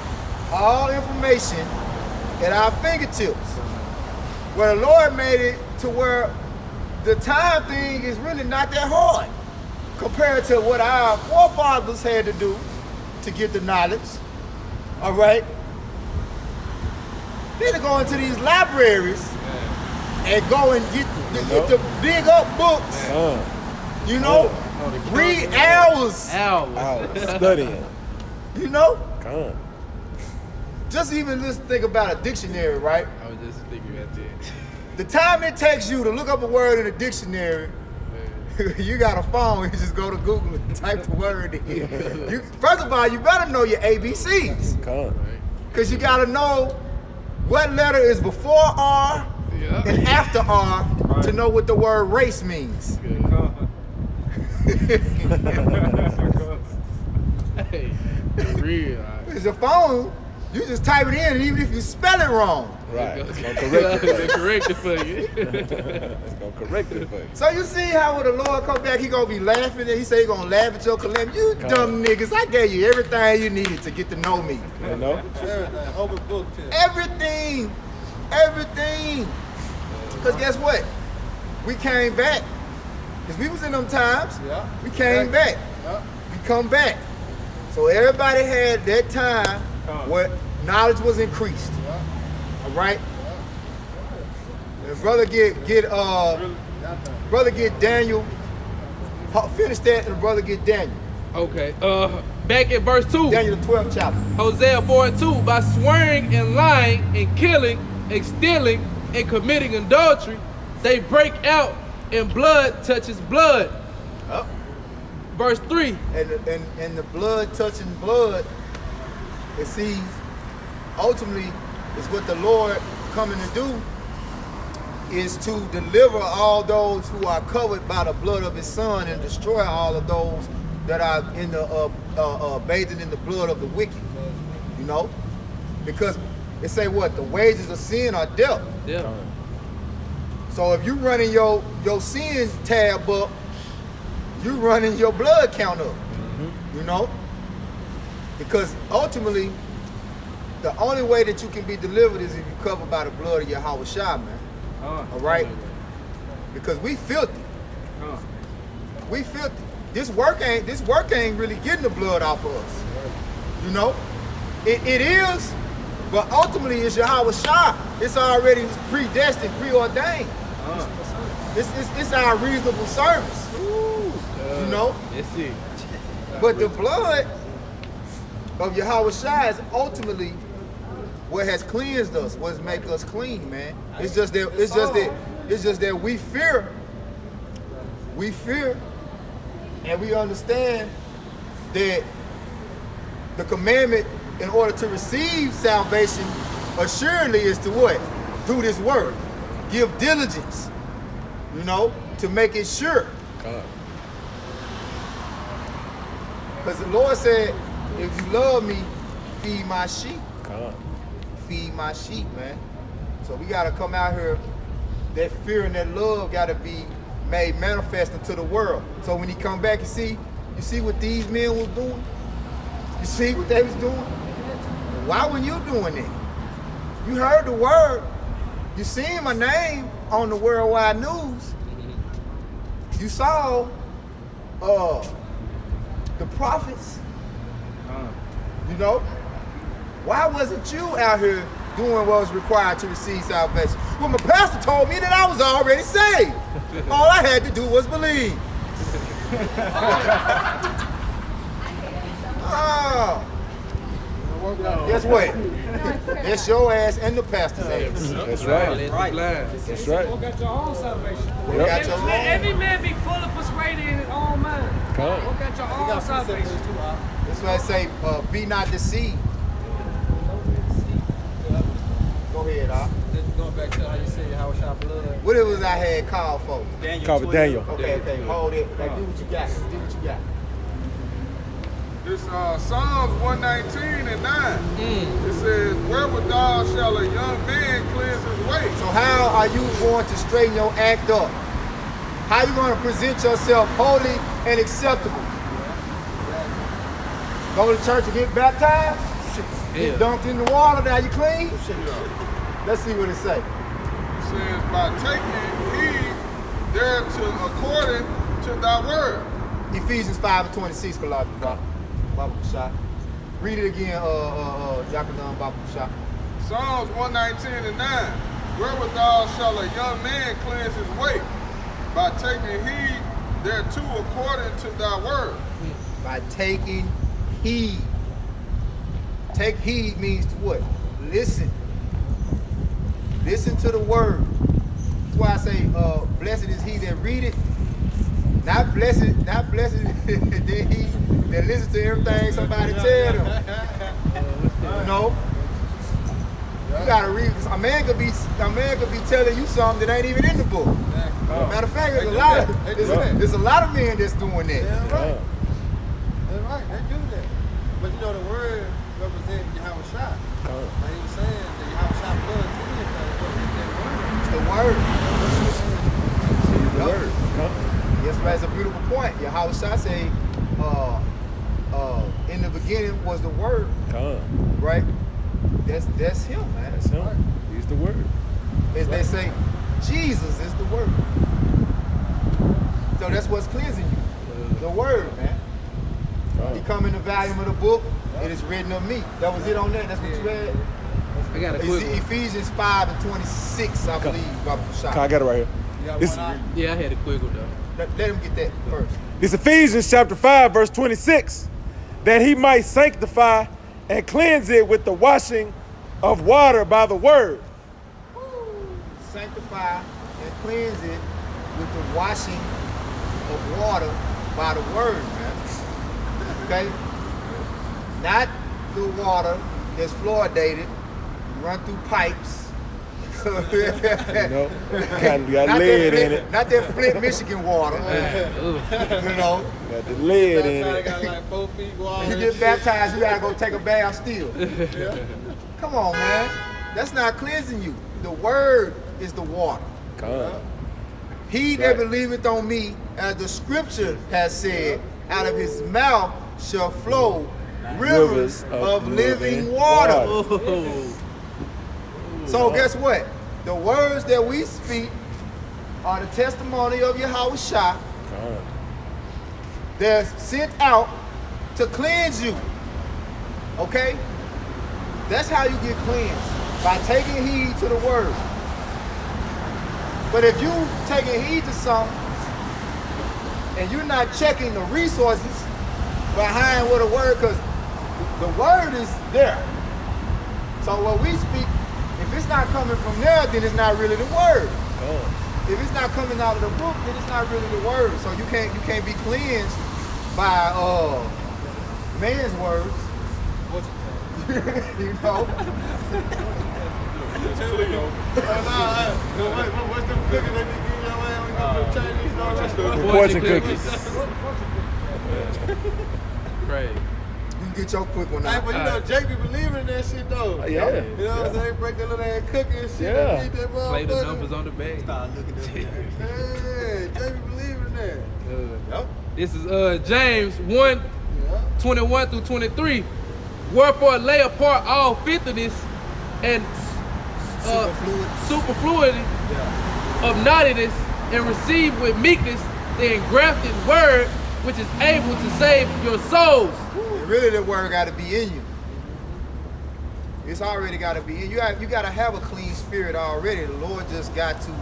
all information at our fingertips. Well, the Lord made it to where the time thing is really not that hard compared to what our forefathers had to do to get the knowledge. All right? Then to go into these libraries and go and get the big up books. You know? Read hours. Studying. You know? Come. Just even just think about a dictionary, right? I was just thinking about that. The time it takes you to look up a word in a dictionary, you got a phone, you just go to Google and type the word in. First of all, you better know your ABCs. Come. Because you got to know what letter is before R and after R to know what the word race means. Hey, real. It's a phone, you just type it in, and even if you spell it wrong. Right. It's going to Correct it for you. It's going to correct it for you. So you see how when the Lord come back, he going to be laughing, and he say he going to laugh at your calamity. You dumb niggas, I gave you everything you needed to get to know me. You know? Everything. Open book test. Everything. Because guess what? We came back. Because we was in them times. Yeah. We came back. Yeah. We come back. So everybody had that time where knowledge was increased. All right? And brother get Daniel. Finish that and brother get Daniel. Okay. Back at verse 2. Daniel the 12th chapter. Hosea 4:2. By swearing and lying and killing and stealing and committing adultery, they break out and blood touches blood. Up. Verse 3. And the blood touching blood, and see, ultimately, is what the Lord coming to do is to deliver all those who are covered by the blood of his son and destroy all of those that are in the bathing in the blood of the wicked. You know? Because it say what? The wages of sin are death. Yeah. So if you running your sin tab up, you running your blood count up. You know? Because ultimately, the only way that you can be delivered is if you covered by the blood of Yahweh Shai, man. All right? Because we filthy. We filthy. This work ain't really getting the blood off of us. You know? It is, but ultimately it's Yahweh Shai. It's already predestined, preordained. It's our reasonable service. You know? That's it. But the blood of Yahweh Shai is ultimately what has cleansed us, what has made us clean, man. It's just that we fear, and we understand that the commandment in order to receive salvation assuredly is to what? Do this work. Give diligence, you know, to make it sure. Because the Lord said, if you love me, feed my sheep. Feed my sheep, man. So we got to come out here. That fear and that love got to be made manifest into the world. So when he come back, you see what these men was doing? You see what they was doing? Why weren't you doing that? You heard the word. You seen my name on the worldwide news. You saw the prophets. You know? Why wasn't you out here doing what was required to receive salvation? Well, my pastor told me that I was already saved. All I had to do was believe. Guess what? That's your ass and the pastor's ass. That's right. That's right. You got your own salvation. You got your own. Every man be fully persuaded in his own mind. Come. You got your own salvation. That's why I say, be not deceived. Go ahead, Doc. Going back to how you say how shot blood. What it was I had called for? Call it Daniel. Okay, hold it. Like, do what you got. Do what you got. It's Psalms 119 and 9. It says, wherewithal shall a young man cleanse his way? So how are you going to straighten your act up? How are you going to present yourself holy and acceptable? Go to church and get baptized? Get dunked in the water, now you clean? Let's see what it say. It says, by taking heed thereto according to thy word. Ephesians 5:26, Baba Shah. Read it again, Jacqueline Baba Shah. Psalms 119 and 9. Wherewithal shall a young man cleanse his way? By taking heed thereto according to thy word. By taking heed. Take heed means to what? Listen. Listen to the word. That's why I say, blessed is he that readeth. Not blessed is he that listens to everything somebody tell them. No. You gotta read. A man could be telling you something that ain't even in the book. Matter of fact, there's a lot of men that's doing that. That's right. That's right. They do that. But you know the word represents Yahweh Shai. Like he was saying that Yahweh Shai blood is It's the word. It's the word. Yes, that's a beautiful point. Yahweh Shai say, in the beginning was the word. Right? That's him, man. That's him. He's the word. As they say, Jesus is the word. So that's what's cleansing you. The word, man. You come in the volume of the book, it is written of me. That was it on that. That's what you read. I got a quick one. Ephesians 5:26, I believe. Baba Shah. I got it right here. Yeah, I had a quick one though. Let him get that first. This Ephesians chapter 5, verse 26. That he might sanctify and cleanse it with the washing of water by the word. Sanctify and cleanse it with the washing of water by the word, man. Okay? Not the water that's fluoridated, run through pipes. You know, got lead in it. Not that Flint, Michigan water. You know. Got the lead in it. Got like 4 feet water. You get baptized, you gotta go take a bath still. Come on, man. That's not cleansing you. The word is the water. He that believeth on me, as the scripture has said, out of his mouth shall flow rivers of living water. So guess what? The words that we speak are the testimony of Yahweh Shai. They're sent out to cleanse you. Okay? That's how you get cleansed, by taking heed to the word. But if you taking heed to something and you're not checking the resources behind what a word, because the word is there. So what we speak, if it's not coming from there, then it's not really the word. If it's not coming out of the book, then it's not really the word. So you can't be cleansed by man's words. You know. What's the cooking that they give your ass when you go to Chinese and all that stuff? Fortune cookies. Crazy. You can get your quick one Hey, out. but you know, Jake be believing in that shit though. Yeah. You know what I'm saying? Break that little ass cookie and shit. Yeah. And eat that Play the motherfucker. numbers on the bag. Start looking at it. Hey, Jake be believing in that. Yep. This is James 1, 21 through 23. Wherefore lay apart all filthiness and superfluity of naughtiness, and receive with meekness the engrafted word, which is able to save your souls. And really, the word got to be in you. It's already got to be in you. You got to have a clean spirit already. The Lord just got to,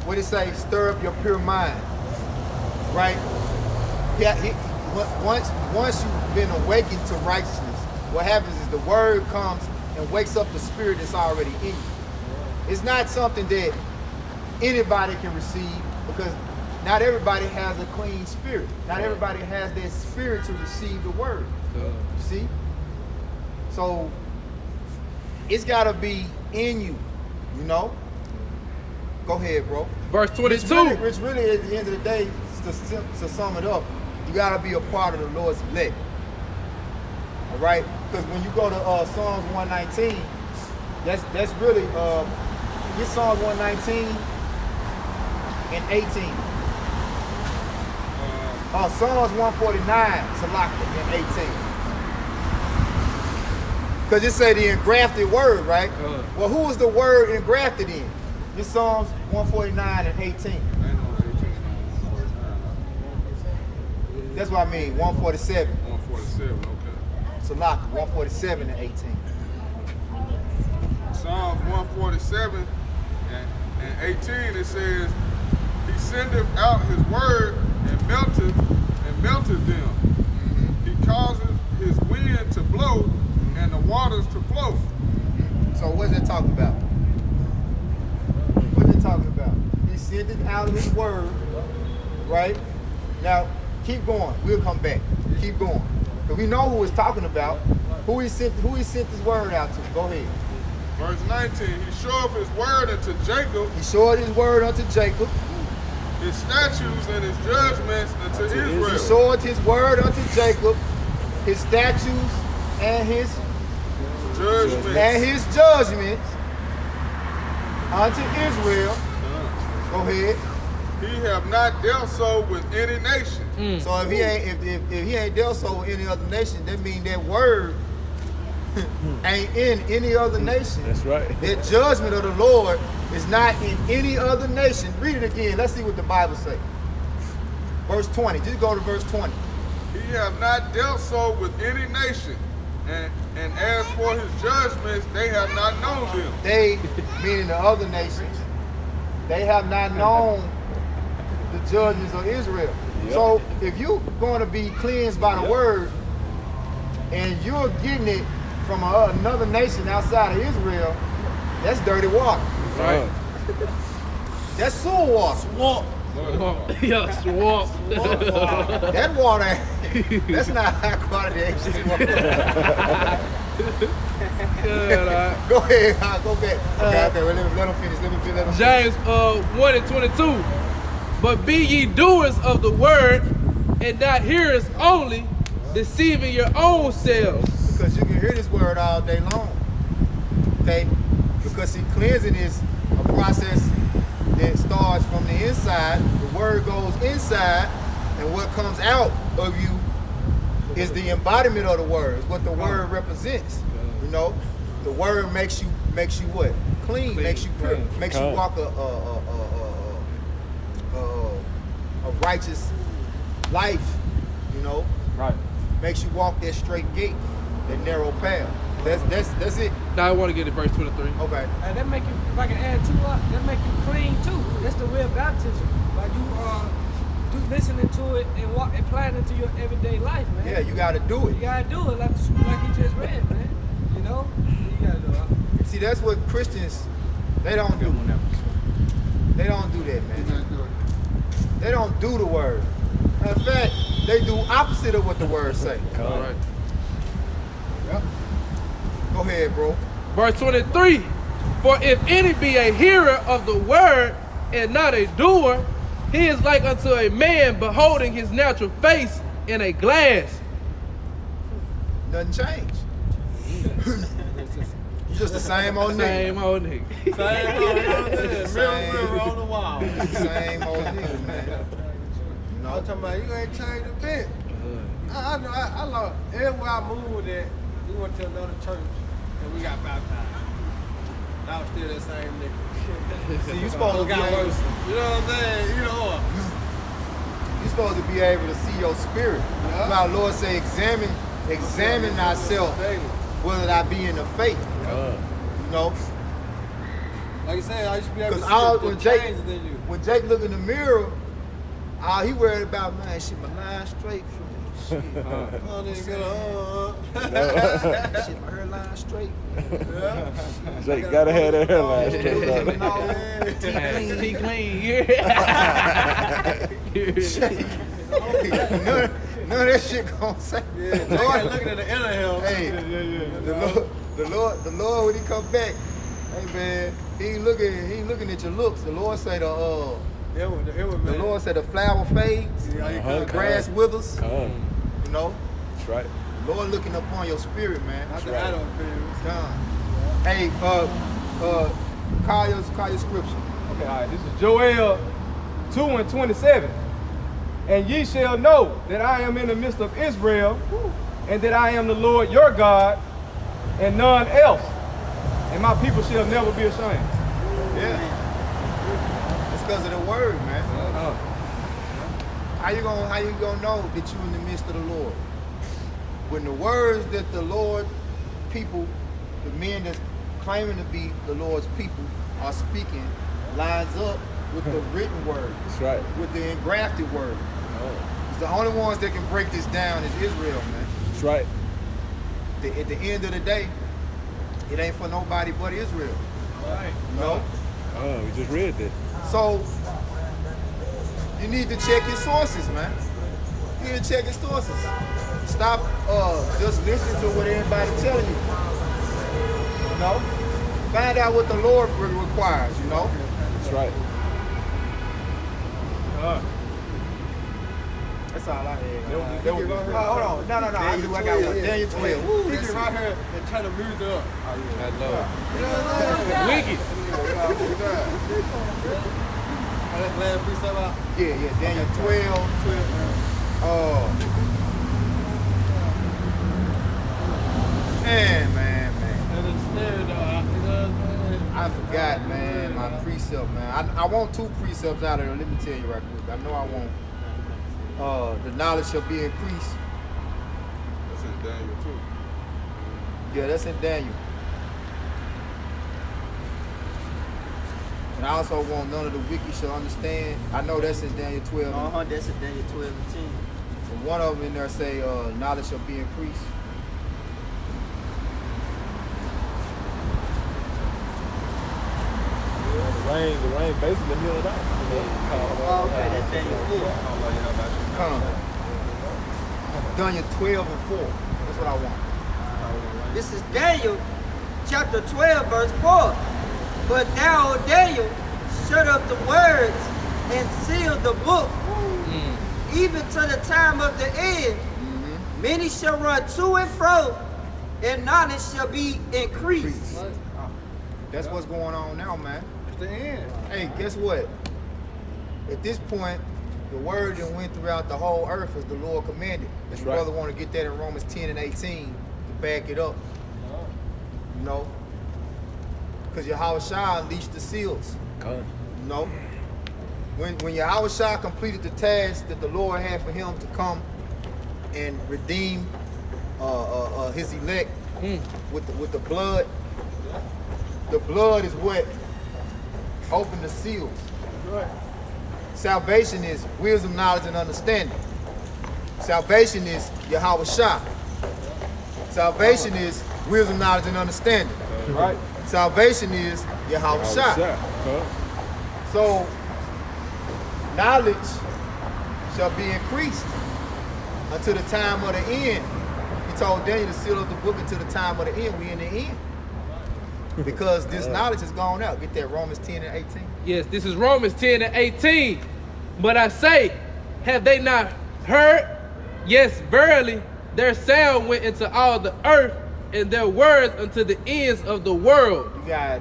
what it say, stir up your pure mind, right? Yeah. Once you've been awakened to righteousness, what happens is the word comes and wakes up the spirit that's already in you. It's not something that anybody can receive, because not everybody has a clean spirit. Not everybody has that spirit to receive the word. You see? So it's got to be in you, you know? Go ahead, bro. Verse 22. Which really, at the end of the day, to sum it up, you got to be a part of the Lord's elect. right? Because when you go to Psalms 119, that's really get Psalms 119 and 18. Psalms 149, Salaka, and 18. Because it say the engrafted word, right? Well, who was the word engrafted in? It's Psalms 149 and 18. That's what I mean, 147. 147, okay. Salaka, 147 and 18. Psalms 147 and 18, it says, He sendeth out his word and melteth them. He causes his wind to blow and the waters to flow. So what's it talking about? What's it talking about? He sent it out of his word, right? Now, keep going. We'll come back. Keep going. Because we know who it's talking about. Who he sent his word out to. Go ahead. Verse 19, He showeth his word unto Jacob. He showed his word unto Jacob. His statutes and his judgments unto Israel. He showed his word unto Jacob. His statutes and his judgments unto Israel. Go ahead. He have not dealt so with any nation. So if he ain't dealt so with any other nation, that means that word ain't in any other nation. That's right. That judgment of the Lord is not in any other nation. Read it again. Let's see what the Bible says. Verse 20. Just go to verse 20. He have not dealt so with any nation. And as for his judgments, they have not known them. They, meaning the other nations, they have not known the judgments of Israel. Yep. So if you're going to be cleansed by the word and you're getting it from another nation outside of Israel, that's dirty water. Right. That's sewer water. Swamp. Yeah, swamp. That water, that's not high quality H2O. Go ahead, go back. Okay, well, let him finish. Let me finish. James 1 and 22. But be ye doers of the word, and not hearers only, deceiving your own selves. Because you can hear this word all day long. Okay? Because see, cleansing is a process that starts from the inside. The word goes inside, and what comes out of you is the embodiment of the word. It's what the word represents. You know, the word makes you what? Clean. Makes you pure. Makes you walk a righteous life. You know. Right. Makes you walk that straight gate, that narrow path. That's it. Now I want to get to verse 23. Okay. That make you, if I can add to it, that make you clean too. That's the real baptism. Like you do listening to it and applying it to your everyday life, man. Yeah, you gotta do it. You gotta do it like he just read, man. You know? You gotta do it. See, that's what Christians, they don't do. They don't do that, man. They don't do the word. In fact, they do opposite of what the word say. All right. Yep. Go ahead, bro. Verse 23. For if any be a hearer of the word and not a doer, he is like unto a man beholding his natural face in a glass. Nothing changed. You just the same old nigga. Same old nigga. Mirror on the wall. Same old nigga, man. I'm talking about you ain't changed a bit. I know. I love everywhere I moved at. We went to another church and we got baptized. I was still that same nigga. See, you supposed to be got able, worse. You know what I'm saying? You know what? you supposed to be able to see your spirit. Yeah. Our Lord say, examine thyself, whether I be in the faith. You know, Like you said, I used to be able to because see the changes in you. when Jake look in the mirror, all he worried about, man, shit, my line straight. Shit, Oh, nigga, shit, my hairline straight. Jake gotta have that hairline straight. He clean. None of that shit gonna say. Yeah, Jake ain't looking at the inner him. Hey, the Lord, when he come back, hey man, he ain't looking at your looks. The Lord say the Lord said the flower fades, Yeah, the grass withers. Come. You know, That's right. Lord looking upon your spirit, man. Not the idol appearance. Come. Hey, call your scripture. Okay, all right. This is Joel 2:27. And ye shall know that I am in the midst of Israel, and that I am the Lord your God, and none else. And my people shall never be ashamed. Yeah. It's because of the word, man. How you gonna know that you in the midst of the Lord? When the words that the Lord people, the men that's claiming to be the Lord's people, are speaking, lines up with the written word. That's right. With the engrafted word. It's the only ones that can break this down is Israel, man. That's right. At the end of the day, it ain't for nobody but Israel. Right. No. Oh, we just read that. So you need to check your sources, man. You need to check your sources. Stop just listening to what everybody telling you. You know? Find out what the Lord requires, you know? That's right. That's all I had. Hold on. No. I got one. Daniel 12. Woo, He that's get right here and turn the music up. That's love. Wicked. Let's lay a precept out. Yeah, Daniel 12. Man. I forgot, man, my precept, man. I want 2 precepts out of there. Let me tell you right quick. I know I want. The knowledge shall be increased. That's in Daniel too. Yeah, that's in Daniel. And I also want none of the wicked shall understand. I know that's in Daniel 12. That's in Daniel 12 and 10. And one of them in there say, knowledge shall be increased. The rain basically healed out. Okay, that's Daniel 4. Come on. Daniel 12 and 4. That's what I want. This is Daniel chapter 12, verse 4. But thou, O Daniel, shut up the words and seal the book, even to the time of the end. Many shall run to and fro, and knowledge shall be increased. That's what's going on now, man. It's the end. Hey, guess what? At this point, the word that went throughout the whole earth as the Lord commanded. That's Your right. brother want to get that in Romans 10 and 18 to back it up. You know? Because Yahushua unleashed the seals. Come. You know? When Yahushua completed the task that the Lord had for him to come and redeem his elect with the blood is what opened the seals. Right. Salvation is wisdom, knowledge, and understanding. Salvation is Yahushua. Salvation is wisdom, knowledge, and understanding. Right. Salvation is Yahushua. So, knowledge shall be increased until the time of the end. He told Daniel to seal up the book until the time of the end. We in the end. Because this knowledge has gone out. Get that Romans 10 and 18. Yes, this is Romans 10 and 18. But I say, have they not heard? Yes, verily, their sound went into all the earth, and their words unto the ends of the world. You got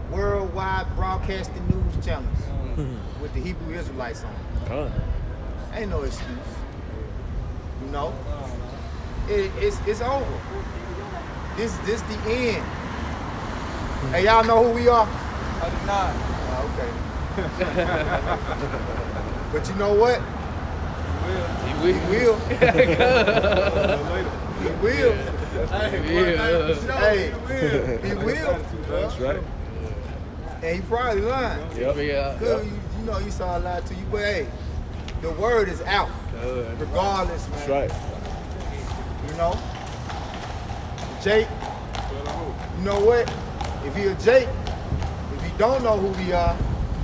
worldwide broadcasting news channels with the Hebrew Israelites on it. Come. Ain't no excuse. You know? It's over. This the end. Hey, y'all know who we are? I do not. Okay. But you know what? He will. He will. Hey, he will. That's right. And he probably lying. Yep. Good, you know you saw a lie to you, but hey, the word is out. Regardless, man. That's right. You know? Jake, you know what? If he a Jake, if he don't know who we are,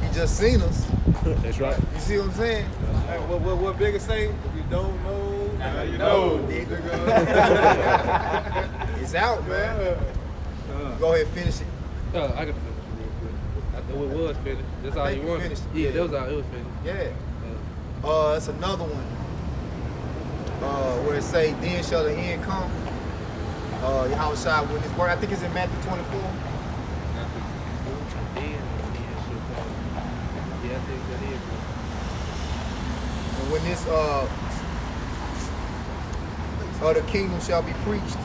he just seen us. That's right. You see what I'm saying? Hey, what Bigger say? If you don't know, now you know. It's out, man. Go ahead, finish it. I can finish it real quick. I thought it was finished. That's all think you you wanted. finished. Yeah, Yeah. that was all. It was finished. Yeah. It's another one. where it say, then shall the end come. Yahushua with his word. I think it's in Matthew 24. Yeah, I think that is. And when this the kingdom shall be preached.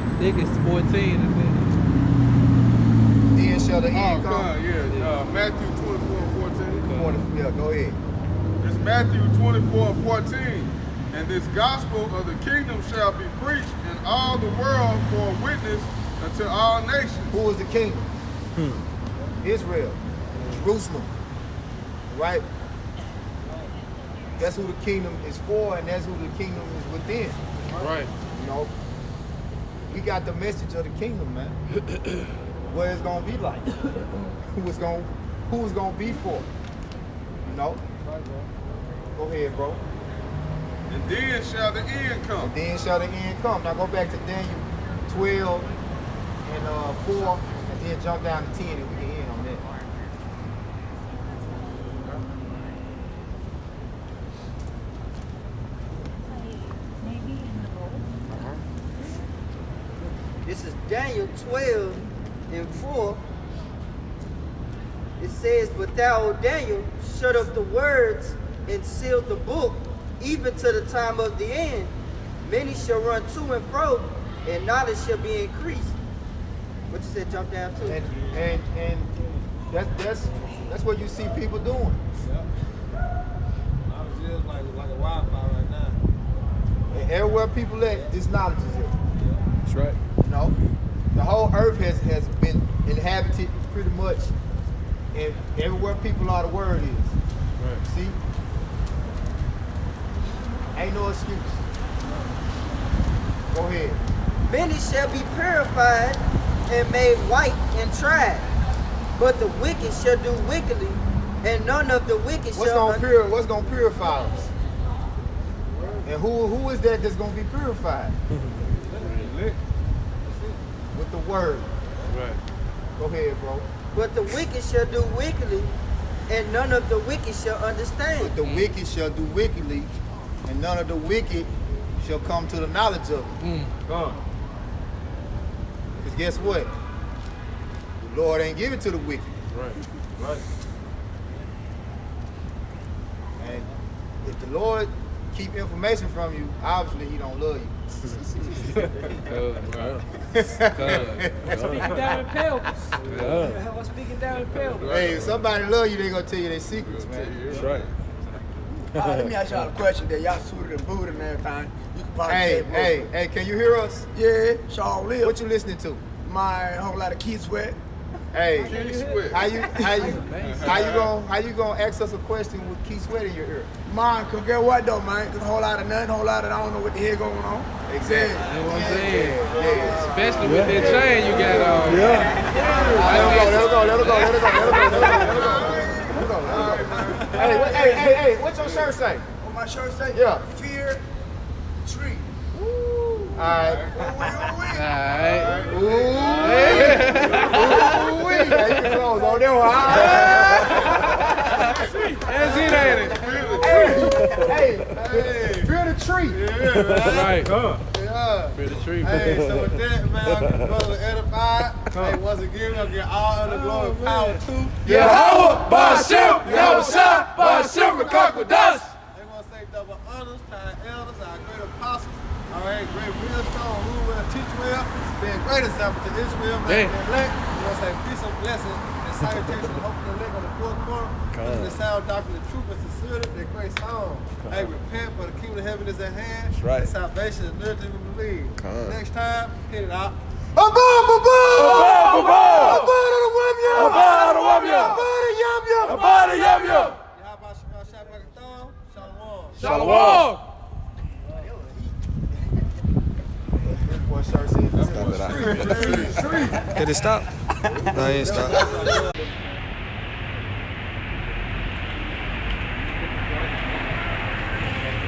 I think it's 14, I think. Then shall the end come. Matthew 24:14. Yeah, go ahead. It's Matthew 24:14. And this gospel of the kingdom shall be preached in all the world for a witness unto all nations. Who is the kingdom? Israel, Jerusalem, right? That's who the kingdom is for, and that's who the kingdom is within. Right. You know, we got the message of the kingdom, man. What it's gonna be like, who it's gonna be for. You know. Go ahead, bro. And then shall the end come. And then shall the end come. Now go back to Daniel 12 and 4, and then jump down to 10, and we can end on that. This is Daniel 12 and 4. It says, but thou, O Daniel, shut up the words and seal the book, even to the time of the end. Many shall run to and fro, and knowledge shall be increased. What you said, jump down to? And that's what you see people doing. I was just like a Wi-Fi right now. And everywhere people at, this knowledge is here. That's right. You know, the whole earth has been inhabited pretty much, and everywhere people are, the word is. Right. See? Ain't no excuse. Go ahead. Many shall be purified and made white and tried, but the wicked shall do wickedly, and none of the wicked What's shall... What's gonna purify us? And who is that that's gonna be purified? With the word. Right. Go ahead, bro. But the wicked shall do wickedly, and none of the wicked shall understand. But the wicked shall do wickedly, and none of the wicked shall come to the knowledge of it. Because guess what? The Lord ain't give it to the wicked. Right. Right. And if the Lord keep information from you, obviously he don't love you. Speaking down in pelvis. What's speaking down in pelvis? Hey, if somebody love you, they gonna tell you their secrets, man. That's right. Let me ask y'all a question that y'all suited and booted and everything. You can probably Hey, can you hear us? Yeah, Shaw Live. What you listening to? My whole lot of Keith Sweat. Hey, Kenny Sweat. how you gonna ask us a question with Keith Sweat in your ear? Mine, cause get what though, man? Cause a whole lot of nothing, whole lot of I don't know what the hell going on. Exactly. You know what I'm saying? Yeah. Especially with that chain you got on. Let it go. Hey, what's your shirt say? What my shirt say? Yeah. Fear, tree. Alright. Alright. Ooh. Yeah, you can close on that one. That's it, ain't it? Hey, fear the tree. Right. Yeah. Fear the tree. Hey, so with that, man, I'm brother edified. Hey, once again, we'll get all of the glory and power to. Yahweh, Ba'ashem, Yahushua, Ba'ashem, Rakakwadash. They want to say double honors to our elders, our great apostles. All right, great millstone, rule well, teach well. Being great example to Israel, man. Hey. And elect. You know what I'm saying? Peace and blessings and salutation. Hopefully, the leg on the fourth corner. Listen to sound doctrine, the truth and sincerity. That great song. Hey, repent, for the kingdom of heaven is at hand. That's right. And salvation is near to we believe. Next time, hit it out. Shalom. Boy, shirt said, Did it stop? No, it didn't stop.